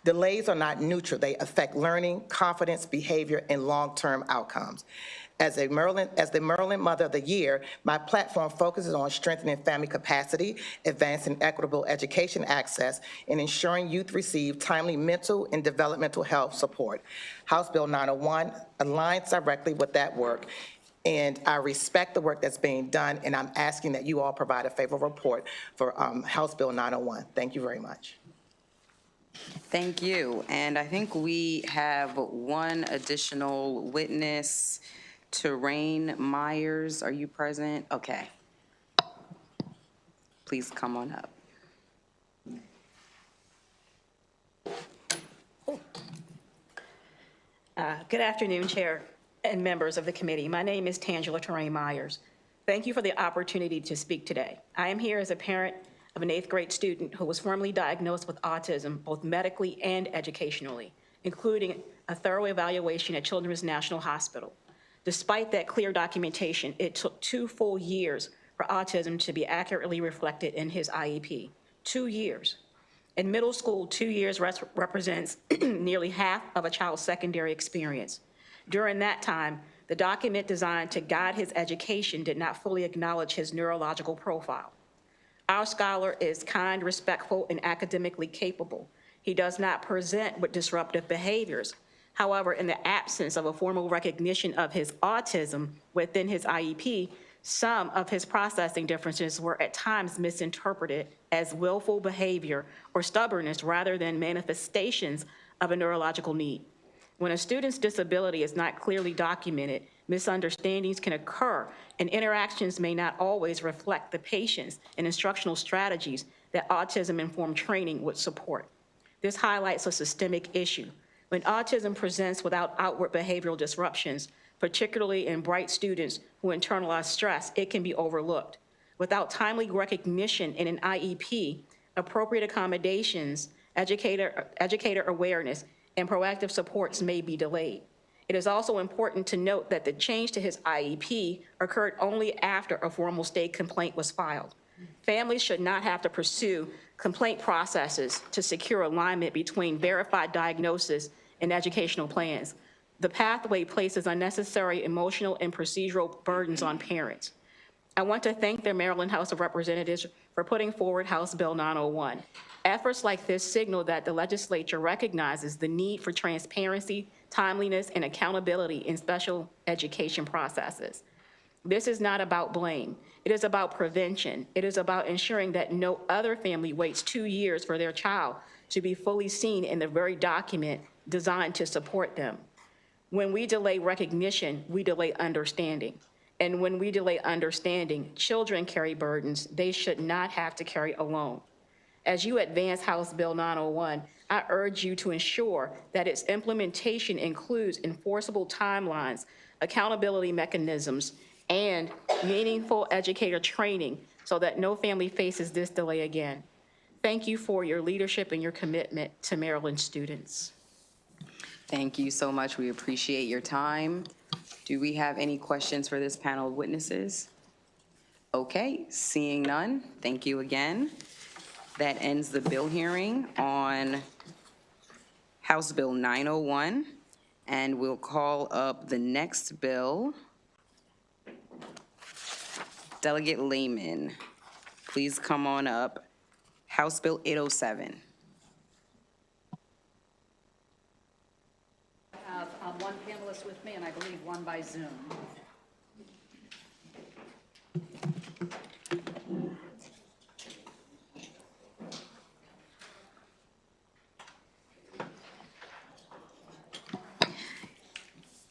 Delays are not neutral. They affect learning, confidence, behavior, and long-term outcomes. As the Maryland Mother of the Year, my platform focuses on strengthening family capacity, advancing equitable education access, and ensuring youth receive timely mental and developmental health support. House Bill 901 aligns directly with that work, and I respect the work that's being done, and I'm asking that you all provide a favorable report for House Bill 901. Thank you very much. Thank you. And I think we have one additional witness, Terrain Myers. Are you present? Okay. Please come on up. Good afternoon, Chair and members of the committee. My name is Tangela Terrain Myers. Thank you for the opportunity to speak today. I am here as a parent of an 8th grade student who was formally diagnosed with autism, both medically and educationally, including a thorough evaluation at Children's National Hospital. Despite that clear documentation, it took 2 full years for autism to be accurately reflected in his IEP. 2 years. In middle school, 2 years represents nearly half of a child's secondary experience. During that time, the document designed to guide his education did not fully acknowledge his neurological profile. Our scholar is kind, respectful, and academically capable. He does not present with disruptive behaviors. However, in the absence of a formal recognition of his autism within his IEP, some of his processing differences were at times misinterpreted as willful behavior or stubbornness rather than manifestations of a neurological need. When a student's disability is not clearly documented, misunderstandings can occur, and interactions may not always reflect the patience and instructional strategies that autism-informed training would support. This highlights a systemic issue. When autism presents without outward behavioral disruptions, particularly in bright students who internalize stress, it can be overlooked. Without timely recognition in an IEP, appropriate accommodations, educator awareness, and proactive supports may be delayed. It is also important to note that the change to his IEP occurred only after a formal state complaint was filed. Families should not have to pursue complaint processes to secure alignment between verified diagnosis and educational plans. The pathway places unnecessary emotional and procedural burdens on parents. I want to thank the Maryland House of Representatives for putting forward House Bill 901. Efforts like this signal that the legislature recognizes the need for transparency, timeliness, and accountability in special education processes. This is not about blame. It is about prevention. It is about ensuring that no other family waits 2 years for their child to be fully seen in the very document designed to support them. When we delay recognition, we delay understanding. And when we delay understanding, children carry burdens they should not have to carry alone. As you advance House Bill 901, I urge you to ensure that its implementation includes enforceable timelines, accountability mechanisms, and meaningful educator training so that no family faces this delay again. Thank you for your leadership and your commitment to Maryland students. Thank you so much. We appreciate your time. Do we have any questions for this panel of witnesses? Okay, seeing none, thank you again. That ends the bill hearing on House Bill 901, and we'll call up the next bill. Delegate Lehman, please come on up. House Bill 807. I have one panelist with me, and I believe one by Zoom.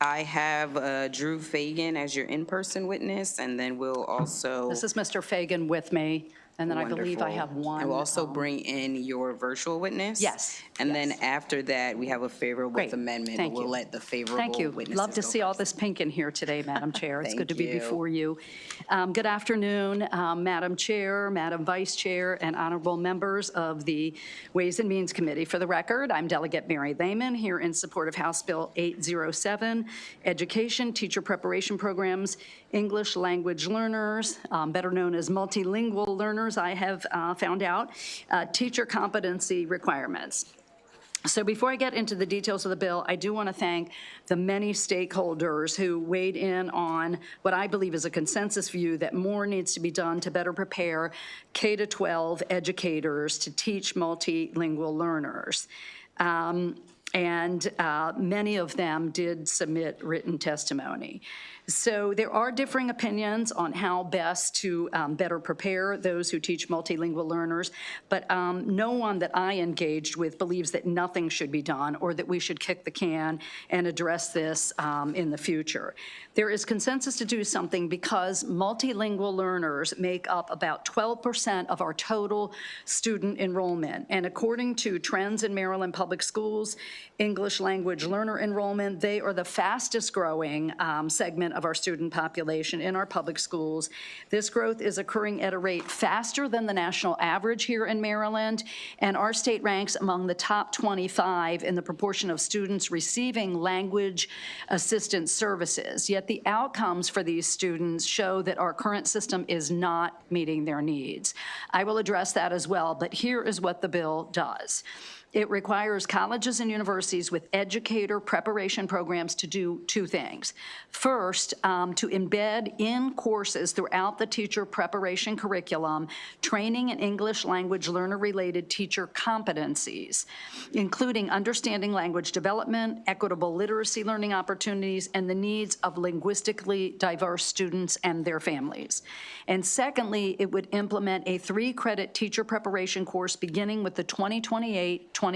I have Drew Fagan as your in-person witness, and then we'll also. This is Mr. Fagan with me, and then I believe I Wonderful. have one. And we'll also bring in your virtual witness. Yes, And then after that, we have a favorable Great. with amendment, but Thank we'll you. let the favorable Thank you. witnesses Love to go see all this pink in here today, Madam Chair. It's good to be Thank you. before you. Good afternoon, Madam Chair, Madam Vice Chair, and honorable members of the Ways and Means Committee. For the record, I'm Delegate Mary Lehman here in support of House Bill 807, Education, Teacher Preparation Programs, English Language Learners, better known as multilingual learners, I have found out, teacher competency requirements. So before I get into the details of the bill, I do want to thank the many stakeholders who weighed in on what I believe is a consensus view that more needs to be done to better prepare K-12 educators to teach multilingual learners. And many of them did submit written testimony. So there are differing opinions on how best to better prepare those who teach multilingual learners, but no one that I engaged with believes that nothing should be done or that we should kick the can and address this in the future. There is consensus to do something because multilingual learners make up about 12% of our total student enrollment. And according to trends in Maryland public schools, English language learner enrollment, they are the fastest growing segment of our student population in our public schools. This growth is occurring at a rate faster than the national average here in Maryland, and our state ranks among the top 25 in the proportion of students receiving language assistance services. Yet the outcomes for these students show that our current system is not meeting their needs. I will address that as well, but here is what the bill does. It requires colleges and universities with educator preparation programs to do two things. First, to embed in courses throughout the teacher preparation curriculum training in English language learner-related teacher competencies, including understanding language development, equitable literacy learning opportunities, and the needs of linguistically diverse students and their families. And secondly, it would implement a 3-credit teacher preparation course beginning with the 2028-2029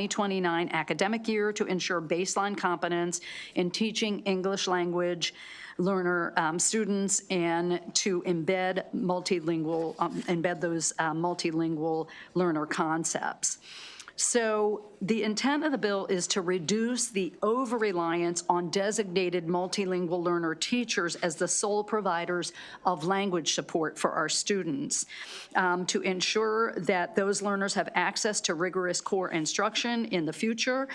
academic year to ensure baseline competence in teaching English language learner students and to embed those multilingual learner concepts. So the intent of the bill is to reduce the over-reliance on designated multilingual learner teachers as the sole providers of language support for our students, to ensure that those learners have access to rigorous core instruction in the future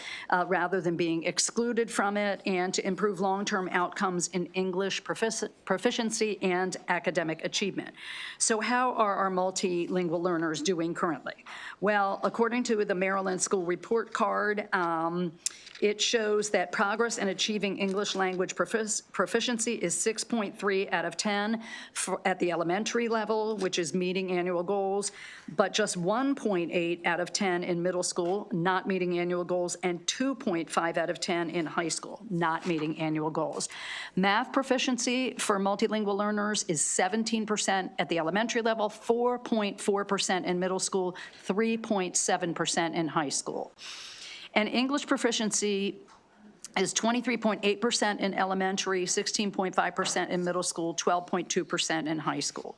rather than being excluded from it, and to improve long-term outcomes in English proficiency and academic achievement. So how are our multilingual learners doing currently? Well, according to the Maryland School Report Card, it shows that progress in achieving English language proficiency is 6.3 out of 10 at the elementary level, which is meeting annual goals, but just 1.8 out of 10 in middle school, not meeting annual goals, and 2.5 out of 10 in high school, not meeting annual goals. Math proficiency for multilingual learners is 17% at the elementary level, 4.4% in middle school, 3.7% in high school. And English proficiency is 23.8% in elementary, 16.5% in middle school, 12.2% in high school.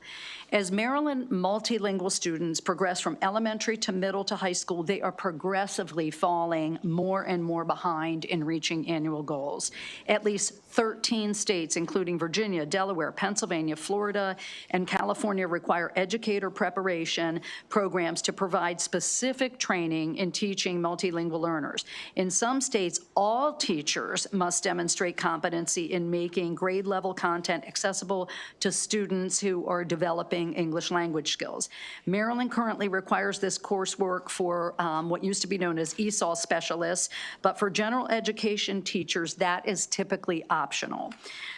As Maryland multilingual students progress from elementary to middle to high school, they are progressively falling more and more behind in reaching annual goals. At least 13 states, including Virginia, Delaware, Pennsylvania, Florida, and California, require educator preparation programs to provide specific training in teaching multilingual learners. In some states, all teachers must demonstrate competency in making grade-level content accessible to students who are developing English language skills. Maryland currently requires this coursework for what used to be known as ESOL specialists, but for general education teachers, that is typically optional.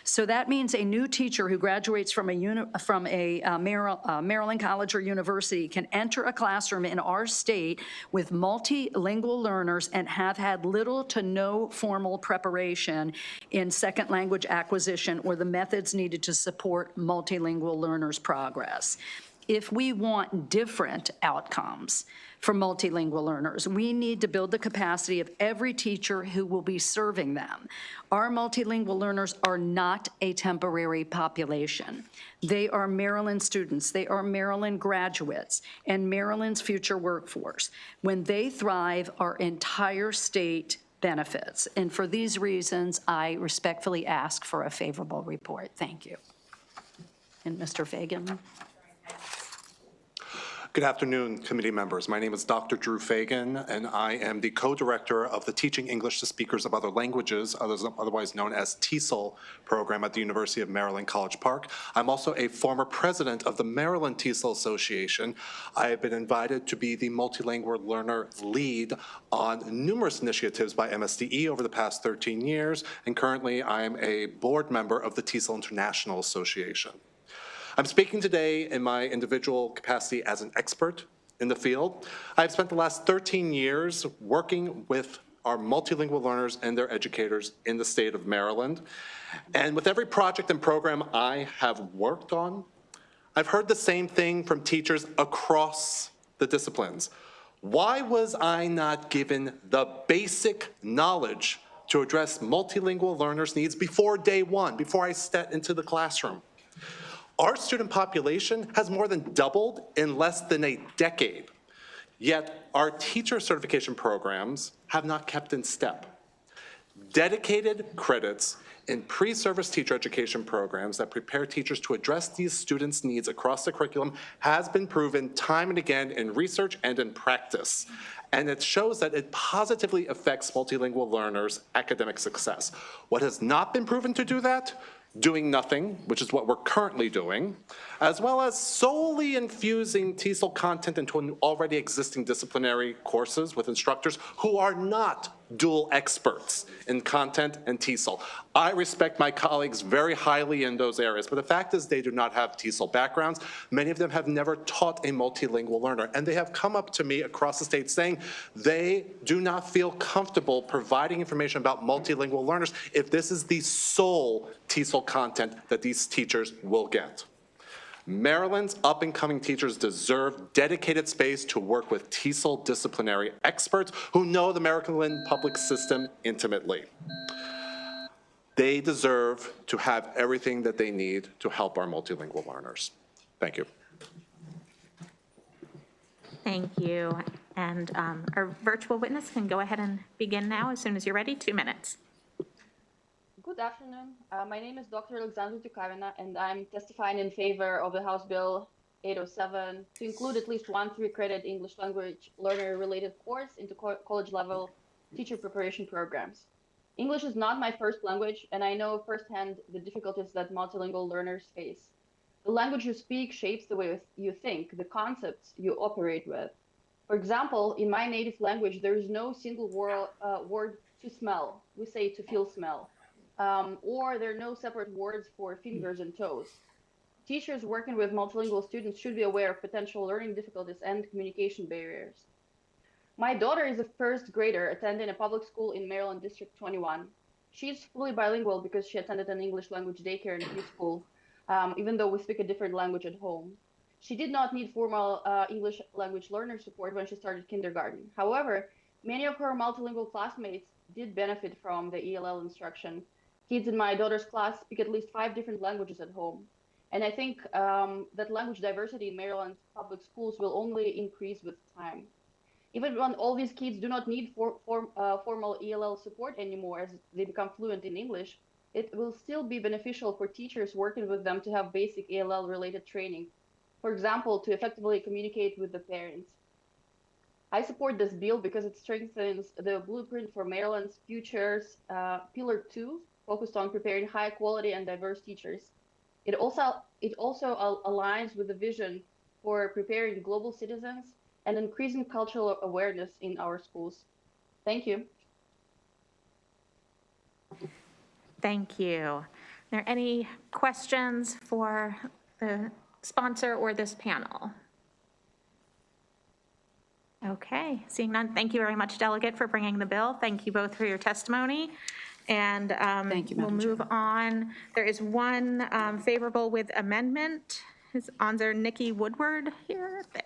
So that means a new teacher who graduates from a Maryland college or university can enter a classroom in our state with multilingual learners and have had little to no formal preparation in second language acquisition or the methods needed to support multilingual learners' progress. if we want different outcomes for multilingual learners, we need to build the capacity of every teacher who will be serving them. Our multilingual learners are not a temporary population. They are Maryland students, they are Maryland graduates, and Maryland's future workforce. When they thrive, our entire state benefits. And for these reasons, I respectfully ask for a favorable report. Thank you. And Mr. Fagan. Good afternoon, committee members. My name is Dr. Drew Fagan, and I am the co-director of the Teaching English to Speakers of Other Languages, otherwise known as TESOL program at the University of Maryland, College Park. I'm also a former president of the Maryland TESOL Association. I have been invited to be the multilingual learner lead on numerous initiatives by MSDE over the past 13 years, and currently I am a board member of the TESOL International Association. I'm speaking today in my individual capacity as an expert in the field. I've spent the last 13 years working with our multilingual learners and their educators in the state of Maryland. And with every project and program I have worked on, I've heard the same thing from teachers across the disciplines. Why was I not given the basic knowledge to address multilingual learners' needs before day one, before I stepped into the classroom? Our student population has more than doubled in less than a decade, yet our teacher certification programs have not kept in step. Dedicated credits in pre-service teacher education programs that prepare teachers to address these students' needs across the curriculum has been proven time and again in research and in practice. And it shows that it positively affects multilingual learners' academic success. What has not been proven to do that? Doing nothing, which is what we're currently doing, as well as solely infusing TESOL content into already existing disciplinary courses with instructors who are not dual experts in content and TESOL. I respect my colleagues very highly in those areas, but the fact is they do not have TESOL backgrounds. Many of them have never taught a multilingual learner, and they have come up to me across the state saying they do not feel comfortable providing information about multilingual learners if this is the sole TESOL content that these teachers will get. Maryland's up-and-coming teachers deserve dedicated space to work with TESOL disciplinary experts who know the Maryland public system intimately. They deserve to have everything that they need to help our multilingual learners. Thank you. Thank you. And our virtual witness can go ahead and begin now as soon as you're ready. 2 minutes. Good afternoon. My name is Dr. Alexandra Tukavina, and I'm testifying in favor of the House Bill 807 to include at least one 3-credit English language learner-related course into college-level teacher preparation programs. English is not my first language, and I know firsthand the difficulties that multilingual learners face. The language you speak shapes the way you think, the concepts you operate with. For example, in my native language, there is no single word to smell. We say to feel smell. Or there are no separate words for fingers and toes. Teachers working with multilingual students should be aware of potential learning difficulties and communication barriers. My daughter is a first grader attending a public school in Maryland District 21. She's fully bilingual because she attended an English language daycare and preschool, even though we speak a different language at home. She did not need formal English language learner support when she started kindergarten. However, many of her multilingual classmates did benefit from the ELL instruction. Kids in my daughter's class speak at least 5 different languages at home. And I think that language diversity in Maryland's public schools will only increase with time. Even when all these kids do not need formal ELL support anymore as they become fluent in English, it will still be beneficial for teachers working with them to have basic ELL-related training. For example, to effectively communicate with the parents. I support this bill because it strengthens the blueprint for Maryland's future's Pillar 2, focused on preparing high quality and diverse teachers. It also aligns with the vision for preparing global citizens and increasing cultural awareness in our schools. Thank you. Thank you. Are there any questions for the sponsor or this panel? Okay, seeing none, thank you very much, Delegate, for bringing the bill. Thank you both for your testimony. And we'll move on. There is one favorable with amendment, Is there Nikki Woodward here? There.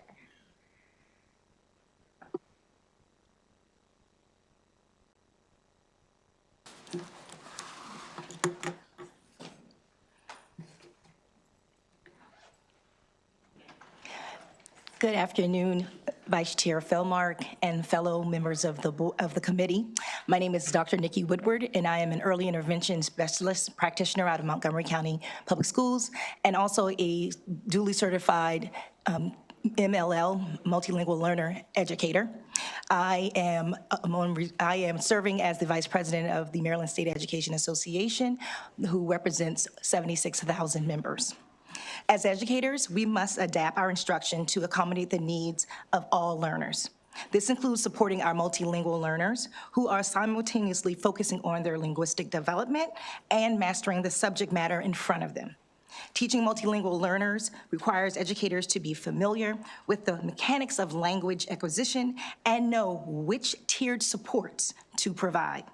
Good afternoon, Vice Chair Fellmark and fellow members of the committee. My name is Dr. Nikki Woodward, and I am an early intervention specialist practitioner out of Montgomery County Public Schools, and also a duly certified MLL, multilingual learner educator. I am serving as the Vice President of the Maryland State Education Association, who represents 76,000 members. As educators, we must adapt our instruction to accommodate the needs of all learners. This includes supporting our multilingual learners who are simultaneously focusing on their linguistic development and mastering the subject matter in front of them. Teaching multilingual learners requires educators to be familiar with the mechanics of language acquisition and know which tiered supports to provide.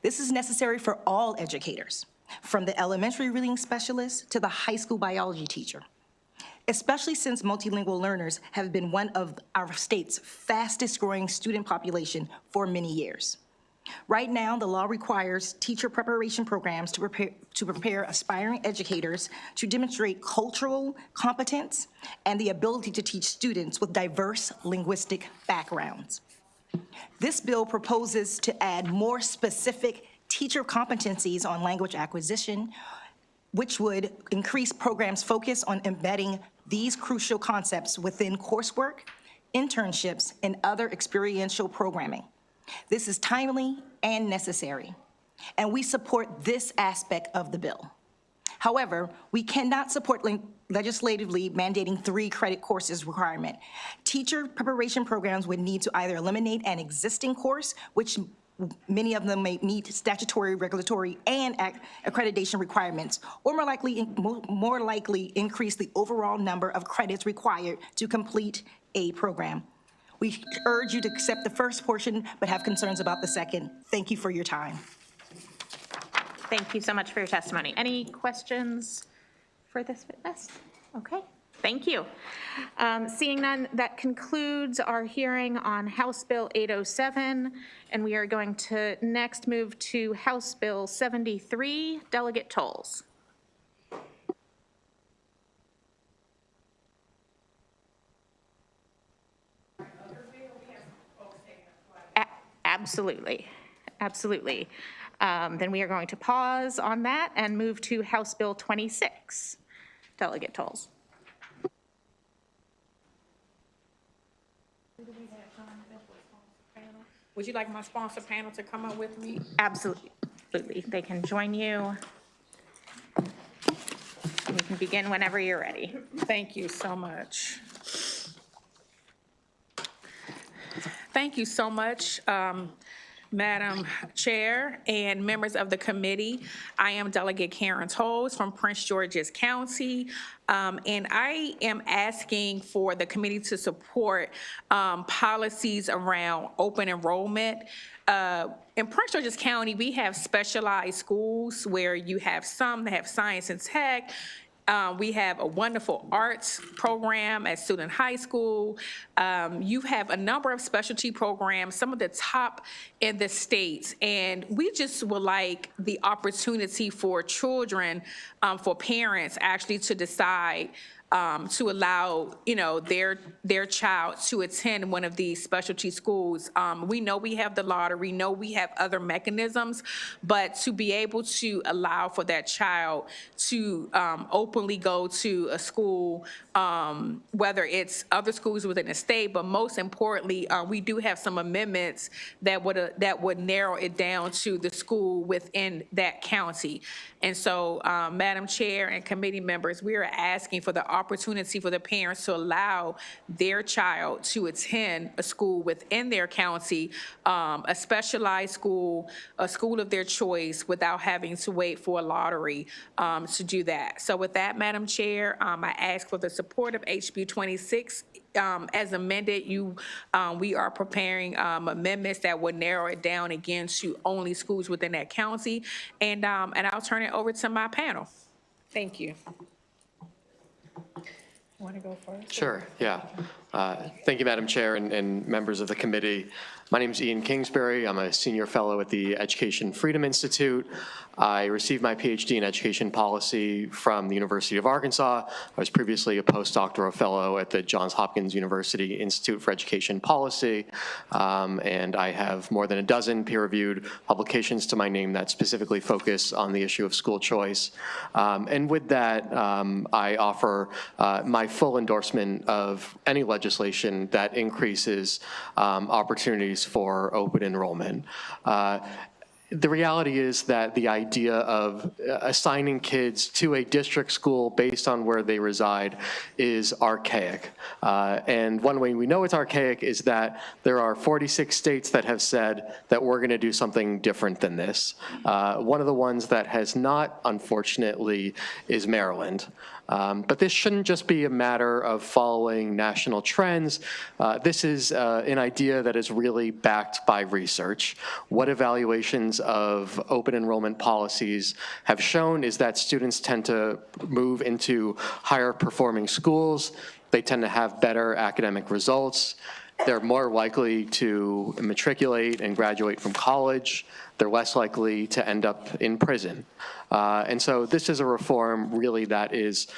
This is necessary for all educators, from the elementary reading specialist to the high school biology teacher, especially since multilingual learners have been one of our state's fastest growing student population for many years. Right now, the law requires teacher preparation programs to prepare aspiring educators to demonstrate cultural competence and the ability to teach students with diverse linguistic backgrounds. This bill proposes to add more specific teacher competencies on language acquisition, which would increase programs' focus on embedding these crucial concepts within coursework, internships, and other experiential programming. This is timely and necessary, and we support this aspect of the bill. However, we cannot support legislatively mandating 3 credit courses requirement. Teacher preparation programs would need to either eliminate an existing course, which many of them may meet statutory, regulatory, and accreditation requirements, or more likely increase the overall number of credits required to complete a program. We urge you to accept the first portion, but have concerns about the second. Thank you for your time. Thank you so much for your testimony. Any questions for this witness? Okay, thank you. Seeing none, that concludes our hearing on House Bill 807, and we are going to next move to House Bill 73, delegate tolls. Absolutely, absolutely. Then we are going to pause on that and move to House Bill 26, delegate tolls. Would you like my sponsor panel to come up with me? Absolutely, they can join you. You can begin whenever you're ready. Thank you so much. Thank you so much, Madam Chair and members of the committee. I am Delegate Karen Tolles from Prince George's County, and I am asking for the committee to support policies around open enrollment. In Prince George's County, we have specialized schools where you have some that have science and tech. We have a wonderful arts program at Student High School. You have a number of specialty programs, some of the top in the states. And we just would like the opportunity for children, for parents actually to decide to allow, their child to attend one of these specialty schools. We know we have the lottery, know we have other mechanisms, but to be able to allow for that child to openly go to a school, whether it's other schools within the state, but most importantly, we do have some amendments that would narrow it down to the school within that county. And so, Madam Chair and committee members, we are asking for the opportunity for the parents to allow their child to attend a school within their county, a specialized school, a school of their choice, without having to wait for a lottery to do that. So with that, Madam Chair, I ask for the support of HB 26. As amended, we are preparing amendments that would narrow it down again to only schools within that county. And I'll turn it over to my panel. Thank you. Want to go first? Sure, yeah. Thank you, Madam Chair and members of the committee. My name is Ian Kingsbury. I'm a senior fellow at the Education Freedom Institute. I received my PhD in education policy from the University of Arkansas. I was previously a postdoctoral fellow at the Johns Hopkins University Institute for Education Policy, and I have more than a dozen peer-reviewed publications to my name that specifically focus on the issue of school choice. And with that, I offer my full endorsement of any legislation that increases opportunities for open enrollment. The reality is that the idea of assigning kids to a district school based on where they reside is archaic. And one way we know it's archaic is that there are 46 states that have said that we're going to do something different than this. One of the ones that has not, unfortunately, is Maryland. But this shouldn't just be a matter of following national trends. This is an idea that is really backed by research. What evaluations of open enrollment policies have shown is that students tend to move into higher performing schools. They tend to have better academic results. They're more likely to matriculate and graduate from college. They're less likely to end up in prison. And so this is a reform really that is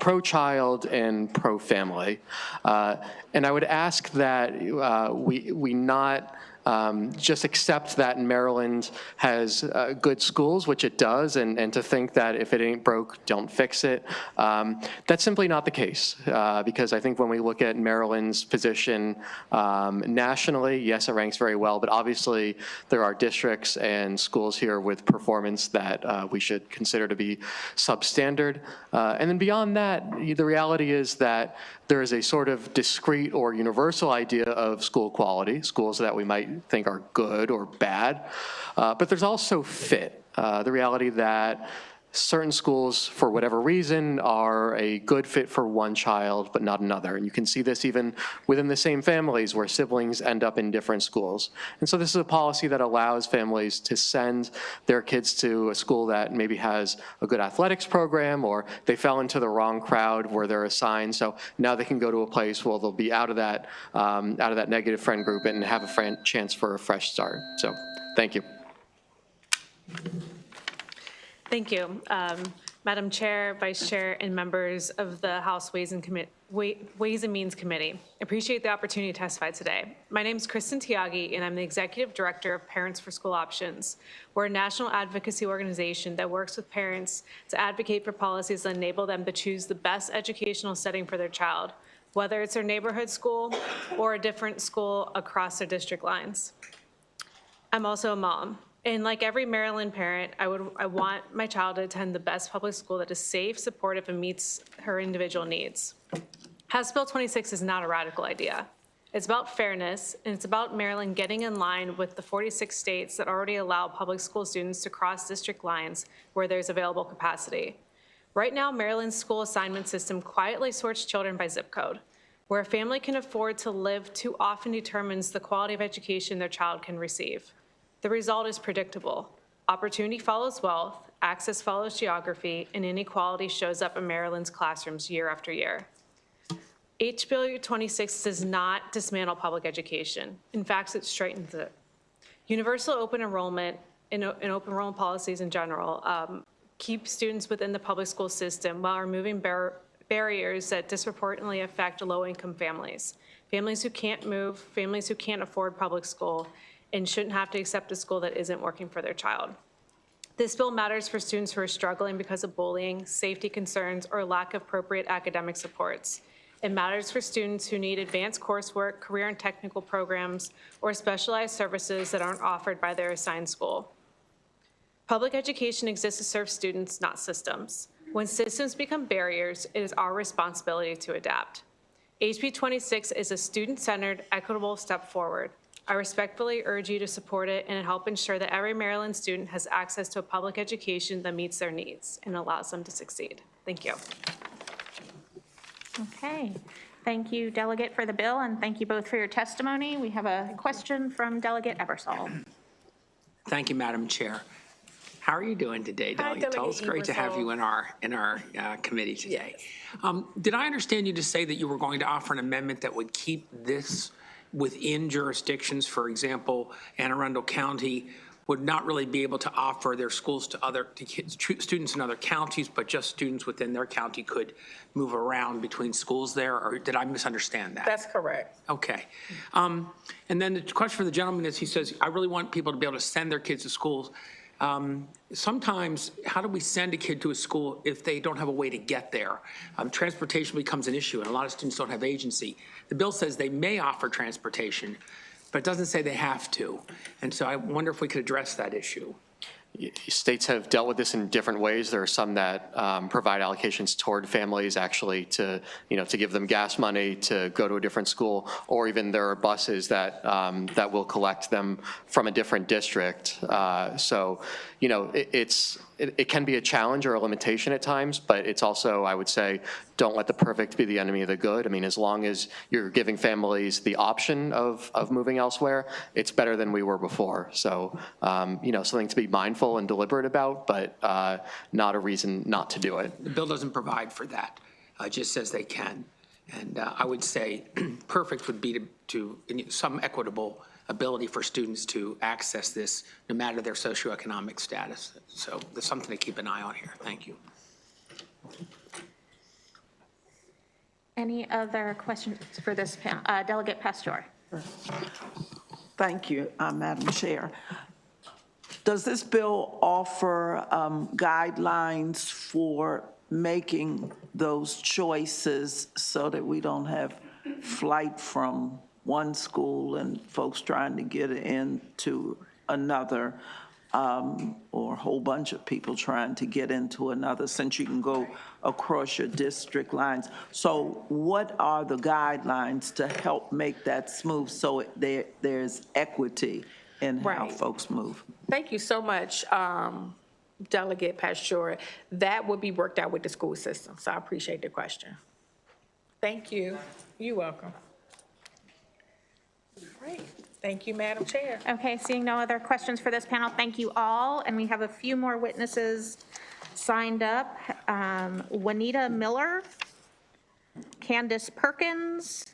pro-child and pro-family. And I would ask that we not just accept that Maryland has good schools, which it does, and to think that if it ain't broke, don't fix it. That's simply not the case, because I think when we look at Maryland's position nationally, yes, it ranks very well, but obviously there are districts and schools here with performance that we should consider to be substandard. And then beyond that, the reality is that there is a sort of discrete or universal idea of school quality, schools that we might think are good or bad, but there's also fit. The reality that certain schools, for whatever reason, are a good fit for one child, but not another. And you can see this even within the same families where siblings end up in different schools. And so this is a policy that allows families to send their kids to a school that maybe has a good athletics program, or they fell into the wrong crowd where they're assigned. So now they can go to a place where they'll be out of that negative friend group and have a chance for a fresh start. So thank you. Thank you. Madam Chair, Vice Chair, and members of the House Ways and Means Committee. Appreciate the opportunity to testify today. My name is Kristen Tiagi, and I'm the Executive Director of Parents for School Options. We're a national advocacy organization that works with parents to advocate for policies that enable them to choose the best educational setting for their child, whether it's their neighborhood school or a different school across their district lines. I'm also a mom. And like every Maryland parent, I want my child to attend the best public school that is safe, supportive, and meets her individual needs. House Bill 26 is not a radical idea. It's about fairness, and it's about Maryland getting in line with the 46 states that already allow public school students to cross district lines where there's available capacity. Right now, Maryland's school assignment system quietly sorts children by zip code. Where a family can afford to live too often determines the quality of education their child can receive. The result is predictable. Opportunity follows wealth, access follows geography, and inequality shows up in Maryland's classrooms year after year. HB 26 does not dismantle public education. In fact, it straightens it. Universal open enrollment and open enrollment policies in general keep students within the public school system while removing barriers that disproportionately affect low-income families. Families who can't move, families who can't afford public school, and shouldn't have to accept a school that isn't working for their child. This bill matters for students who are struggling because of bullying, safety concerns, or lack of appropriate academic supports. It matters for students who need advanced coursework, career and technical programs, or specialized services that aren't offered by their assigned school. Public education exists to serve students, not systems. When systems become barriers, it is our responsibility to adapt. HB 26 is a student-centered, equitable step forward. I respectfully urge you to support it and help ensure that every Maryland student has access to a public education that meets their needs and allows them to succeed. Thank you. Okay. Thank you, Delegate, for the bill, and thank you both for your testimony. We have a question from Delegate Ebersol. Thank you, Madam Chair. How are you doing today, Delegate Tull? It's great to have you in our committee today. Yes. Did I understand you to say that you were going to offer an amendment that would keep this within jurisdictions? For example, Anne Arundel County would not really be able to offer their schools to students in other counties, but just students within their county could move around between schools there, or did I misunderstand that? That's correct. Okay. And then the question for the gentleman is, he says, I really want people to be able to send their kids to schools. Sometimes, how do we send a kid to a school if they don't have a way to get there? Transportation becomes an issue, and a lot of students don't have agency. The bill says they may offer transportation, but it doesn't say they have to. And so I wonder if we could address that issue. States have dealt with this in different ways. There are some that provide allocations toward families actually to give them gas money to go to a different school, or even there are buses that that will collect them from a different district. So, it can be a challenge or a limitation at times, but it's also, I would say, don't let the perfect be the enemy of the good. I mean, as long as you're giving families the option of moving elsewhere, it's better than we were before. So, something to be mindful and deliberate about, but not a reason not to do it. The bill doesn't provide for that. It just says they can. And I would say perfect would be to some equitable ability for students to access this no matter their socioeconomic status. So there's something to keep an eye on here. Thank you. Any other questions for this panel? Delegate Pastor. Thank you, Madam Chair. Does this bill offer guidelines for making those choices so that we don't have flight from one school and folks trying to get into another, or a whole bunch of people trying to get into another, since you can go across your district lines? So what are the guidelines to help make that smooth so there's equity in how folks move? Thank you so much, Delegate Pastor. That would be worked out with the school system, so I appreciate the question. Thank you. You're welcome. Great. Thank you, Madam Chair. Okay, seeing no other questions for this panel, thank you all. And we have a few more witnesses signed up. Juanita Miller, Candace Perkins,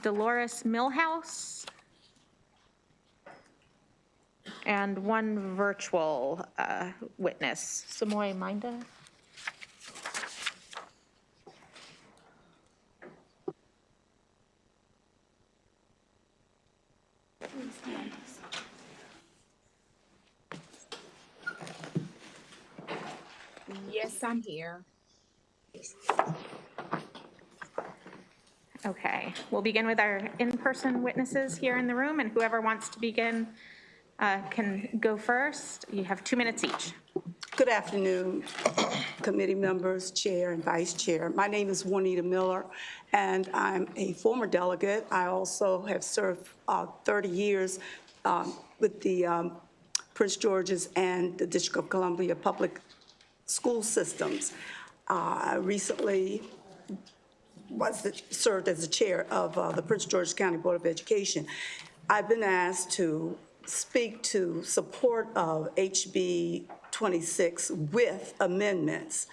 Dolores Millhouse, and one virtual witness, Samoy Minda. Yes, I'm here. Okay, we'll begin with our in-person witnesses here in the room, and whoever wants to begin can go first. You have 2 minutes each. Good afternoon, committee members, chair and vice chair. My name is Juanita Miller, and I'm a former delegate. I also have served 30 years with the Prince George's and the District of Columbia Public School Systems. I recently served as the chair of the Prince George's County Board of Education. I've been asked to speak to support of HB 26 with amendments.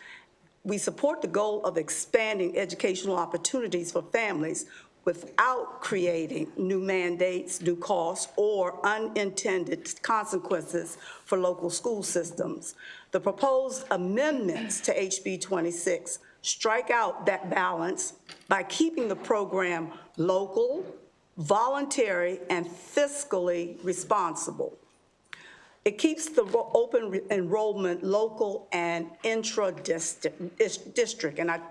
We support the goal of expanding educational opportunities for families without creating new mandates, new costs, or unintended consequences for local school systems. The proposed amendments to HB 26 strike out that balance by keeping the program local, voluntary, and fiscally responsible. It keeps the open enrollment local and intra-district, and I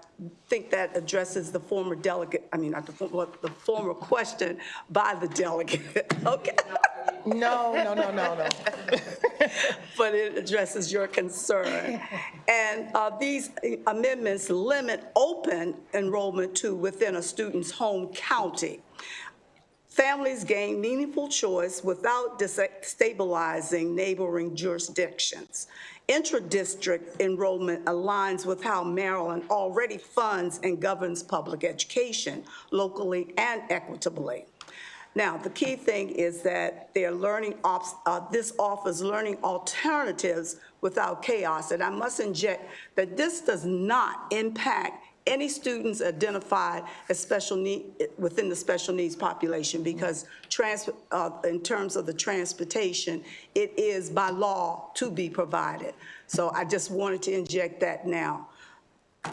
think that addresses the former delegate, the former question by the delegate. Okay. No. But it addresses your concern. And these amendments limit open enrollment to within a student's home county. Families gain meaningful choice without destabilizing neighboring jurisdictions. Intra-district enrollment aligns with how Maryland already funds and governs public education locally and equitably. Now, the key thing is that they're this offers learning alternatives without chaos. And I must inject that this does not impact any students identified as special need within the special needs population, because in terms of the transportation, it is by law to be provided. So I just wanted to inject that now.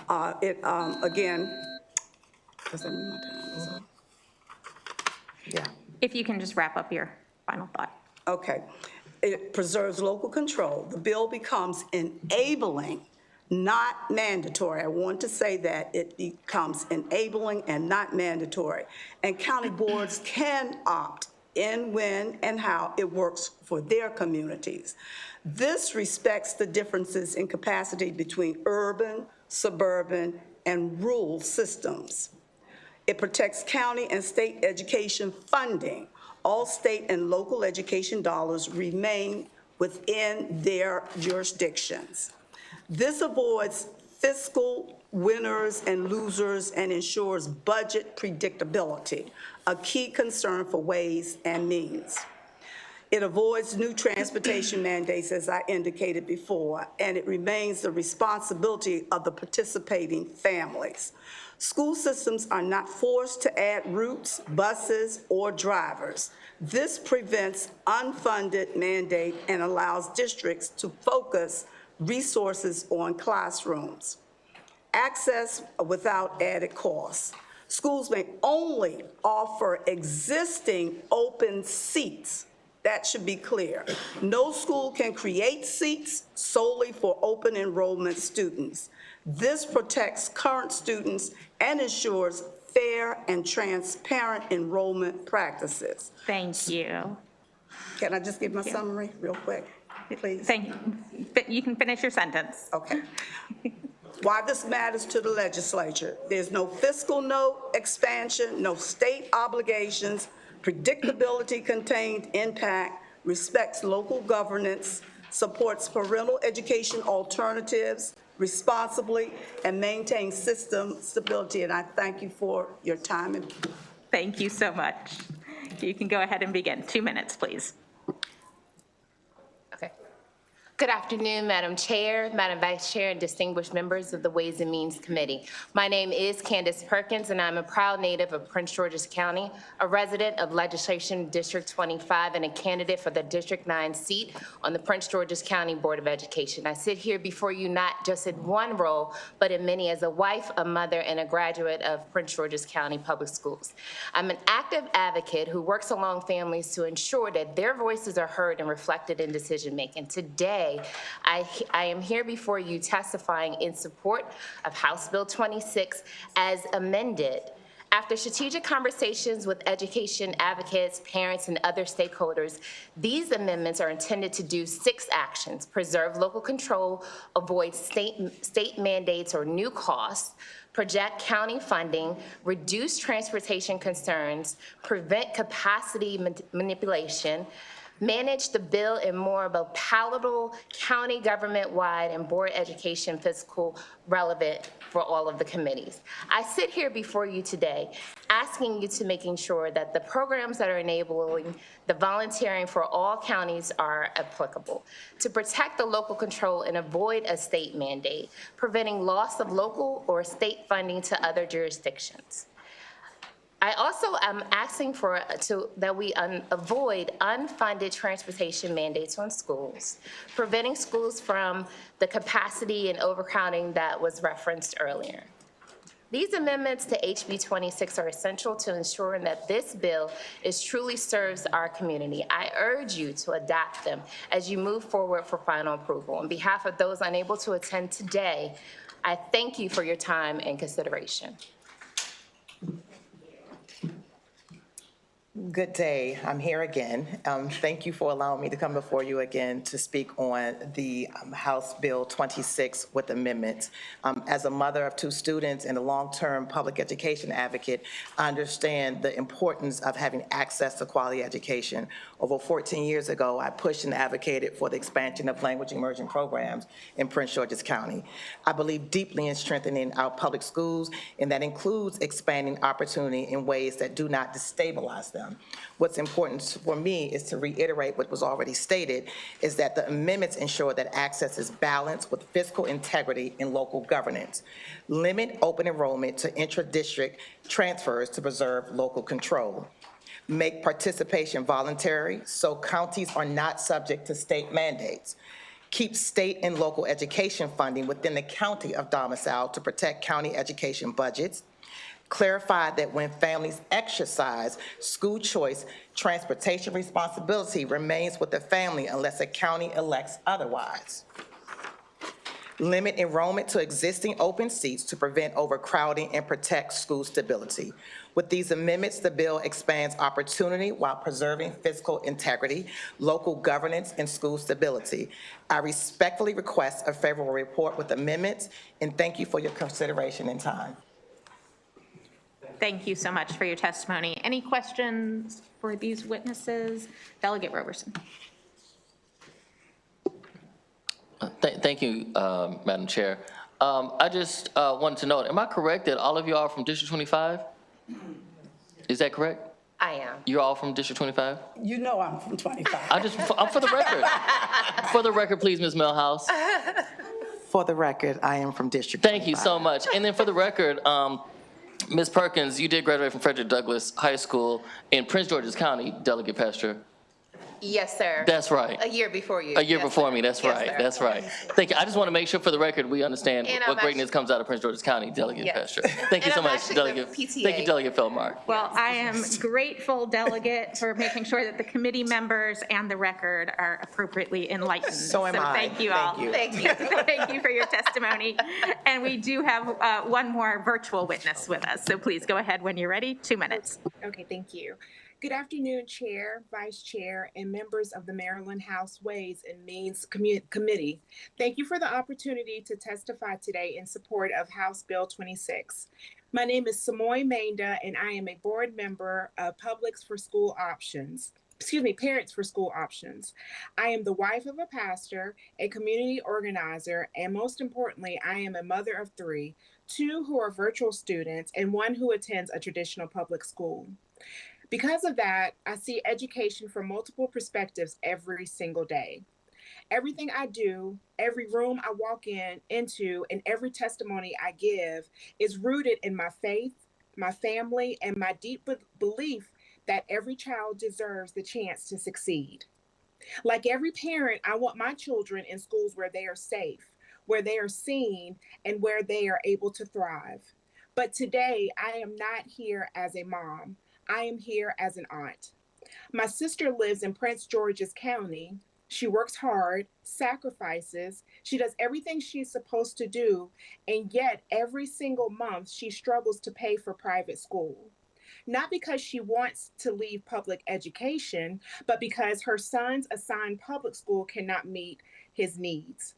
Again, does that mean my time is up? Yeah. If you can just wrap up your final thought. Okay. It preserves local control. The bill becomes enabling, not mandatory. I want to say that it becomes enabling and not mandatory. And county boards can opt in when and how it works for their communities. This respects the differences in capacity between urban, suburban, and rural systems. It protects county and state education funding. All state and local education dollars remain within their jurisdictions. This avoids fiscal winners and losers and ensures budget predictability, a key concern for Ways and Means. It avoids new transportation mandates, as I indicated before, and it remains the responsibility of the participating families. School systems are not forced to add routes, buses, or drivers. This prevents unfunded mandate and allows districts to focus resources on classrooms. Access without added costs. Schools may only offer existing open seats. That should be clear. No school can create seats solely for open enrollment students. This protects current students and ensures fair and transparent enrollment practices. Thank you. Can I just give my summary real quick, please? Thank you. You can finish your sentence. Okay. Why this matters to the legislature. There's no fiscal note expansion, no state obligations, predictability contained impact, respects local governance, supports parental education alternatives responsibly, and maintains system stability. And I thank you for your time. Thank you so much. You can go ahead and begin. 2 minutes, please. Okay. Good afternoon, Madam Chair, Madam Vice Chair, and distinguished members of the Ways and Means Committee. My name is Candace Perkins, and I'm a proud native of Prince George's County, a resident of Legislation District 25, and a candidate for the District 9 seat on the Prince George's County Board of Education. I sit here before you not just in one role, but in many as a wife, a mother, and a graduate of Prince George's County Public Schools. I'm an active advocate who works along families to ensure that their voices are heard and reflected in decision-making. Today, I am here before you testifying in support of House Bill 26 as amended. After strategic conversations with education advocates, parents, and other stakeholders, these amendments are intended to do 6 actions: preserve local control, avoid state mandates or new costs, project county funding, reduce transportation concerns, prevent capacity manipulation, manage the bill in more of a palatable county government-wide and board education fiscal relevant for all of the committees. I sit here before you today asking you to making sure that the programs that are enabling the volunteering for all counties are applicable, to protect the local control and avoid a state mandate, preventing loss of local or state funding to other jurisdictions. I also am asking that we avoid unfunded transportation mandates on schools, preventing schools from the capacity and overcrowding that was referenced earlier. These amendments to HB 26 are essential to ensuring that this bill truly serves our community. I urge you to adopt them as you move forward for final approval. On behalf of those unable to attend today, I thank you for your time and consideration. Good day. I'm here again. Thank you for allowing me to come before you again to speak on the House Bill 26 with amendments. As a mother of 2 students and a long-term public education advocate, I understand the importance of having access to quality education. Over 14 years ago, I pushed and advocated for the expansion of language immersion programs in Prince George's County. I believe deeply in strengthening our public schools, and that includes expanding opportunity in ways that do not destabilize them. system. What's important for me is to reiterate what was already stated, is that the amendments ensure that access is balanced with fiscal integrity in local governance. Limit open enrollment to intra-district transfers to preserve local control. Make participation voluntary so counties are not subject to state mandates. Keep state and local education funding within the county of domicile to protect county education budgets. Clarify that when families exercise school choice, transportation responsibility remains with the family unless a county elects otherwise. Limit enrollment to existing open seats to prevent overcrowding and protect school stability. With these amendments, the bill expands opportunity while preserving fiscal integrity, local governance, and school stability. I respectfully request a favorable report with amendments, and thank you for your consideration and time. Thank you so much for your testimony. Any questions for these witnesses? Delegate Roberson. Thank you, Madam Chair. I just wanted to know, am I correct that all of you are from District 25? Is that correct? I am. You're all from District 25? You know I'm from 25. I'm for the record. For the record, please, Ms. Millhouse. For the record, I am from District 25. Thank you so much. And then for the record, Ms. Perkins, you did graduate from Frederick Douglass High School in Prince George's County, Delegate Pastor. Yes, sir. That's right. A year before you. A year Yes, before sir. me, that's Yes, right, sir. that's right. Thank you. I just want to make sure for the record, we understand And what I'm greatness comes out of Prince George's County, Delegate Yes. Pastor. Thank you so And I'm much, actually the Delegate. PTA. Thank you, Delegate Feldmark. Well, I am grateful, Delegate, for making sure that the committee members and the record are appropriately enlightened. So am I. Thank you all. Thank you. Thank you. Thank you for your testimony. And we do have one more virtual witness with us, so please go ahead when you're ready. 2 minutes. Okay, thank you. Good afternoon, Chair, Vice Chair, and members of the Maryland House Ways and Means Committee. Thank you for the opportunity to testify today in support of House Bill 26. My name is Samoy Mainda, and I am a board member of Parents for School Options. I am the wife of a pastor, a community organizer, and most importantly, I am a mother of 3, 2 who are virtual students and 1 who attends a traditional public school. Because of that, I see education from multiple perspectives every single day. Everything I do, every room I walk into, and every testimony I give is rooted in my faith, my family, and my deep belief that every child deserves the chance to succeed. Like every parent, I want my children in schools where they are safe, where they are seen, and where they are able to thrive. But today, I am not here as a mom. I am here as an aunt. My sister lives in Prince George's County. She works hard, sacrifices, she does everything she's supposed to do, and yet every single month she struggles to pay for private school. Not because she wants to leave public education, but because her son's assigned public school cannot meet his needs.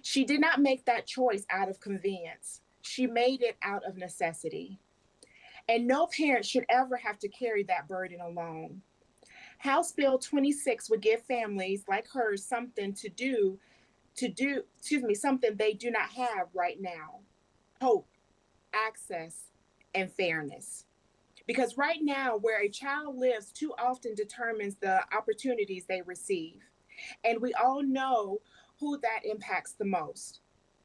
She did not make that choice out of convenience. She made it out of necessity. And no parent should ever have to carry that burden alone. House Bill 26 would give families like hers something something they do not have right now. Hope, access, and fairness. Because right now, where a child lives too often determines the opportunities they receive. And we all know who that impacts the most.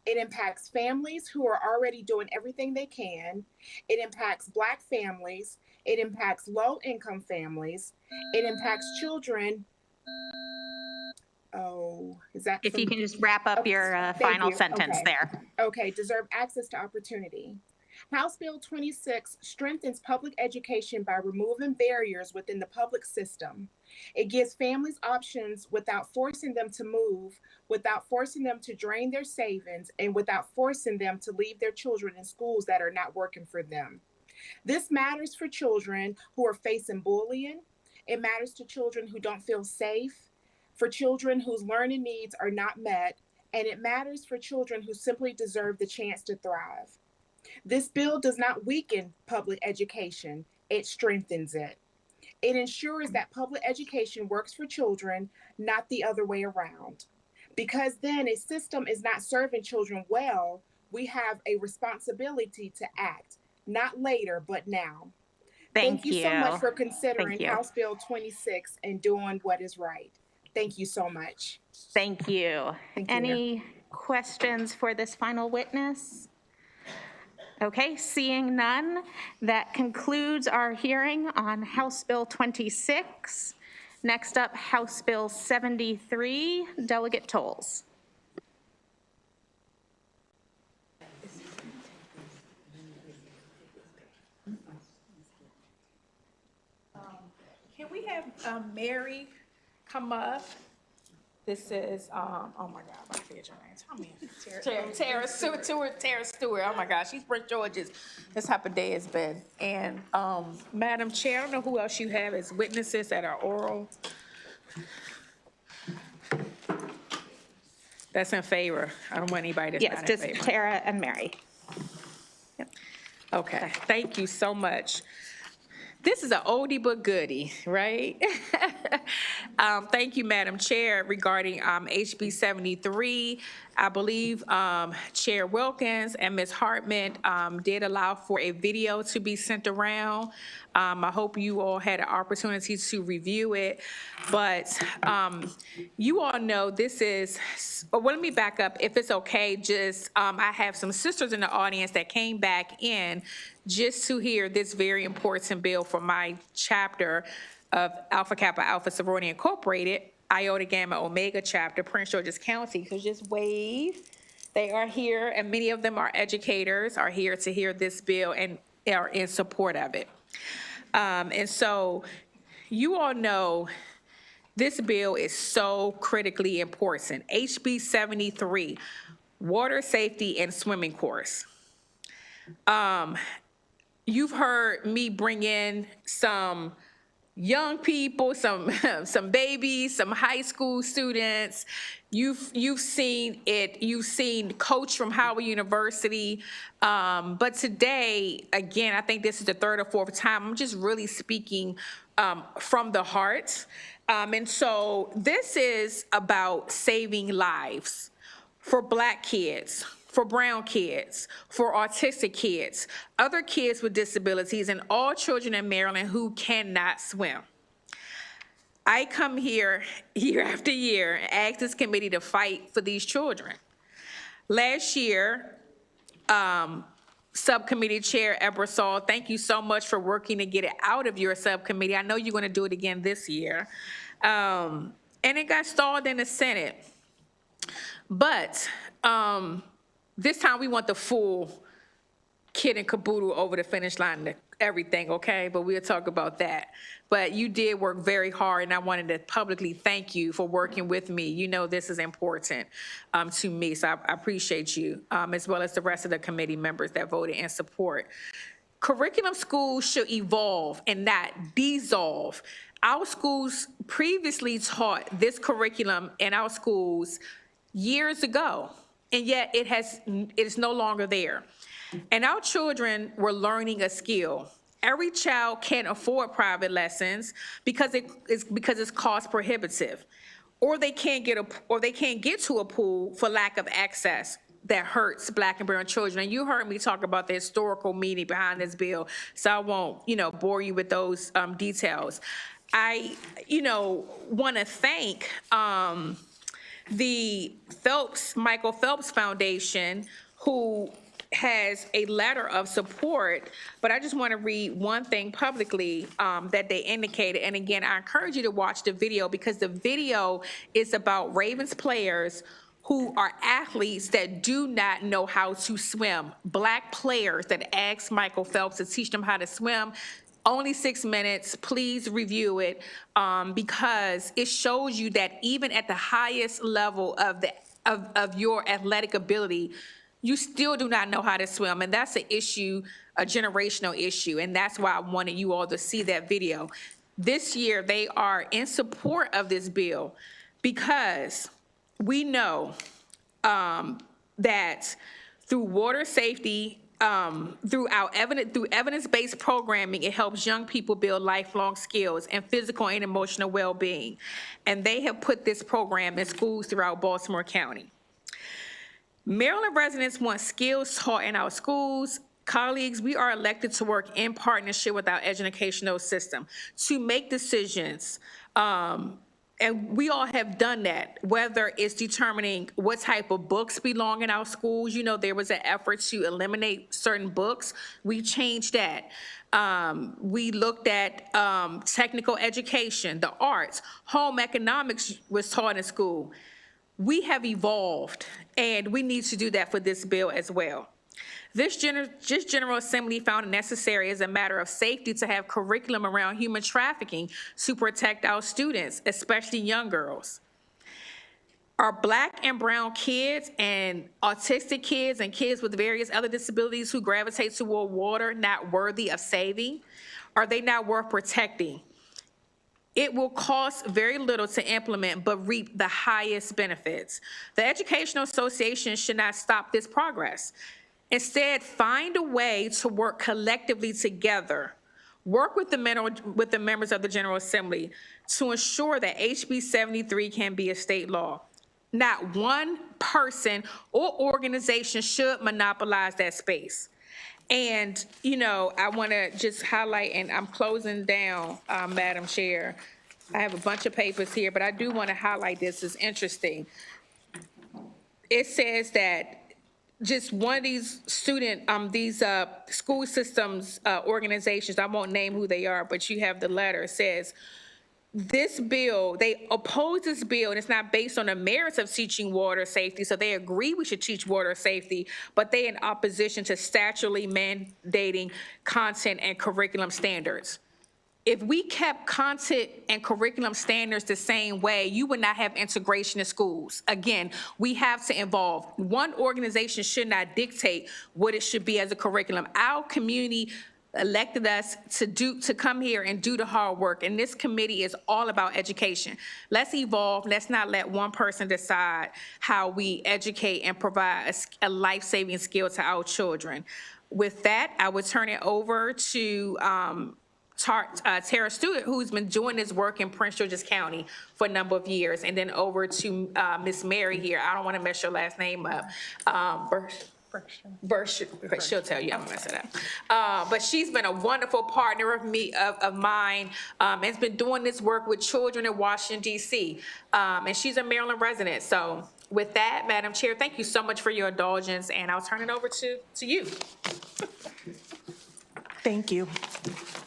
It impacts families who are already doing everything they can. It impacts Black families. It impacts low-income families. It impacts children. Oh, is that? If you can just wrap up your final sentence there. Okay, deserve access to opportunity. House Bill 26 strengthens public education by removing barriers within the public system. It gives families options without forcing them to move, without forcing them to drain their savings, and without forcing them to leave their children in schools that are not working for them. This matters for children who are facing bullying. It matters to children who don't feel safe, for children whose learning needs are not met, and it matters for children who simply deserve the chance to thrive. This bill does not weaken public education, it strengthens it. It ensures that public education works for children, not the other way around. Because then a system is not serving children well, we have a responsibility to act, not later, but now. Thank you so much you. for considering Thank you. House Bill 26 and doing what is right. Thank you so much. Thank you. Thank you. Any questions for this final witness? Okay, seeing none, that concludes our hearing on House Bill 26. Next up, House Bill 73, Delegate Tolles. Can we have Mary come up? This is, oh my God, I forget your name. Tell me. Tara Stewart. Oh my God, she's Prince George's. That's how her day has been. And Madam Chair, I don't know who else you have as witnesses that are oral. That's in favor. I don't want anybody that's Yes, not in just favor. Tara and Mary. Okay, thank you so much. This is an oldie but goodie, right? Thank you, Madam Chair, regarding HB 73. I believe Chair Wilkins and Ms. Hartman did allow for a video to be sent around. I hope you all had an opportunity to review it. But you all know this is, well, let me back up, if it's okay, just I have some sisters in the audience that came back in just to hear this very important bill for my chapter of Alpha Kappa Alpha Sorority Incorporated, Iota Gamma Omega chapter, Prince George's County. So just wave. They are here, and many of them are educators, are here to hear this bill and are in support of it. And so you all know this bill is so critically important. HB 73, water safety and swimming course. You've heard me bring in some young people, some babies, some high school students. You've seen it. You've seen Coach from Howard University. But today, again, I think this is the third or fourth time. I'm just really speaking from the heart. And so this is about saving lives for Black kids, for brown kids, for autistic kids, other kids with disabilities, and all children in Maryland who cannot swim. I come here year after year and ask this committee to fight for these children. Last year, Subcommittee Chair Ebersol, thank you so much for working to get it out of your subcommittee. I know you're going to do it again this year. And it got stalled in the Senate. But this time we want the full kit and caboodle over the finish line, everything, okay? But we'll talk about that. But you did work very hard, and I wanted to publicly thank you for working with me. You know this is important to me, so I appreciate you, as well as the rest of the committee members that voted in support. Curriculum schools should evolve and not dissolve. Our schools previously taught this curriculum in our schools years ago, and yet it is no longer there. And our children were learning a skill. Every child can't afford private lessons because it's cost prohibitive, or they can't get to a pool for lack of access. That hurts Black and brown children. And you heard me talk about the historical meaning behind this bill, so I won't, bore you with those details. I, want to thank the Michael Phelps Foundation, who has a letter of support, but I just want to read one thing publicly that they indicated. And again, I encourage you to watch the video, because the video is about Ravens players who are athletes that do not know how to swim. Black players that asked Michael Phelps to teach them how to swim. Only 6 minutes. Please review it, because it shows you that even at the highest level of your athletic ability, you still do not know how to swim. And that's an issue, a generational issue. And that's why I wanted you all to see that video. This year, they are in support of this bill because we know that through water safety, through evidence-based programming, it helps young people build lifelong skills and physical and emotional well-being. And they have put this program in schools throughout Baltimore County. Maryland residents want skills taught in our schools Colleagues, we are elected to work in partnership with our educational system to make decisions. And we all have done that, whether it's determining what type of books belong in our schools. You know, there was an effort to eliminate certain books. We changed that. We looked at technical education, the arts, home economics was taught in school. We have evolved, and we need to do that for this bill as well. This General Assembly found it necessary as a matter of safety to have curriculum around human trafficking to protect our students, especially young girls. Are Black and brown kids and autistic kids and kids with various other disabilities who gravitate toward water not worthy of saving? Are they not worth protecting? It will cost very little to implement, but reap the highest benefits. The Educational Association should not stop this progress. Instead, find a way to work collectively together. Work with the members of the General Assembly to ensure that HB 73 can be a state law. Not one person or organization should monopolize that space. And, you know, I want to just highlight, and I'm closing down, Madam Chair. I have a bunch of papers here, but I do want to highlight this. It's interesting. It says that just one of these school systems organizations, I won't name who they are, but you have the letter, says, this bill, they oppose this bill, and it's not based on the merits of teaching water safety, so they agree we should teach water safety, but they in opposition to statutorily mandating content and curriculum standards. If we kept content and curriculum standards the same way, you would not have integration in schools. Again, we have to involve. One organization should not dictate what it should be as a curriculum. Our community elected us to come here and do the hard work, and this committee is all about education. Let's evolve. Let's not let one person decide how we educate and provide a life-saving skill to our children. With that, I would turn it over to Tara Stewart, who's been doing this work in Prince George's County for a number of years, and then over to Miss Mary here. I don't want to mess your last name up. She'll tell you I'm gonna mess it up. But she's been a wonderful partner of mine, and has been doing this work with children in Washington, D.C. And she's a Maryland resident. So with that, Madam Chair, thank you so much for your indulgence, and I'll turn it over to you. Thank you.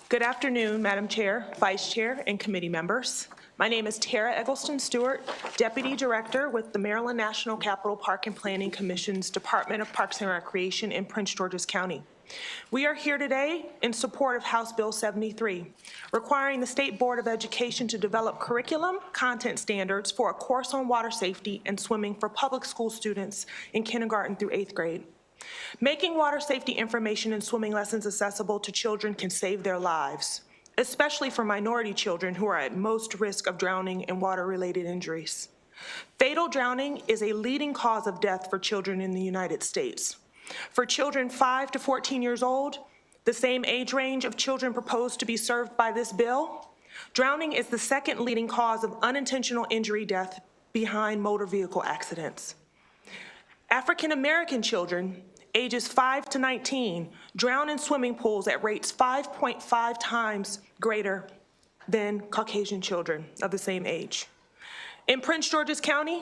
Good afternoon, Madam Chair, Vice Chair, and committee members. My name is Tara Eggleston Stewart, Deputy Director with the Maryland National Capital Park and Planning Commission's Department of Parks and Recreation in Prince George's County. We are here today in support of House Bill 73, requiring the State Board of Education to develop curriculum content standards for a course on water safety and swimming for public school students in kindergarten through 8th grade. Making water safety information and swimming lessons accessible to children can save their lives, especially for minority children who are at most risk of drowning and water-related injuries. Fatal drowning is a leading cause of death for children in the United States. For children 5 to 14 years old, the same age range of children proposed to be served by this bill, drowning is the second leading cause of unintentional injury death behind motor vehicle accidents. African American children, ages 5 to 19, drown in swimming pools at rates 5.5 times greater than Caucasian children of the same age. In Prince George's County,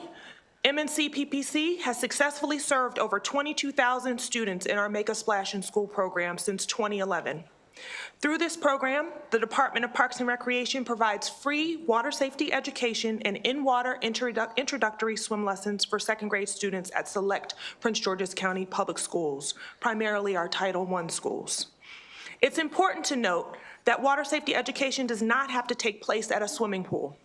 MNC PPC has successfully served over 22,000 students in our Make a Splash in School program since 2011. Through this program, the Department of Parks and Recreation provides free water safety education and in-water introductory swim lessons for second grade students at select Prince George's County public schools, primarily our Title I schools. It's important to note that water safety education does not have to take place at a swimming pool.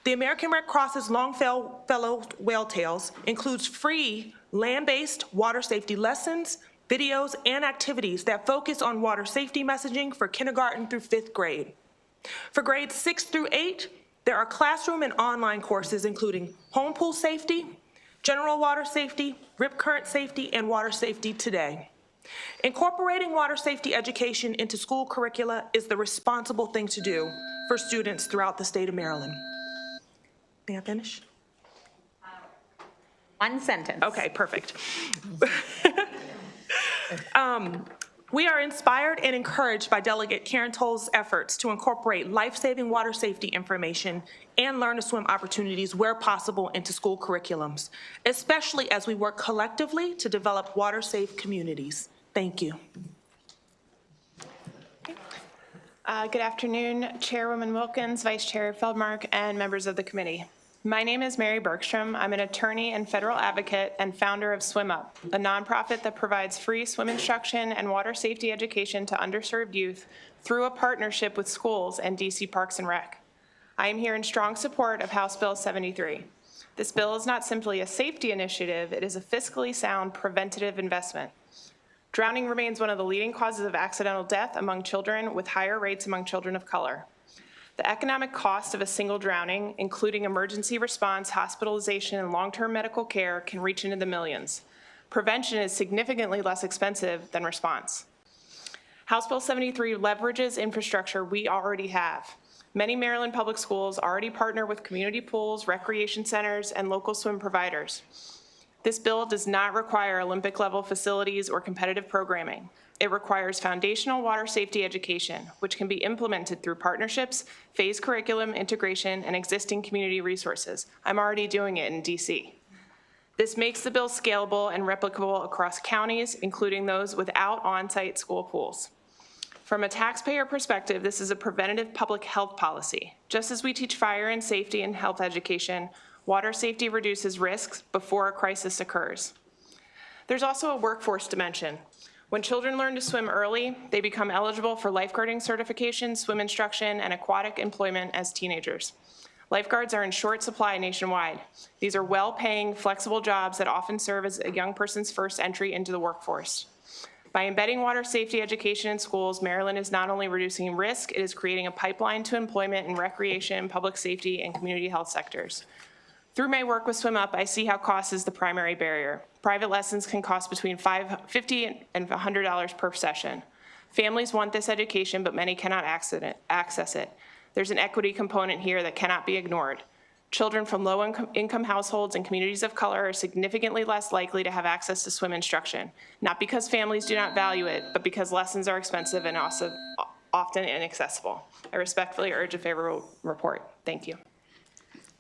The American Red Cross's Longfellow Whale Tales includes free land-based water safety lessons, videos, and activities that focus on water safety messaging for kindergarten through 5th grade. For grades 6 through 8, there are classroom and online courses including home pool safety, general water safety, rip current safety, and water safety today. Incorporating water safety education into school curricula is the responsible thing to do for students throughout the state of Maryland. May I finish? One sentence. Okay, perfect. We are inspired and encouraged by Delegate Karen Toll's efforts to incorporate life-saving water safety information and learn to swim opportunities where possible into school curriculums, especially as we work collectively to develop water-safe communities. Thank you. Good afternoon, Chairwoman Wilkins, Vice Chair Feldmark, and members of the committee. My name is Mary Bergstrom. I'm an attorney and federal advocate and founder of Swim Up, a nonprofit that provides free swim instruction and water safety education to underserved youth through a partnership with schools and DC Parks and Rec. I am here in strong support of House Bill 73. This bill is not simply a safety initiative, it is a fiscally sound preventative investment. Drowning remains one of the leading causes of accidental death among children, with higher rates among children of color. The economic cost of a single drowning, including emergency response, hospitalization, and long-term medical care, can reach into the millions. Prevention is significantly less expensive than response. House Bill 73 leverages infrastructure we already have. Many Maryland public schools already partner with community pools, recreation centers, and local swim providers. This bill does not require Olympic-level facilities or competitive programming. It requires foundational water safety education, which can be implemented through partnerships, phased curriculum integration, and existing community resources. I'm already doing it in DC. This makes the bill scalable and replicable across counties, including those without on-site school pools. From a taxpayer perspective, this is a preventative public health policy. Just as we teach fire and safety and health education, water safety reduces risks before a crisis occurs. There's also a workforce dimension. When children learn to swim early, they become eligible for lifeguarding certification, swim instruction, and aquatic employment as teenagers. Lifeguards are in short supply nationwide. These are well-paying, flexible jobs that often serve as a young person's first entry into the workforce. By embedding water safety education in schools, Maryland is not only reducing risk, it is creating a pipeline to employment in recreation, public safety, and community health sectors. Through my work with Swim Up, I see how cost is the primary barrier. Private lessons can cost between $50 and $100 per session. Families want this education, but many cannot access it. There's an equity component here that cannot be ignored. Children from low-income households and communities of color are significantly less likely to have access to swim instruction, not because families do not value it, but because lessons are expensive and also often inaccessible. I respectfully urge a favorable report. Thank you.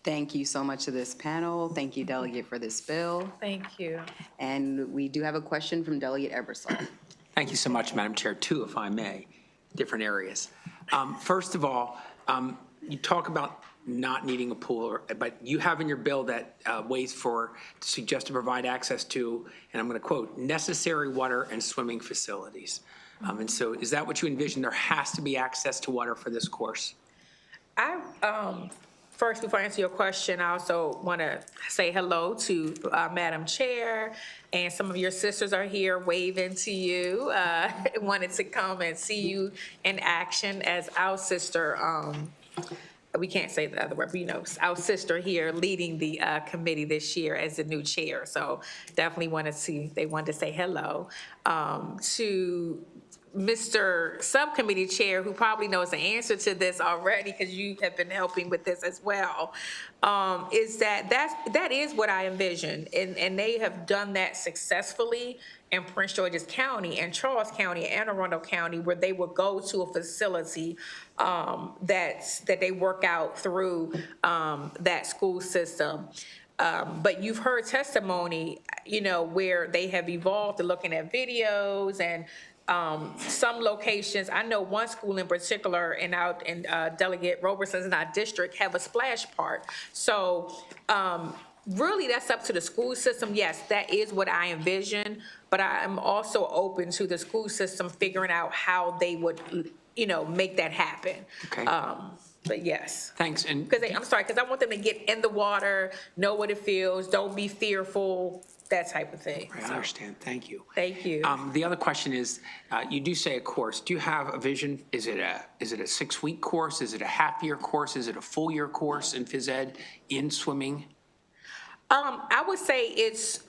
Thank you so much to this panel. Thank you, Delegate, for this bill. Thank you. And we do have a question from Delegate Ebersol. Thank you so much, Madam Chair. Two, if I may, different areas. First of all, you talk about not needing a pool, but you have in your bill that ways to suggest to provide access to, and I'm going to quote, necessary water and swimming facilities. And so is that what you envision? There has to be access to water for this course? First, before I answer your question, I also want to say hello to Madam Chair, and some of your sisters are here waving to you. Wanted to come and see you in action as our sister. We can't say the other word, but you know, our sister here leading the committee this year as the new chair. So definitely they wanted to say hello to Mr. Subcommittee Chair, who probably knows the answer to this already because you have been helping with this as well, is that is what I envision. And they have done that successfully in Prince George's County and Charles County and Arundel County, where they would go to a facility that they work out through that school system. But you've heard testimony, you know, where they have evolved to looking at videos and some locations. I know one school in particular in Delegate Roberson's in our district have a splash park. So really that's up to the school system. Yes, that is what I envision, but I am also open to the school system figuring out how they would, you know, make that happen. Okay. But yes. Thanks. And I'm sorry, because I want them to get in the water, know what it feels, don't be fearful, that type of thing. I understand. Thank you. Thank you. The other question is, you do say a course. Do you have a vision? Is it a 6-week course? Is it a half-year course? Is it a full-year course in phys ed in swimming? I would say it's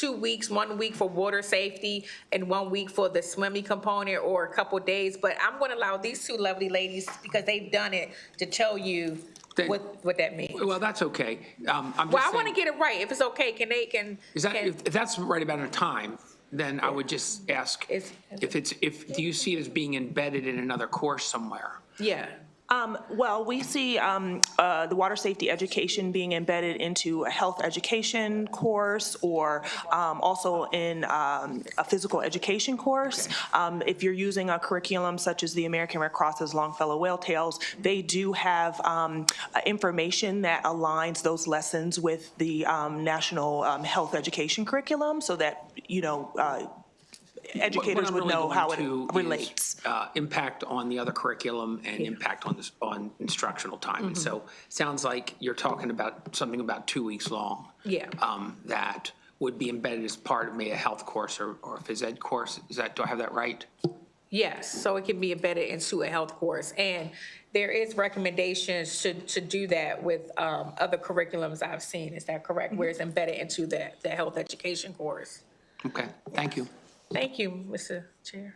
2 weeks, 1 week for water safety and 1 week for the swimming component, or a couple days. But I'm going to allow these two lovely ladies, because they've done it, to tell you what that means. Well, that's okay. I want to get it right. If it's okay, if that's right about a time, then I would just ask if do you see it as being embedded in another course somewhere? Yeah. Well, we see the water safety education being embedded into a health education course or also in a physical education course. If you're using a curriculum such as the American Red Cross's Longfellow Whale Tales, they do have information that aligns those lessons with the national health education curriculum so that, you know, educators would know how it relates. Impact on the other curriculum and impact on this, on instructional time. And so sounds like you're talking about something about 2 weeks long. Yeah. That would be embedded as part of maybe a health course or a phys ed course. Is that, do I have that right? Yes, so it can be embedded into a health course. And there is recommendations to do that with other curriculums I've seen. Is that correct? Where it's embedded into the health education course. Okay, thank you. Thank you, Mr. Chair.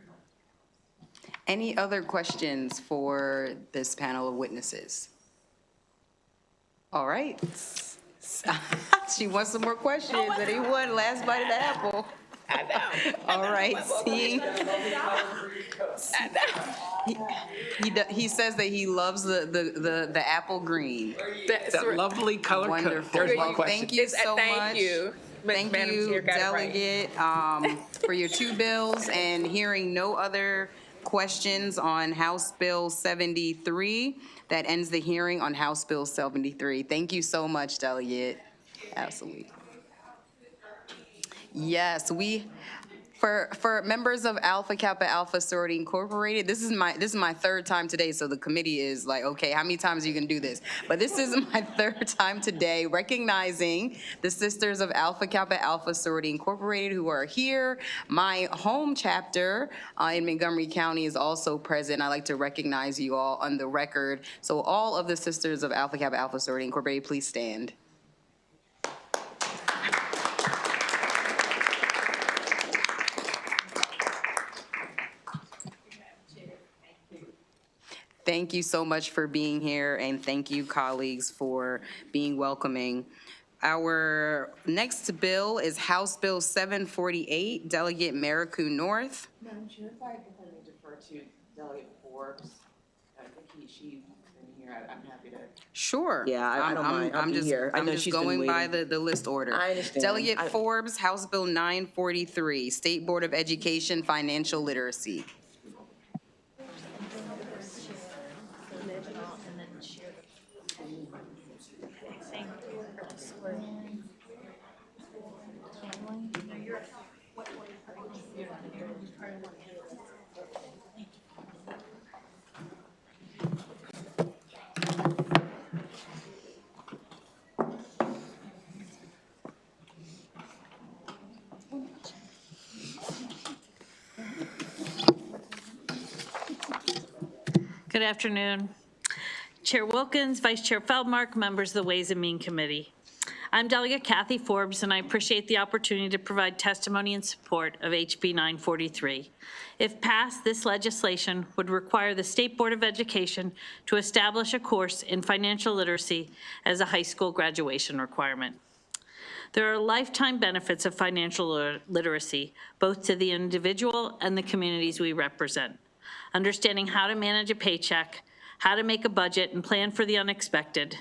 Any other questions for this panel of witnesses? All right. She wants some more questions. Anyone? Last bite of the apple. I know. All right. Seeing. He says that he loves the apple green. That lovely color code. Wonderful. There's my Well, question. thank you so much. Thank you. Thank Madam you, Chair, got it right. Delegate, for your two bills, and hearing no other questions on House Bill 73. That ends the hearing on House Bill 73. Thank you so much, Delegate. Absolutely. Yes, for members of Alpha Kappa Alpha Sorority Incorporated, this is my third time today, so the committee is like, okay, how many times are you gonna do this? But this is my third time today recognizing the Sisters of Alpha Kappa Alpha Sorority Incorporated who are here. My home chapter in Montgomery County is also present. I'd like to recognize you all on the record. So all of the Sisters of Alpha Kappa Alpha Sorority Incorporated, please stand. Thank you so much for being here, and thank you, colleagues, for being welcoming. Our next bill is House Bill 748, Delegate Maricoon North. Madam Chair, if I may defer to Delegate Forbes. I think she's been here. I'm happy to. Sure. Yeah, I don't mind. I'll be here. I I'm know just she's been going by waiting. the list order. I understand. Delegate Forbes, House Bill 943, State Board of Education Financial Literacy. Good afternoon. Chair Wilkins, Vice Chair Feldmark, members of the Ways and Means Committee. I'm Delegate Kathy Forbes, and I appreciate the opportunity to provide testimony in support of HB 943. If passed, this legislation would require the State Board of Education to establish a course in financial literacy as a high school graduation requirement. There are lifetime benefits of financial literacy, both to the individual and the communities we represent. Understanding how to manage a paycheck, how to make a budget and plan for the unexpected,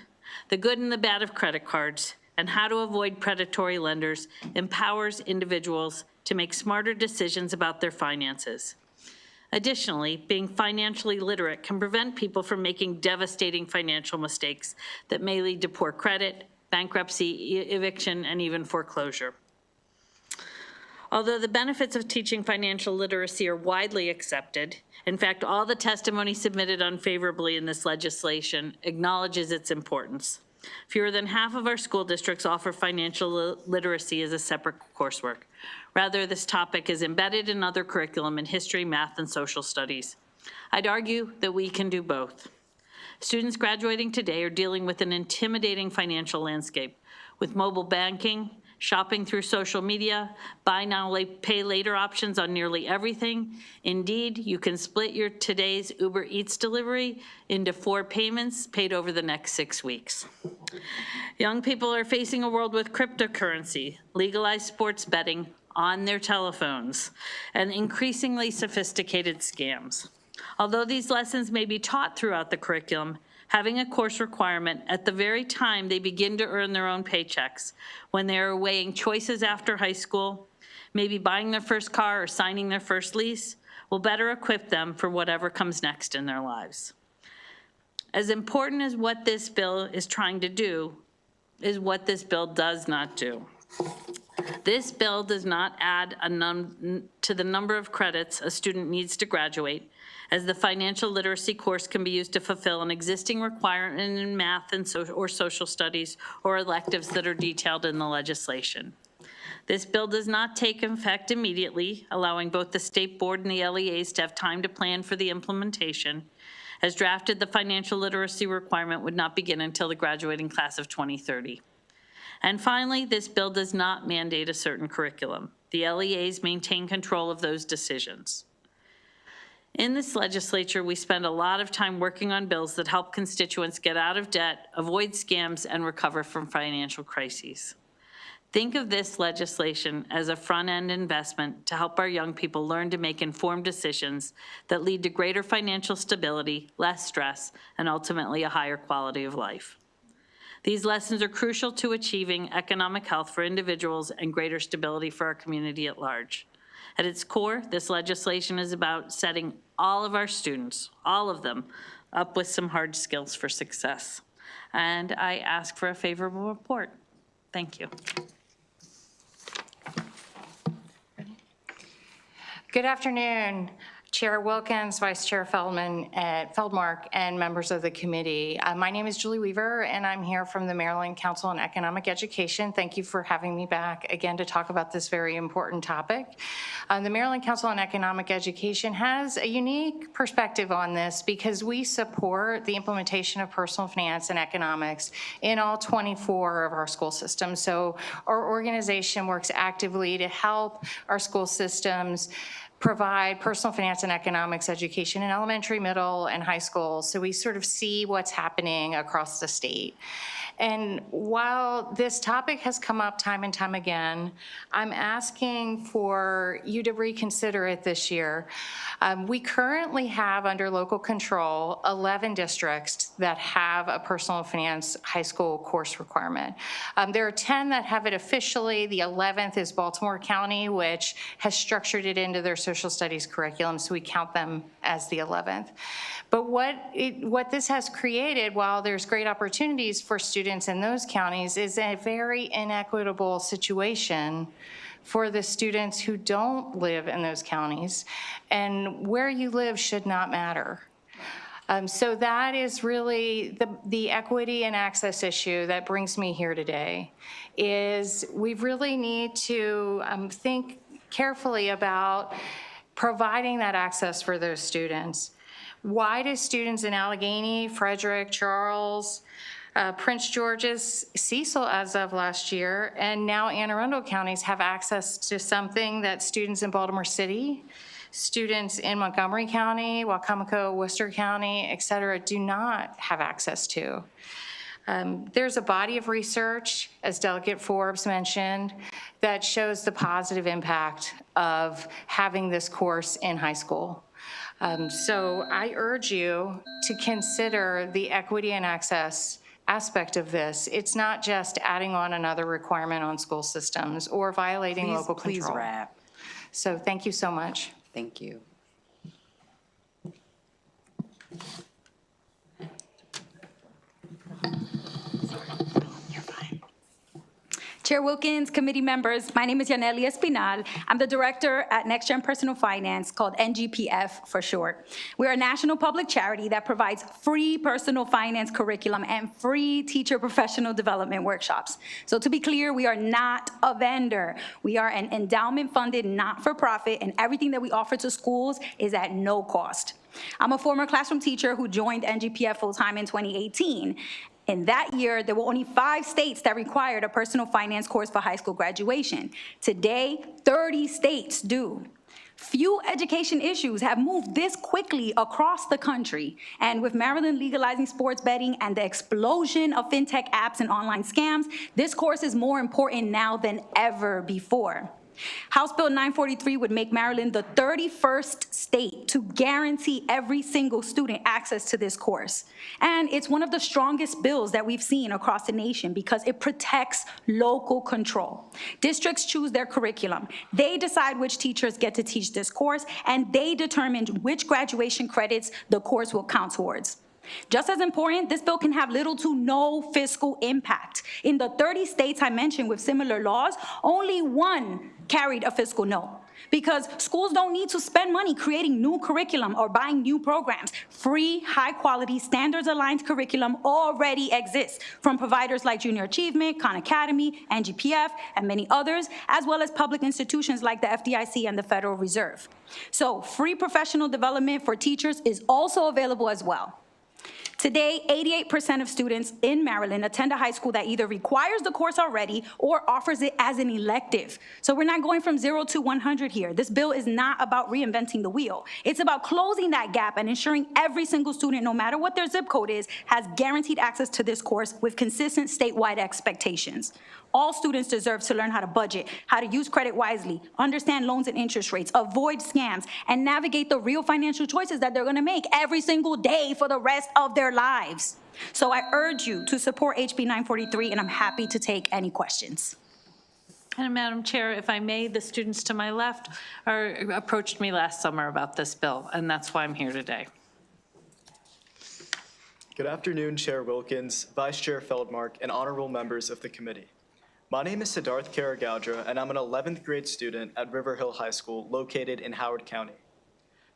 the good and the bad of credit cards, and how to avoid predatory lenders empowers individuals to make smarter decisions about their finances. Additionally, being financially literate can prevent people from making devastating financial mistakes that may lead to poor credit, bankruptcy, eviction, and even foreclosure. Although the benefits of teaching financial literacy are widely accepted, in fact, all the testimony submitted unfavorably in this legislation acknowledges its importance. Fewer than half of our school districts offer financial literacy as a separate coursework. Rather, this topic is embedded in other curriculum in history, math, and social studies. I'd argue that we can do both. Students graduating today are dealing with an intimidating financial landscape, with mobile banking, shopping through social media, buy now, pay later options on nearly everything. Indeed, you can split your today's Uber Eats delivery into 4 payments paid over the next 6 weeks. Young people are facing a world with cryptocurrency, legalized sports betting, on their telephones, and increasingly sophisticated scams. Although these lessons may be taught throughout the curriculum, having a course requirement at the very time they begin to earn their own paychecks, when they are weighing choices after high school, maybe buying their first car or signing their first lease, will better equip them for whatever comes next in their lives. As important as what this bill is trying to do is what this bill does not do. This bill does not add to the number of credits a student needs to graduate, as the financial literacy course can be used to fulfill an existing requirement in math and or social studies or electives that are detailed in the legislation. This bill does not take effect immediately, allowing both the state board and the LEAs to have time to plan for the implementation. As drafted, the financial literacy requirement would not begin until the graduating class of 2030. And finally, this bill does not mandate a certain curriculum. The LEAs maintain control of those decisions. In this legislature, we spend a lot of time working on bills that help constituents get out of debt, avoid scams, and recover from financial crises. Think of this legislation as a front-end investment to help our young people learn to make informed decisions that lead to greater financial stability, less stress, and ultimately a higher quality of life. These lessons are crucial to achieving economic health for individuals and greater stability for our community at large. At its core, this legislation is about setting all of our students, all of them, up with some hard skills for success. And I ask for a favorable report. Thank you. Good afternoon, Chair Wilkins, Vice Chair Feldmark, and members of the committee. My name is Julie Weaver, and I'm here from the Maryland Council on Economic Education. Thank you for having me back again to talk about this very important topic. The Maryland Council on Economic Education has a unique perspective on this because we support the implementation of personal finance and economics in all 24 of our school systems. So our organization works actively to help our school systems provide personal finance and economics education in elementary, middle, and high school. So we sort of see what's happening across the state. And while this topic has come up time and time again, I'm asking for you to reconsider it this year. We currently have under local control 11 districts that have a personal finance high school course requirement. There are 10 that have it officially. The 11th is Baltimore County, which has structured it into their social studies curriculum, so we count them as the 11th. But what this has created, while there's great opportunities for students in those counties, is a very inequitable situation for the students who don't live in those counties. And where you live should not matter. So that is really the equity and access issue that brings me here today, is we really need to think carefully about providing that access for those students. Why do students in Allegheny, Frederick, Charles, Prince George's, Cecil as of last year, and now Anne Arundel counties have access to something that students in Baltimore City, students in Montgomery County, Wacomico, Worcester County, et cetera, do not have access to? There's a body of research, as Delegate Forbes mentioned, that shows the positive impact of having this course in high school. So I urge you to consider the equity and access aspect of this. It's not just adding on another requirement on school systems or violating local control. Please wrap. So thank you so much. Thank you. Chair Wilkins, committee members, my name is Yaneli Espinal. I'm the director at Next Gen Personal Finance, called NGPF for short. We're a national public charity that provides free personal finance curriculum and free teacher professional development workshops. So to be clear, we are not a vendor. We are an endowment-funded not-for-profit, and everything that we offer to schools is at no cost. I'm a former classroom teacher who joined NGPF full-time in 2018. In that year, there were only 5 states that required a personal finance course for high school graduation. Today, 30 states do. Few education issues have moved this quickly across the country. And with Maryland legalizing sports betting and the explosion of fintech apps and online scams, this course is more important now than ever before. House Bill 943 would make Maryland the 31st state to guarantee every single student access to this course. And it's one of the strongest bills that we've seen across the nation because it protects local control. Districts choose their curriculum. They decide which teachers get to teach this course, and they determine which graduation credits the course will count towards. Just as important, this bill can have little to no fiscal impact. In the 30 states I mentioned with similar laws, only one carried a fiscal no, because schools don't need to spend money creating new curriculum or buying new programs. Free, high-quality, standards-aligned curriculum already exists from providers like Junior Achievement, Khan Academy, NGPF, and many others, as well as public institutions like the FDIC and the Federal Reserve. So free professional development for teachers is also available as well. Today, 88% of students in Maryland attend a high school that either requires the course already or offers it as an elective. So we're not going from 0 to 100 here. This bill is not about reinventing the wheel. It's about closing that gap and ensuring every single student, no matter what their zip code is, has guaranteed access to this course with consistent statewide expectations. All students deserve to learn how to budget, how to use credit wisely, understand loans and interest rates, avoid scams, and navigate the real financial choices that they're gonna make every single day for the rest of their lives. So I urge you to support HB 943, and I'm happy to take any questions. And Madam Chair, if I may, the students to my left approached me last summer about this bill, and that's why I'm here today. Good afternoon, Chair Wilkins, Vice Chair Feldmark, and honorable members of the committee. My name is Siddharth Karagaudra, and I'm an 11th grade student at River Hill High School located in Howard County.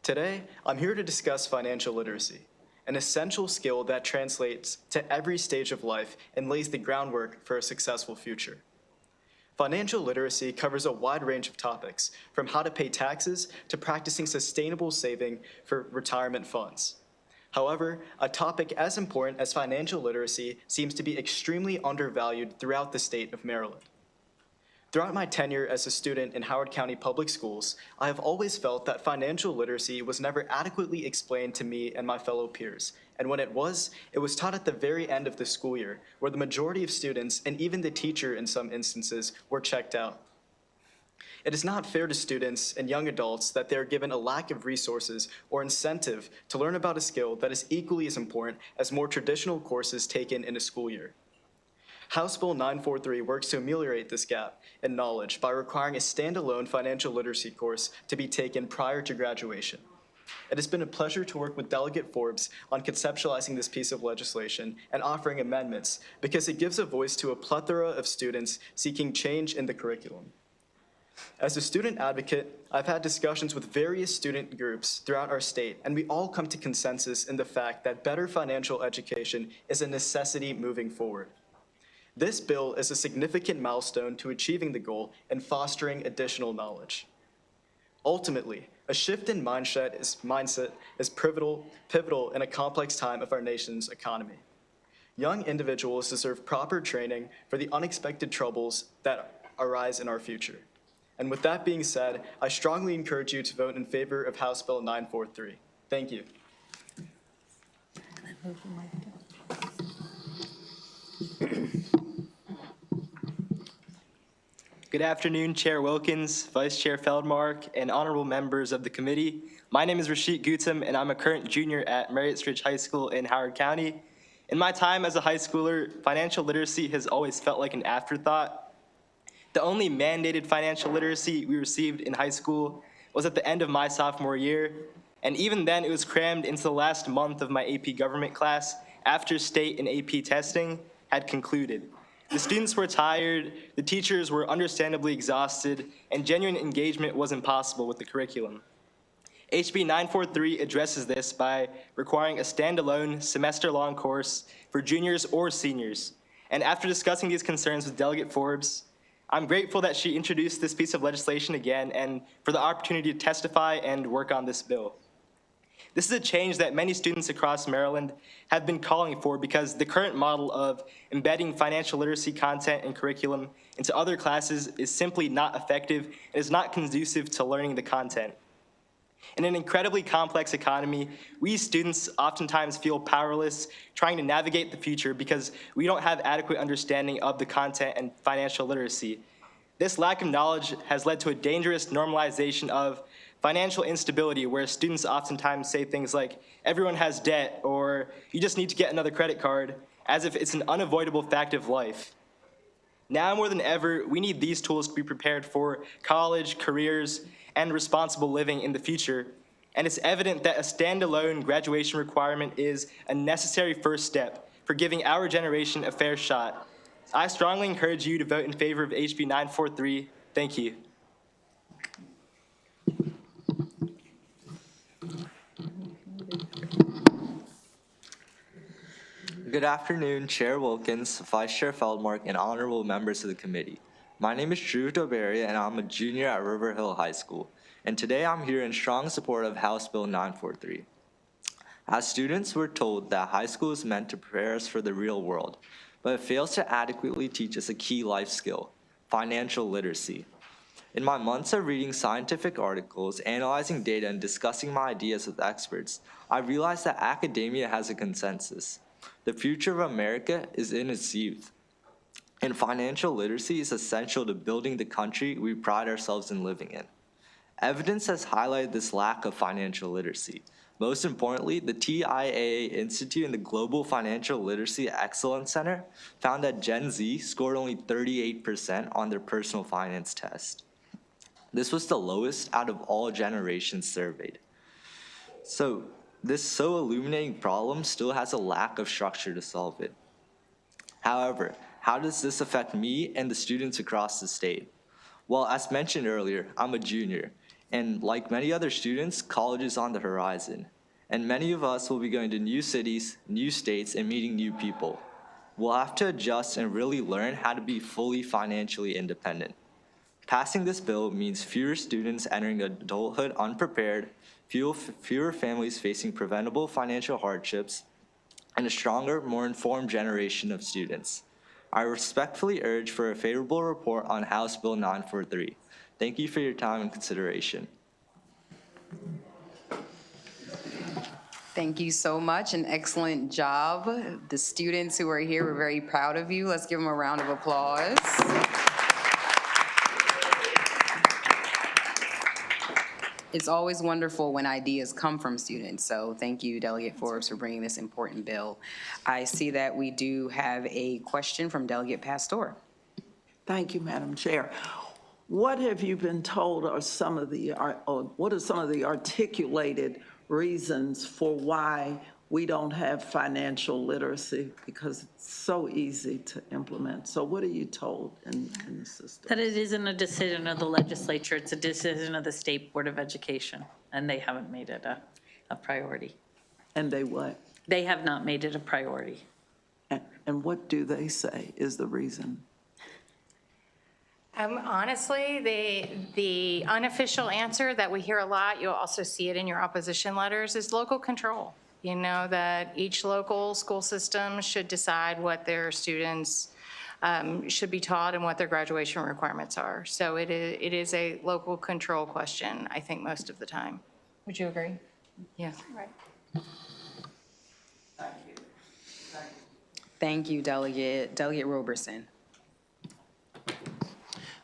Today, I'm here to discuss financial literacy, an essential skill that translates to every stage of life and lays the groundwork for a successful future. Financial literacy covers a wide range of topics, from how to pay taxes to practicing sustainable saving for retirement funds. However, a topic as important as financial literacy seems to be extremely undervalued throughout the state of Maryland. Throughout my tenure as a student in Howard County Public Schools, I have always felt that financial literacy was never adequately explained to me and my fellow peers. And when it was taught at the very end of the school year, where the majority of students, and even the teacher in some instances, were checked out. It is not fair to students and young adults that they are given a lack of resources or incentive to learn about a skill that is equally as important as more traditional courses taken in a school year. House Bill 943 works to ameliorate this gap in knowledge by requiring a standalone financial literacy course to be taken prior to graduation. It has been a pleasure to work with Delegate Forbes on conceptualizing this piece of legislation and offering amendments because it gives a voice to a plethora of students seeking change in the curriculum. As a student advocate, I've had discussions with various student groups throughout our state, and we all come to consensus in the fact that better financial education is a necessity moving forward. This bill is a significant milestone to achieving the goal and fostering additional knowledge. Ultimately, a shift in mindset is pivotal in a complex time of our nation's economy. Young individuals deserve proper training for the unexpected troubles that arise in our future. And with that being said, I strongly encourage you to vote in favor of House Bill 943. Thank you. Good afternoon, Chair Wilkins, Vice Chair Feldmark, and honorable members of the committee. My name is Rashid Gutam, and I'm a current junior at Marriott Ridge High School in Howard County. In my time as a high schooler, financial literacy has always felt like an afterthought. The only mandated financial literacy we received in high school was at the end of my sophomore year, and even then it was crammed into the last month of my AP government class after state and AP testing had concluded. The students were tired, the teachers were understandably exhausted, and genuine engagement was impossible with the curriculum. HB 943 addresses this by requiring a standalone semester-long course for juniors or seniors. And after discussing these concerns with Delegate Forbes, I'm grateful that she introduced this piece of legislation again and for the opportunity to testify and work on this bill. This is a change that many students across Maryland have been calling for because the current model of embedding financial literacy content and curriculum into other classes is simply not effective and is not conducive to learning the content. In an incredibly complex economy, we students oftentimes feel powerless trying to navigate the future because we don't have adequate understanding of the content and financial literacy. This lack of knowledge has led to a dangerous normalization of financial instability, where students oftentimes say things like, everyone has debt, or you just need to get another credit card, as if it's an unavoidable fact of life. Now more than ever, we need these tools to be prepared for college, careers, and responsible living in the future. And it's evident that a standalone graduation requirement is a necessary first step for giving our generation a fair shot. I strongly encourage you to vote in favor of HB 943. Thank you. Good afternoon, Chair Wilkins, Vice Chair Feldmark, and honorable members of the committee. My name is Drew Doberia, and I'm a junior at River Hill High School. And today I'm here in strong support of House Bill 943. As students, we're told that high school is meant to prepare us for the real world, but it fails to adequately teach us a key life skill, financial literacy. In my months of reading scientific articles, analyzing data, and discussing my ideas with experts, I realized that academia has a consensus. The future of America is in its youth, and financial literacy is essential to building the country we pride ourselves in living in. Evidence has highlighted this lack of financial literacy. Most importantly, the TIAA Institute and the Global Financial Literacy Excellence Center found that Gen Z scored only 38% on their personal finance test. This was the lowest out of all generations surveyed. This so illuminating problem still has a lack of structure to solve it. However, how does this affect me and the students across the state? Well, as mentioned earlier, I'm a junior, and like many other students, college is on the horizon. And many of us will be going to new cities, new states, and meeting new people. We'll have to adjust and really learn how to be fully financially independent. Passing this bill means fewer students entering adulthood unprepared, fewer families facing preventable financial hardships, and a stronger, more informed generation of students. I respectfully urge for a favorable report on House Bill 943. Thank you for your time and consideration. Thank you so much, an excellent job. The students who are here, we're very proud of you. Let's give them a round of applause. It's always wonderful when ideas come from students, so thank you, Delegate Forbes, for bringing this important bill. I see that we do have a question from Delegate Pastor. Thank you, Madam Chair. What have you been told are some of the, what are some of the articulated reasons for why we don't have financial literacy? Because it's so easy to implement. So what are you told in the system? That it isn't a decision of the legislature, it's a decision of the State Board of Education, and they haven't made it a priority. And they what? They have not made it a priority. And what do they say is the reason? Honestly, the unofficial answer that we hear a lot, you'll also see it in your opposition letters, is local control. You know, that each local school system should decide what their students should be taught and what their graduation requirements are. So it is a local control question, I think, most of the time. Would you agree? Yeah. Right. Thank you, Delegate. Delegate Roberson.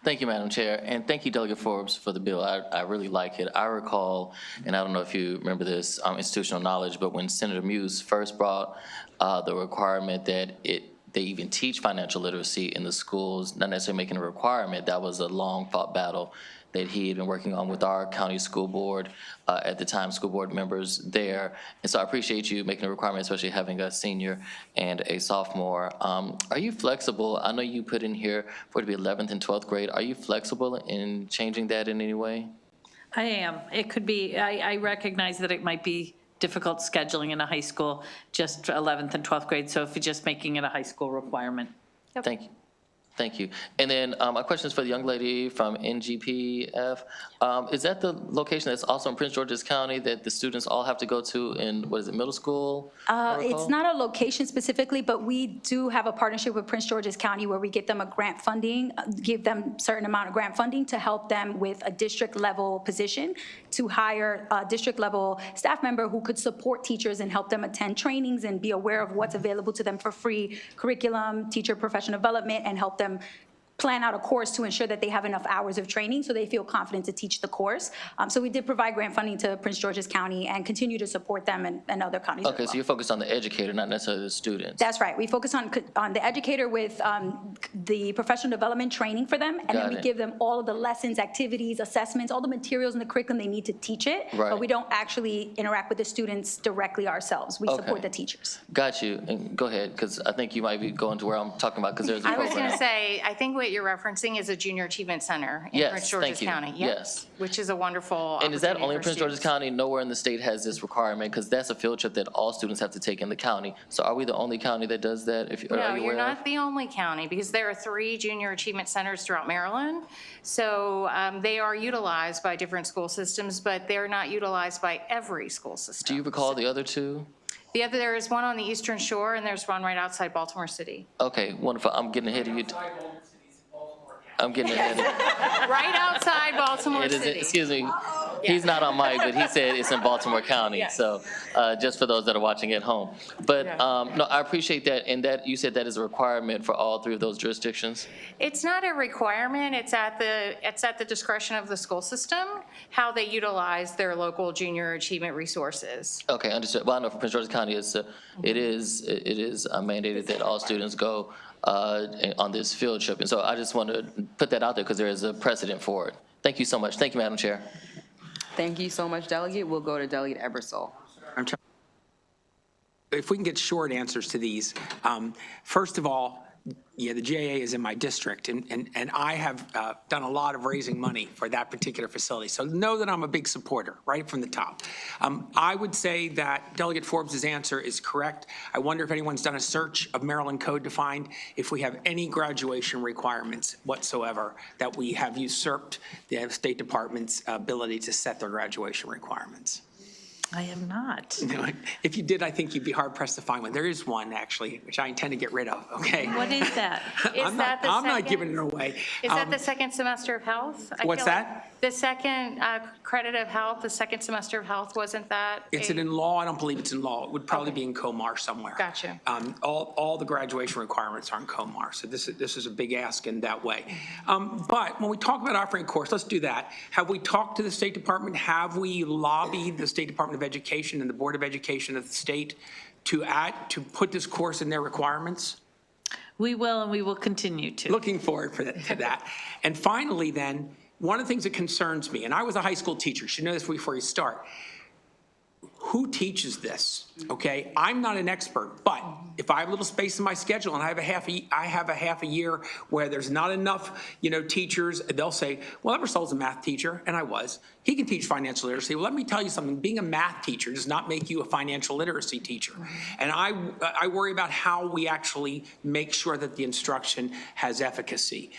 Thank you, Madam Chair, and thank you, Delegate Forbes, for the bill. I really like it. I recall, and I don't know if you remember this institutional knowledge, but when Senator Muse first brought the requirement that they even teach financial literacy in the schools, not necessarily making a requirement, that was a long-fought battle that he had been working on with our county school board, at the time, school board members there. And so I appreciate you making a requirement, especially having a senior and a sophomore. Are you flexible? I know you put in here for it to be 11th and 12th grade. Are you flexible in changing that in any way? I am. It could be, I recognize that it might be difficult scheduling in a high school, just 11th and 12th grade. So if you're just making it a high school requirement. Yep. Thank you. Thank you. And then my question is for the young lady from NGPF. Is that the location that's also in Prince George's County that the students all have to go to in, what is it, middle school? It's not a location specifically, but we do have a partnership with Prince George's County where we get them a grant funding, give them a certain amount of grant funding to help them with a district level position to hire a district level staff member who could support teachers and help them attend trainings and be aware of what's available to them for free curriculum, teacher professional development, and help them plan out a course to ensure that they have enough hours of training so they feel confident to teach the course. So we did provide grant funding to Prince George's County and continue to support them and other counties as Okay, well. so you're focused on the educator, not necessarily the students. That's right. We focus on the educator with the professional development training for them, and then Got we it. give them all of the lessons, activities, assessments, all the materials in the curriculum they need to teach it, Right. but we don't actually interact with the students directly ourselves. We support Okay. the teachers. Got you. And go ahead, because I think you might be going to where I'm talking about, because there's a I was program. going to say, I think what you're referencing is a Junior Achievement Center in Yes, Prince George's thank you. County. Yep. Yes. Which is a wonderful And is that opportunity only in for Prince George's students. County? Nowhere in the state has this requirement, because that's a field trip that all students have to take in the county. So are we the only county that does that? Are No, you you're aware of? not the only county, because there are 3 Junior Achievement Centers throughout Maryland. So they are utilized by different school systems, but they're not utilized by every school system. Do you recall the other two? There is one on the Eastern Shore, and there's one right outside Baltimore City. Okay, wonderful. I'm getting ahead of you. I'm getting ahead of you. Right outside Baltimore It is, City. excuse me, he's not on mic, but he said it's in Baltimore County. Yes. So just for those that are watching at home. But no, I appreciate that. And that, you said that is a requirement for all 3 of those jurisdictions? It's not a requirement, it's at the discretion of the school system, how they utilize their local junior achievement resources. Okay, understood. Well, I know for Prince George's County, it is mandated that all students go on this field trip. And so I just want to put that out there because there is a precedent for it. Thank you so much. Thank you, Madam Chair. Thank you so much, Delegate. We'll go to Delegate Ebersol. If we can get short answers to these. First of all, yeah, the JA is in my district, and I have done a lot of raising money for that particular facility. So know that I'm a big supporter, right from the top. I would say that Delegate Forbes' answer is correct. I wonder if anyone's done a search of Maryland code to find if we have any graduation requirements whatsoever that we have usurped the State Department's ability to set their graduation requirements. I am not. If you did, I think you'd be hard pressed to find one. There is one, actually, which I intend to get rid of, okay? What is that? I'm not giving it away. Is that the second semester of health? I What's feel like that? The second credit of health, the second semester of health, wasn't that? Is it in law? I don't believe it's in law. It would probably be in Comar somewhere. Gotcha. All the graduation requirements are in Comar, so this is a big ask in that way. But when we talk about offering a course, let's do that. Have we talked to the State Department? Have we lobbied the State Department of Education and the Board of Education of the state to put this course in their requirements? We will, and we will continue to. Looking forward to that. And finally, then, one of the things that concerns me, and I was a high school teacher, you should know this before you start. Who teaches this? Okay, I'm not an expert, but if I have a little space in my schedule and I have a half a year where there's not enough, teachers, they'll say, well, Ebersol's a math teacher, and I was. He can teach financial literacy. Well, let me tell you something. Being a math teacher does not make you a financial literacy teacher. And I worry about how we actually make sure that the instruction has efficacy.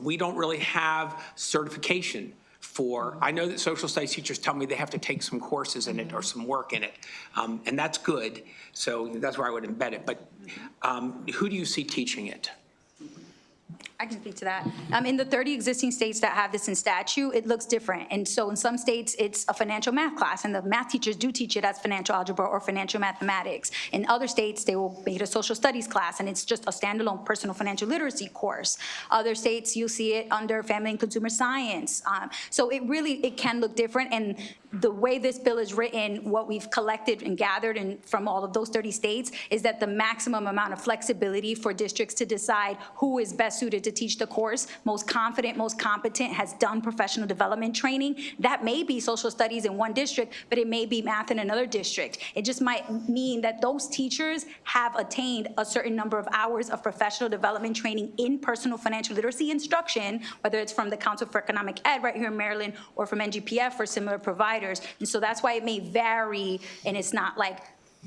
We don't really have certification I know that social studies teachers tell me they have to take some courses in it or some work in it, and that's good. So that's where I would embed it. But who do you see teaching it? I can speak to that. In the 30 existing states that have this in statute, it looks different. And so in some states, it's a financial math class, and the math teachers do teach it as financial algebra or financial mathematics. In other states, they will make it a social studies class, and it's just a standalone personal financial literacy course. Other states, you'll see it under family and consumer science. So it can look different. And the way this bill is written, what we've collected and gathered from all of those 30 states is that the maximum amount of flexibility for districts to decide who is best suited to teach the course, most confident, most competent, has done professional development training. That may be social studies in one district, but it may be math in another district. It just might mean that those teachers have attained a certain number of hours of professional development training in personal financial literacy instruction, whether it's from the Council for Economic Ed right here in Maryland or from NGPF or similar providers. And so that's why it may vary, and it's not like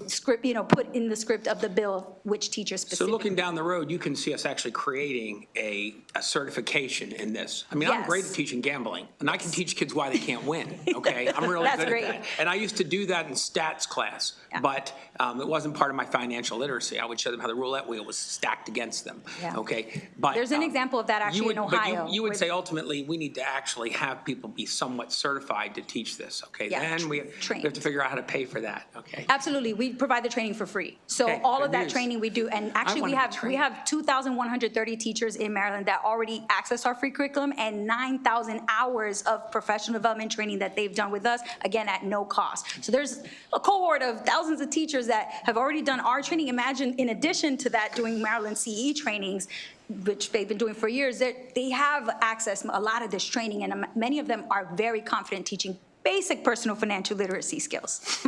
script, put in the script of the bill which teacher specifically. So looking down the road, you can see us actually creating a certification in this. I mean, I'm great at teaching gambling, and I can teach kids why they can't win, okay? I'm really good at that. And I used to do that in stats class, but it wasn't part of my financial literacy. I would show them how the roulette wheel was stacked against them, okay? But there's an example of that actually in Ohio. But you would say ultimately we need to actually have people be somewhat certified to teach this, okay? Then we have to figure out how to pay for that, okay? Absolutely. we provide the training for free. So Okay, all good of that news. training we do, and actually wanna be we have 2,130 teachers in Maryland that already access our free curriculum, and 9,000 hours of professional development training that they've done with us, again, at no cost. So there's a cohort of thousands of teachers that have already done our training. Imagine, in addition to that, doing Maryland CE trainings, which they've been doing for years. They have access a lot of this training, and many of them are very confident teaching basic personal financial literacy skills.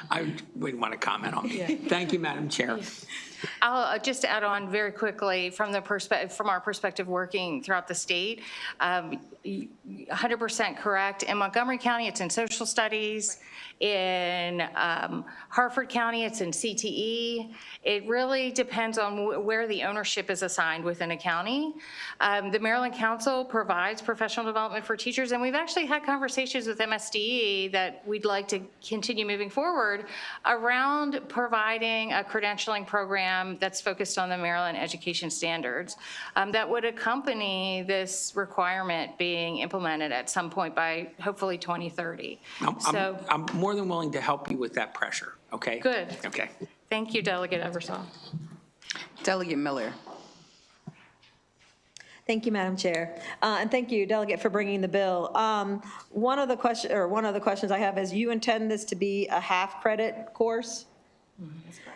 I wouldn't want to comment on it. Thank you, Madam Chair. I'll just add on very quickly from our perspective working throughout the state. 100% correct. In Montgomery County, it's in social studies. In Harford County, it's in CTE. It really depends on where the ownership is assigned within a county. The Maryland Council provides professional development for teachers, and we've actually had conversations with MSDE that we'd like to continue moving forward around providing a credentialing program that's focused on the Maryland education standards that would accompany this requirement being implemented at some point by hopefully 2030. I'm more than willing to help you with that pressure, okay? Good. Okay. Thank you, Delegate Eversole. Delegate Miller. Thank you, Madam Chair. And thank you, Delegate, for bringing the bill. One of the questions I have is, you intend this to be a half-credit course?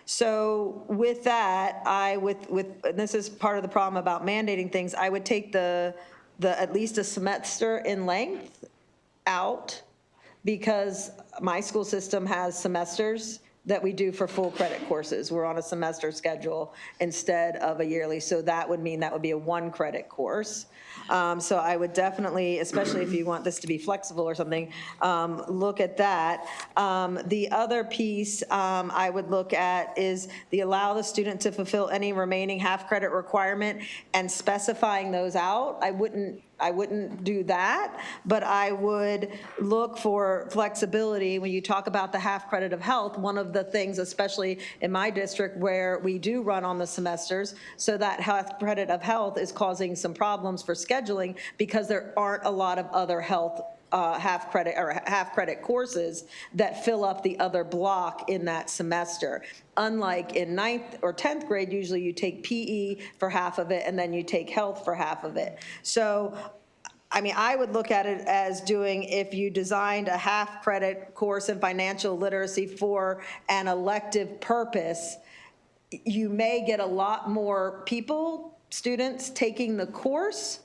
So with that, and this is part of the problem about mandating things, I would take the at least a semester in length out, because my school system has semesters that we do for full credit courses. We're on a semester schedule instead of a yearly. So that would mean that would be a 1 credit course. So I would definitely, especially if you want this to be flexible or something, look at that. The other piece I would look at is allow the student to fulfill any remaining half-credit requirement and specifying those out. I wouldn't do that, but I would look for flexibility. When you talk about the half credit of health, one of the things, especially in my district where we do run on the semesters, so that half credit of health is causing some problems for scheduling because there aren't a lot of other health half credit courses that fill up the other block in that semester. Unlike in 9th or 10th grade, usually you take PE for half of it and then you take health for half of it. So, I mean, I would look at it as doing, if you designed a half credit course in financial literacy for an elective purpose, you may get a lot more students taking the course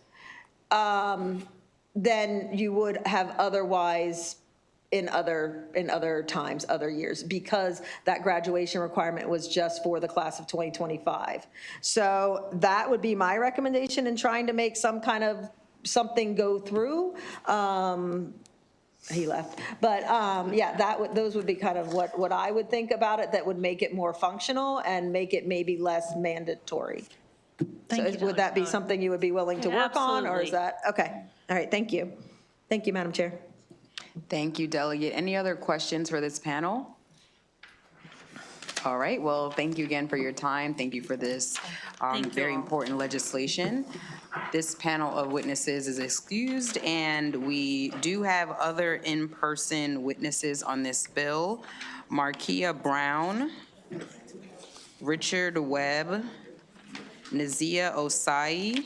than you would have otherwise in other times, other years, because that graduation requirement was just for the class of 2025. So that would be my recommendation in trying to make some kind of something go through. He left, but yeah, those would be kind of what I would think about it, that would make it more functional and make it maybe less mandatory. Would that be something you would be willing to work on, or is that, okay. All right, thank you. Thank you, Madam Chair. Thank you, Delegate. Any other questions for this panel? All right, well, thank you again for your time. Thank you for this very important legislation. This panel of witnesses is excused, and we do have other in-person witnesses on this bill. Markia Brown, Richard Webb, Nazia Osai,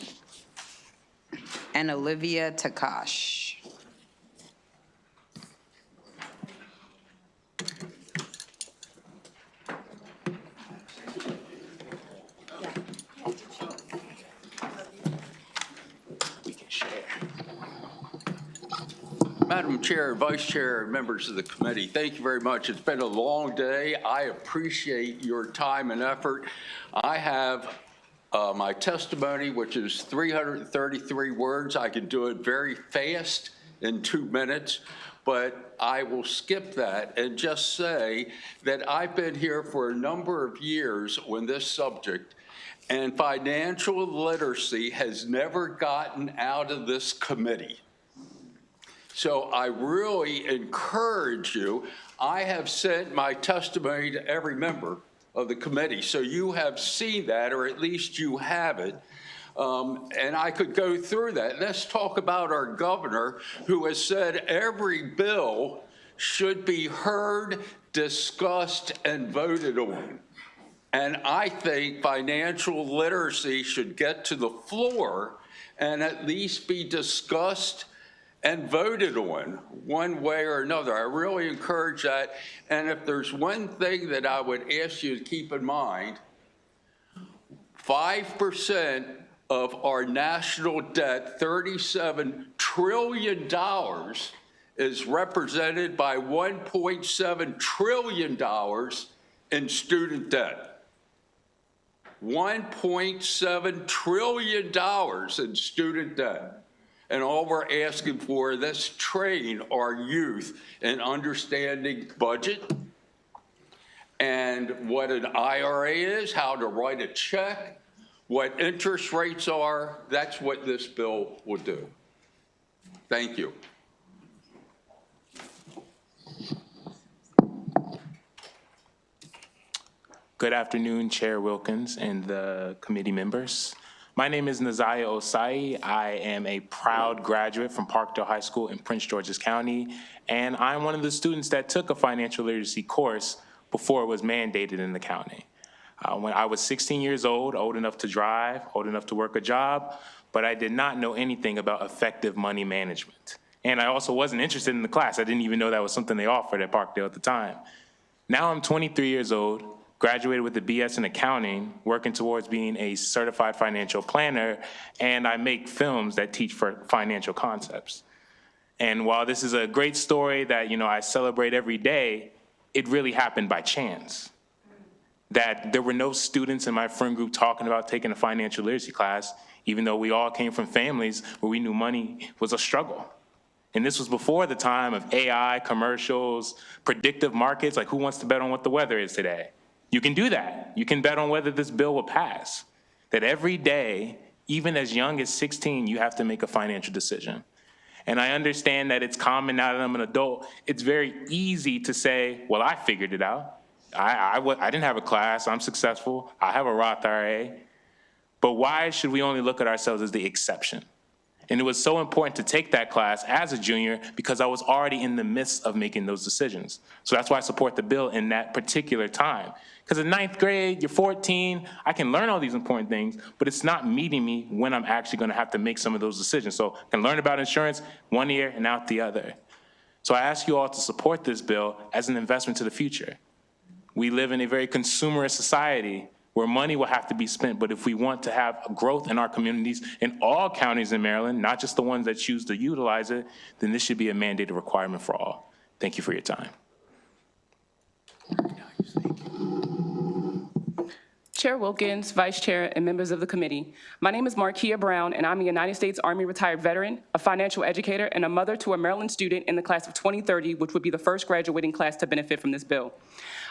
and Olivia Takash. Madam Chair, Vice Chair, and members of the committee, thank you very much. It's been a long day. I appreciate your time and effort. I have my testimony, which is 333 words. I can do it very fast in 2 minutes, but I will skip that and just say that I've been here for a number of years on this subject, and financial literacy has never gotten out of this committee. So I really encourage you. I have sent my testimony to every member of the committee, so you have seen that, or at least you have it. And I could go through that. Let's talk about our governor, who has said every bill should be heard, discussed, and voted on. And I think financial literacy should get to the floor and at least be discussed and voted on one way or another. I really encourage that. And if there's one thing that I would ask you to keep in mind, 5% of our national debt, $37 trillion, is represented by $1.7 trillion in student debt. $1.7 trillion in student debt. And all we're asking for is let's train our youth in understanding budget and what an IRA is, how to write a check, what interest rates are. That's what this bill will do. Thank you. Good afternoon, Chair Wilkins and the committee members. My name is Naziah Osai. I am a proud graduate from Parkdale High School in Prince George's County, and I'm one of the students that took a financial literacy course before it was mandated in the county. When I was 16 years old enough to drive, old enough to work a job, but I did not know anything about effective money management. And I also wasn't interested in the class. I didn't even know that was something they offered at Parkdale at the time. Now I'm 23 years old, graduated with a BS in accounting, working towards being a certified financial planner, and I make films that teach for financial concepts. And while this is a great story that, I celebrate every day, it really happened by chance. That there were no students in my friend group talking about taking a financial literacy class, even though we all came from families where we knew money was a struggle. And this was before the time of AI, commercials, predictive markets, like who wants to bet on what the weather is today? You can do that. You can bet on whether this bill will pass. That every day, even as young as 16, you have to make a financial decision. And I understand that it's common now that I'm an adult. It's very easy to say, well, I figured it out. I didn't have a class. I'm successful. I have a Roth IRA. But why should we only look at ourselves as the exception? And it was so important to take that class as a junior because I was already in the midst of making those decisions. So that's why I support the bill in that particular time. Because in ninth grade, you're 14, I can learn all these important things, but it's not meeting me when I'm actually gonna have to make some of those decisions. So I can learn about insurance one ear and out the other. So I ask you all to support this bill as an investment to the future. We live in a very consumerist society where money will have to be spent, but if we want to have growth in our communities in all counties in Maryland, not just the ones that choose to utilize it, then this should be a mandated requirement for all. Thank you for your time. Chair Wilkins, Vice Chair, and members of the committee. My name is Markia Brown, and I'm a United States Army retired veteran, a financial educator, and a mother to a Maryland student in the class of 2030, which would be the first graduating class to benefit from this bill.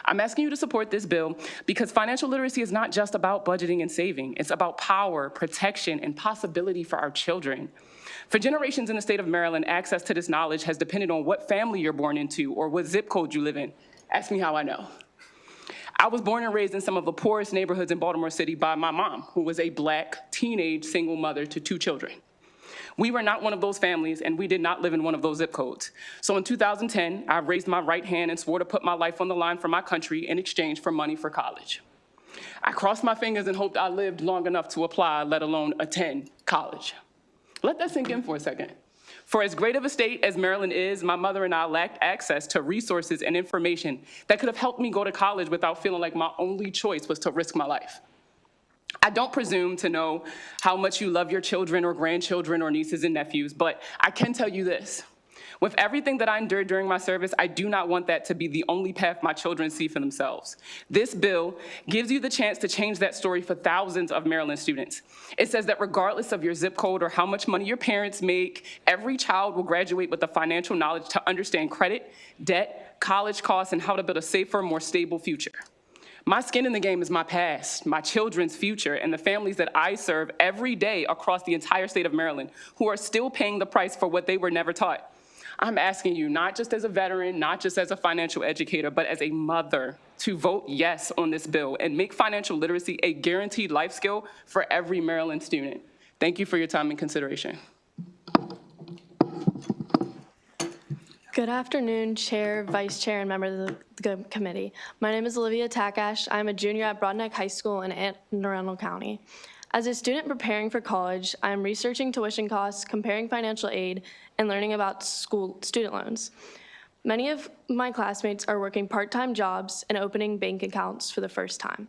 I'm asking you to support this bill because financial literacy is not just about budgeting and saving. It's about power, protection, and possibility for our children. For generations in the state of Maryland, access to this knowledge has depended on what family you're born into or what zip code you live in. Ask me how I know. I was born and raised in some of the poorest neighborhoods in Baltimore City by my mom, who was a Black teenage single mother to 2 children. We were not one of those families, and we did not live in one of those zip codes. So in 2010, I raised my right hand and swore to put my life on the line for my country in exchange for money for college. I crossed my fingers and hoped I lived long enough to apply, let alone attend college. Let that sink in for a second. For as great of a state as Maryland is, my mother and I lacked access to resources and information that could have helped me go to college without feeling like my only choice was to risk my life. I don't presume to know how much you love your children or grandchildren or nieces and nephews, but I can tell you this. With everything that I endured during my service, I do not want that to be the only path my children see for themselves. This bill gives you the chance to change that story for thousands of Maryland students. It says that regardless of your zip code or how much money your parents make, every child will graduate with the financial knowledge to understand credit, debt, college costs, and how to build a safer, more stable future. My skin in the game is my past, my children's future, and the families that I serve every day across the entire state of Maryland who are still paying the price for what they were never taught. I'm asking you, not just as a veteran, not just as a financial educator, but as a mother, to vote yes on this bill and make financial literacy a guaranteed life skill for every Maryland student. Thank you for your time and consideration. Good Good afternoon, Chair, Vice Chair, and members of the committee. My name is Olivia Takash. I'm a junior at Broadneck High School in Anne Arundel County. As a student preparing for college, I am researching tuition costs, comparing financial aid, and learning about student loans. Many of my classmates are working part-time jobs and opening bank accounts for the first time.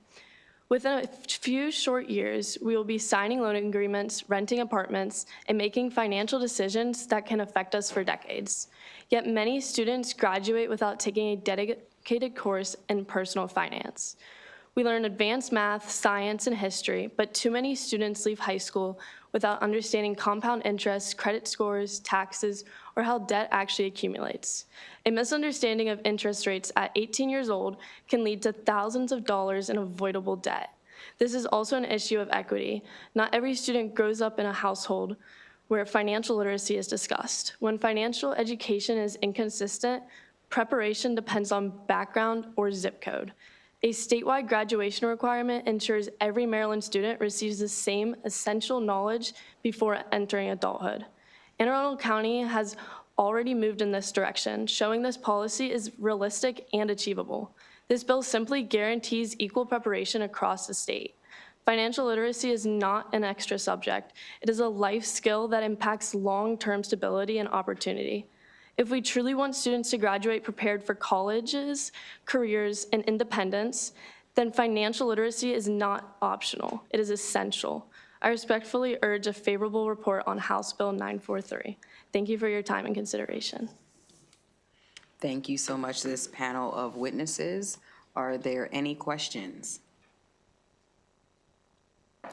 Within a few short years, we will be signing loan agreements, renting apartments, and making financial decisions that can affect us for decades. Yet many students graduate without taking a dedicated course in personal finance. We learn advanced math, science, and history, but too many students leave high school without understanding compound interest, credit scores, taxes, or how debt actually accumulates. A misunderstanding of interest rates at 18 years old can lead to thousands of dollars in avoidable debt. This is also an issue of equity. Not every student grows up in a household where financial literacy is discussed. When financial education is inconsistent, preparation depends on background or zip code. A statewide graduation requirement ensures every Maryland student receives the same essential knowledge before entering adulthood. Anne Arundel County has already moved in this direction, showing this policy is realistic and achievable. This bill simply guarantees equal preparation across the state. Financial literacy is not an extra subject. It is a life skill that impacts long-term stability and opportunity. If we truly want students to graduate prepared for colleges, careers, and independence, then financial literacy is not optional. It is essential. I respectfully urge a favorable report on House Bill 943. Thank you for your time and consideration. Thank you so much to this panel of witnesses. Are there any questions?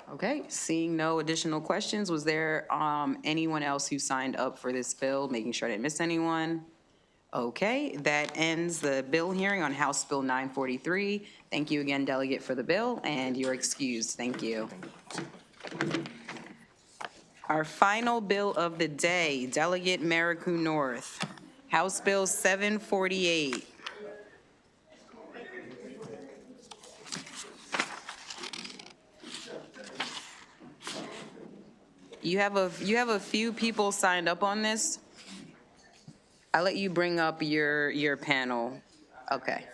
Okay, seeing no additional questions, was there anyone else who signed up for this bill, making sure I didn't miss anyone? Okay, that ends the bill hearing on House Bill 943. Thank you again, Delegate, for the bill, and you're excused. Thank you. Our final bill of the day, Delegate Maricopa North, House Bill 748. You have a few people signed up on this. I'll let you bring up your panel. Okay.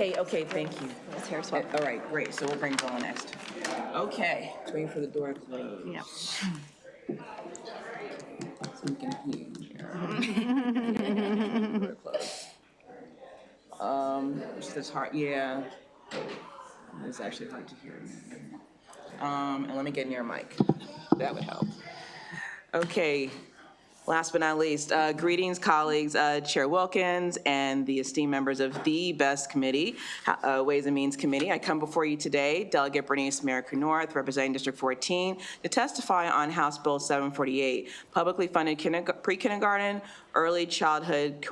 Okay, thank you. All right, great, so we'll bring Bill next. Okay, just waiting for the door to close. Yeah. So we can hear here. Door closed. It's this hard, yeah. It's actually hard to hear. And let me get near a mic. That would help. Okay. Last but not least, greetings, colleagues, Chair Wilkins, and the esteemed members of the best committee, Ways and Means Committee. I come before you today, Delegate Bernice Maricopa North, representing District 14, to testify on House Bill 748, publicly funded pre-kindergarten, early childhood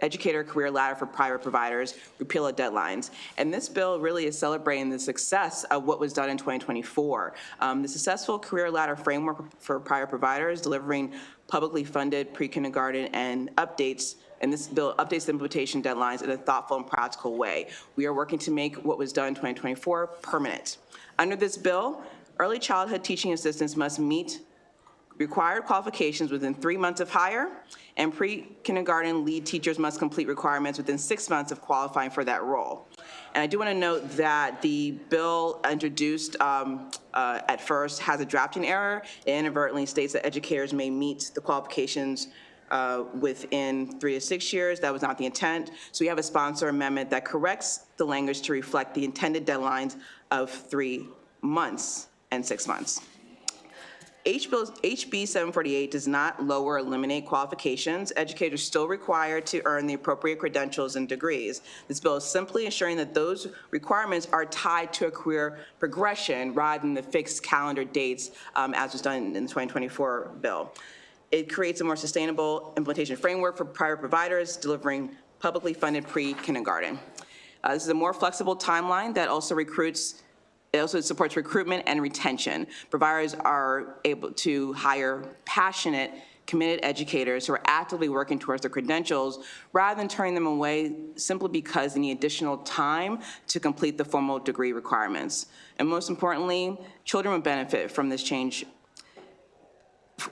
educator career ladder for private providers, repeal of deadlines. And this bill really is celebrating the success of what was done in 2024. The successful career ladder framework for private providers, delivering publicly funded pre-kindergarten and updates, and this bill updates the implementation deadlines in a thoughtful and practical way. We are working to make what was done in 2024 permanent. Under this bill, early childhood teaching assistants must meet required qualifications within 3 months of hire, and pre-kindergarten lead teachers must complete requirements within 6 months of qualifying for that role. And I do want to note that the bill introduced at first has a drafting error. It inadvertently states that educators may meet the qualifications within 3 to 6 years. That was not the intent. So we have a sponsor amendment that corrects the language to reflect the intended deadlines of 3 months and 6 months. HB 748 does not lower or eliminate qualifications. Educators still required to earn the appropriate credentials and degrees. This bill is simply ensuring that those requirements are tied to a career progression rather than the fixed calendar dates as was done in the 2024 bill. It creates a more sustainable implementation framework for private providers delivering publicly funded pre-kindergarten. This is a more flexible timeline that also it also supports recruitment and retention. Providers are able to hire passionate, committed educators who are actively working towards their credentials rather than turning them away simply because they need additional time to complete the formal degree requirements. And most importantly, children will benefit from this change.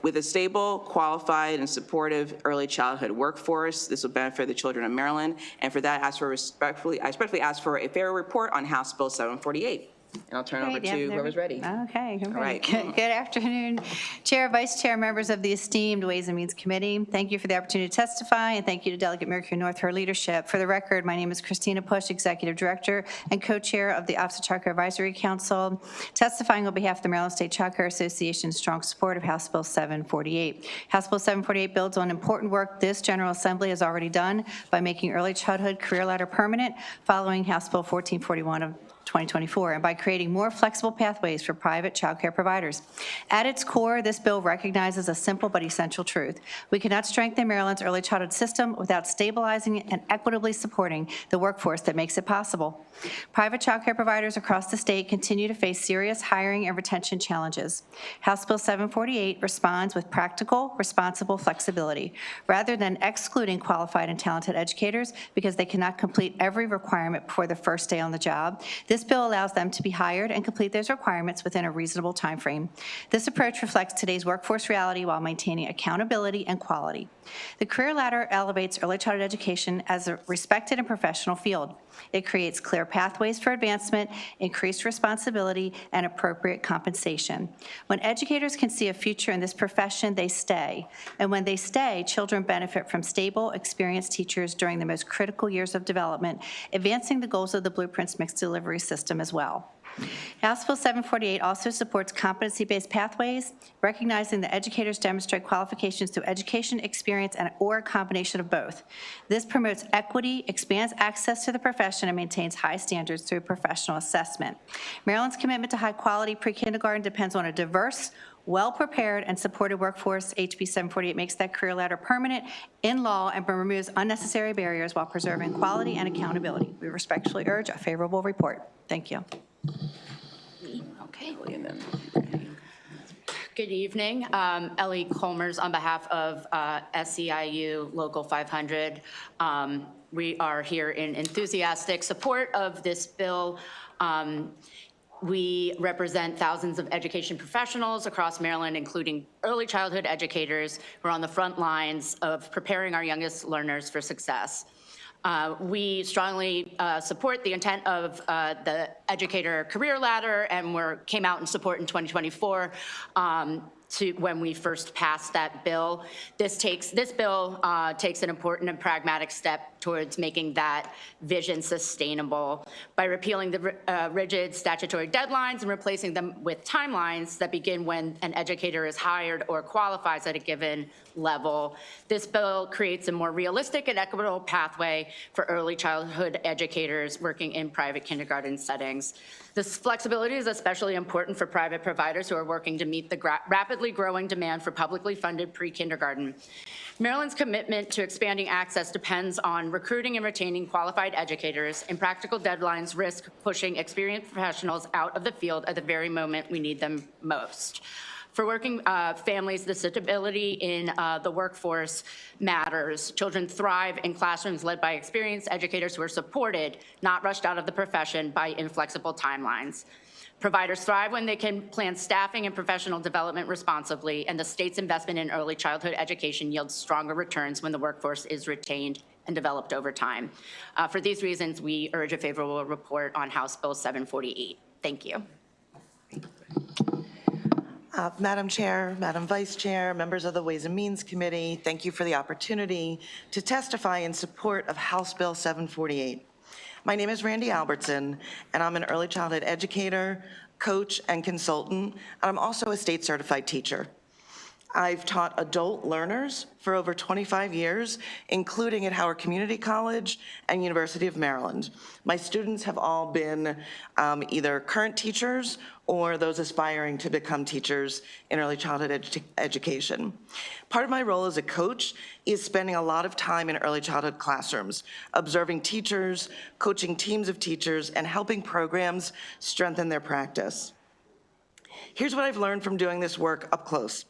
With a stable, qualified, and supportive early childhood workforce, this will benefit the children of Maryland. And for that, I respectfully ask for a fair report on House Bill 748. And I'll turn it over to whoever's ready. Okay, All right. Good afternoon, Chair, Vice Chair, members of the esteemed Ways and Means Committee. Thank you for the opportunity to testify, and thank you to Delegate Mercury North for her leadership. For the record, my name is Christina Push, Executive Director and Co-Chair of the Office of Child Care Advisory Council, testifying on behalf of the Maryland State Child Care Association in strong support of House Bill 748. House Bill 748 builds on important work this General Assembly has already done by making early childhood career ladder permanent following House Bill 1441 of 2024, and by creating more flexible pathways for private child care providers. At its core, this bill recognizes a simple but essential truth. We cannot strengthen Maryland's early childhood system without stabilizing and equitably supporting the workforce that makes it possible. Private child care providers across the state continue to face serious hiring and retention challenges. House Bill 748 responds with practical, responsible flexibility, rather than excluding qualified and talented educators because they cannot complete every requirement before the first day on the job. This bill allows them to be hired and complete those requirements within a reasonable time frame. This approach reflects today's workforce reality while maintaining accountability and quality. The career ladder elevates early childhood education as a respected and professional field. It creates clear pathways for advancement, increased responsibility, and appropriate compensation. When educators can see a future in this profession, they stay. And when they stay, children benefit from stable, experienced teachers during the most critical years of development, advancing the goals of the Blueprint's mixed delivery system as well. House Bill 748 also supports competency-based pathways, recognizing that educators demonstrate qualifications through education, experience, or a combination of both. This promotes equity, expands access to the profession, and maintains high standards through professional assessment. Maryland's commitment to high-quality pre-kindergarten depends on a diverse, well-prepared, and supported workforce. HB 748 makes that career ladder permanent in law and removes unnecessary barriers while preserving quality and accountability. We respectfully urge a favorable report. Thank you. Okay. Good evening. Ellie Colmers on behalf of SEIU Local 500. We are here in enthusiastic support of this bill. We represent thousands of education professionals across Maryland, including early childhood educators who are on the front lines of preparing our youngest learners for success. We strongly support the intent of the educator career ladder, and came out in support in 2024 when we first passed that bill. This bill takes an important and pragmatic step towards making that vision sustainable by repealing the rigid statutory deadlines and replacing them with timelines that begin when an educator is hired or qualifies at a given level. This bill creates a more realistic and equitable pathway for early childhood educators working in private kindergarten settings. This flexibility is especially important for private providers who are working to meet the rapidly growing demand for publicly funded pre-kindergarten. Maryland's commitment to expanding access depends on recruiting and retaining qualified educators, and practical deadlines risk pushing experienced professionals out of the field at the very moment we need them most. For working families, the stability in the workforce matters. Children thrive in classrooms led by experienced educators who are supported, not rushed out of the profession by inflexible timelines. Providers thrive when they can plan staffing and professional development responsibly, and the state's investment in early childhood education yields stronger returns when the workforce is retained and developed over time. For these reasons, we urge a favorable report on House Bill 748. Thank you. Madam Chair, Madam Vice Chair, members of the Ways and Means Committee, thank you for the opportunity to testify in support of House Bill 748. My name is Randy Albertson, and I'm an early childhood educator, coach, and consultant, and I'm also a state certified teacher. I've taught adult learners for over 25 years, including at Howard Community College and University of Maryland. My students have all been either current teachers or those aspiring to become teachers in early childhood education. Part of my role as a coach is spending a lot of time in early childhood classrooms, observing teachers, coaching teams of teachers, and helping programs strengthen their practice. Here's what I've learned from doing this work up close.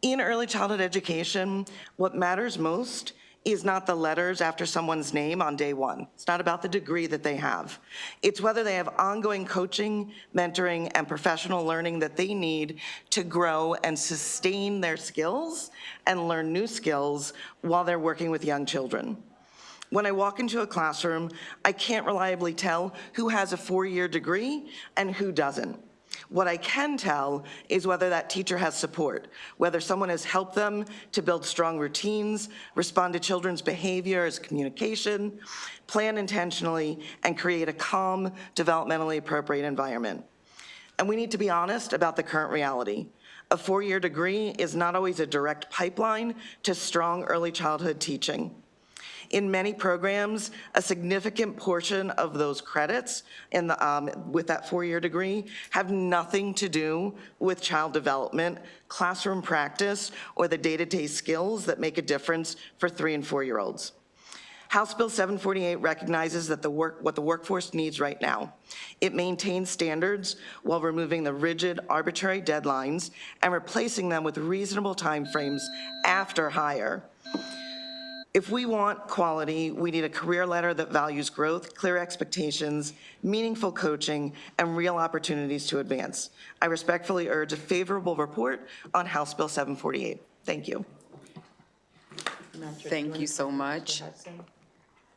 In early childhood education, what matters most is not the letters after someone's name on day one. It's not about the degree that they have. It's whether they have ongoing coaching, mentoring, and professional learning that they need to grow and sustain their skills and learn new skills while they're working with young children. When I walk into a classroom, I can't reliably tell who has a 4-year degree and who doesn't. What I can tell is whether that teacher has support, whether someone has helped them to build strong routines, respond to children's behavior as communication, plan intentionally, and create a calm, developmentally appropriate environment. And we need to be honest about the current reality. A 4-year degree is not always a direct pipeline to strong early childhood teaching. In many programs, a significant portion of those credits in the, with that 4-year degree have nothing to do with child development, classroom practice, or the day-to-day skills that make a difference for 3- and 4-year-olds. House Bill 748 recognizes that what the workforce needs right now. It maintains standards while removing the rigid, arbitrary deadlines and replacing them with reasonable timeframes after hire. If we want quality, we need a career ladder that values growth, clear expectations, meaningful coaching, and real opportunities to advance. I respectfully urge a favorable report on House Bill 748. Thank you. Thank you so much.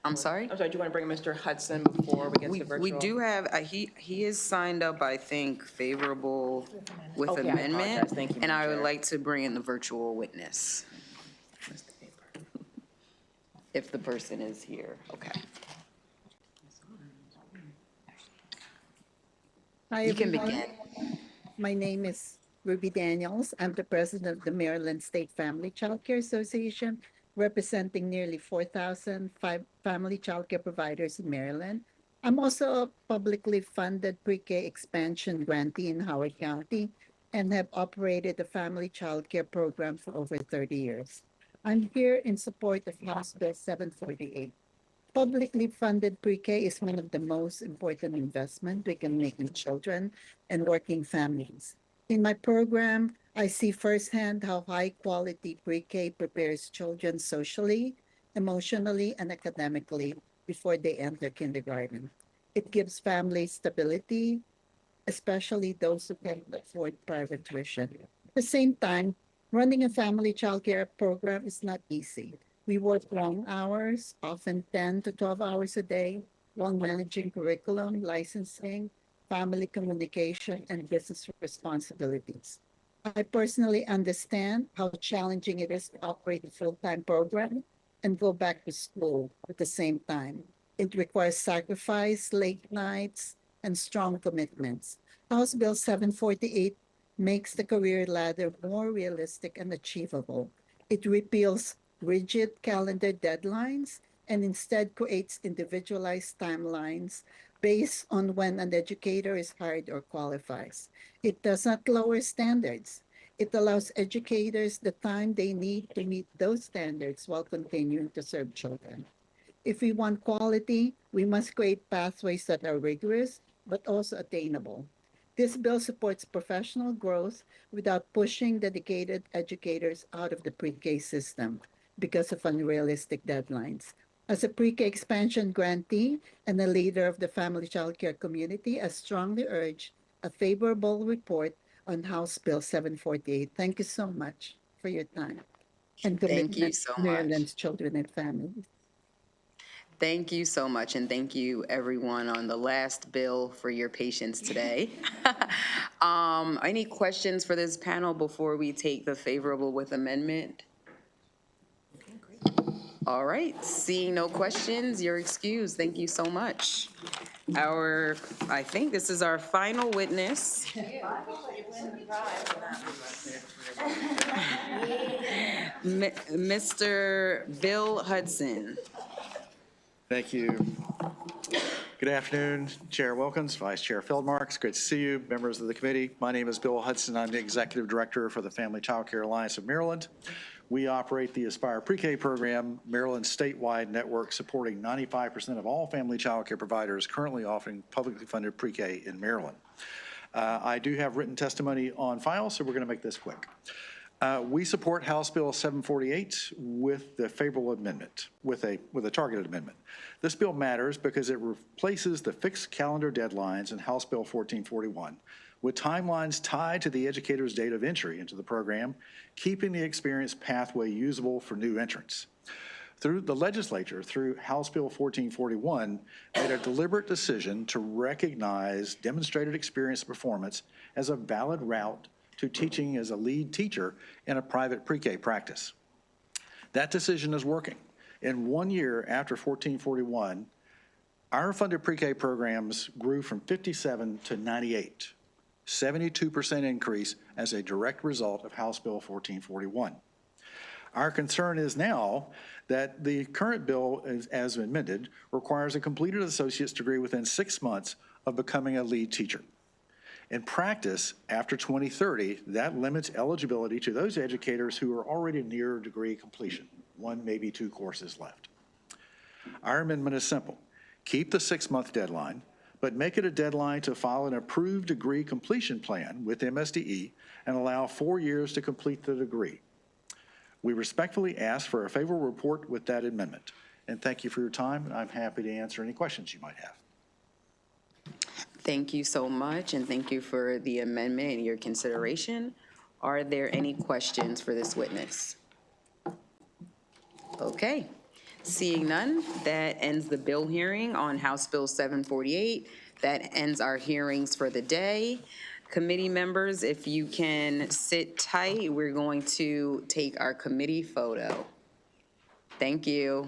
I'm sorry? I'm sorry, do you want to bring Mr. Hudson before we get to the virtual? We do have, he is signed up, I think, favorable with Okay, I amendment. apologize. Thank you, And Madam I would Chair. like to bring in the virtual witness. If the person is here, okay. Hi, You can everyone. begin. My name is Ruby Daniels. I'm the president of the Maryland State Family Child Care Association, representing nearly 4,000 family child care providers in Maryland. I'm also a publicly funded pre-K expansion grantee in Howard County and have operated a family child care program for over 30 years. I'm here in support of House Bill 748. Publicly funded pre-K is one of the most important investments we can make in children and working families. In my program, I see firsthand how high-quality pre-K prepares children socially, emotionally, and academically before they enter kindergarten. It gives families stability, especially those who can't afford private tuition. At the same time, running a family childcare program is not easy. We work long hours, often 10 to 12 hours a day, while managing curriculum, licensing, family communication, and business responsibilities. I personally understand how challenging it is to operate a full-time program and go back to school at the same time. It requires sacrifice, late nights, and strong commitments. House Bill 748 makes the career ladder more realistic and achievable. It repeals rigid calendar deadlines and instead creates individualized timelines based on when an educator is hired or qualifies. It does not lower standards. It allows educators the time they need to meet those standards while continuing to serve children. If we want quality, we must create pathways that are rigorous but also attainable. This bill supports professional growth without pushing dedicated educators out of the pre-K system because of unrealistic deadlines. As a pre-K expansion grantee and a leader of the family child care community, I strongly urge a favorable report on House Bill 748. Thank you so much for your time and Thank you commitment so to much. Maryland's children and families. Thank you so much, and thank you everyone on the last bill for your patience today. Any questions for this panel before we take the favorable with amendment? All right, seeing no questions, you're excused. Thank you so much. I think this is our final witness. Mr. Bill Hudson. Thank you. Good afternoon, Chair Wilkins, Vice Chair Feldmark. It's great to see you, members of the committee. My name is Bill Hudson. I'm the Executive Director for the Family Child Care Alliance of Maryland. We operate the Aspire Pre-K program, Maryland's statewide network supporting 95% of all family child care providers currently offering publicly funded pre-K in Maryland. I do have written testimony on file, so we're going to make this quick. We support House Bill 748 with the favorable amendment, with a targeted amendment. This bill matters because it replaces the fixed calendar deadlines in House Bill 1441 with timelines tied to the educator's date of entry into the program, keeping the experience pathway usable for new entrants. Through the legislature, through House Bill 1441, made a deliberate decision to recognize demonstrated experience performance as a valid route to teaching as a lead teacher in a private pre-K practice. That decision is working. In 1 year after 1441, our funded pre-K programs grew from 57 to 98, 72% increase as a direct result of House Bill 1441. Our concern is now that the current bill, as amended, requires a completed associate's degree within 6 months of becoming a lead teacher. In practice, after 2030, that limits eligibility to those educators who are already near degree completion, 1, maybe 2 courses left. Our amendment is simple. Keep the 6-month deadline, but make it a deadline to file an approved degree completion plan with MSDE and allow 4 years to complete the degree. We respectfully ask for a favorable report with that amendment. And thank you for your time, and I'm happy to answer any questions you might have. Thank you so much, and thank you for the amendment and your consideration. Are there any questions for this witness? Okay. Seeing none, that ends the bill hearing on House Bill 748. That ends our hearings for the day. Committee members, if you can sit tight, we're going to take our committee photo. Thank you.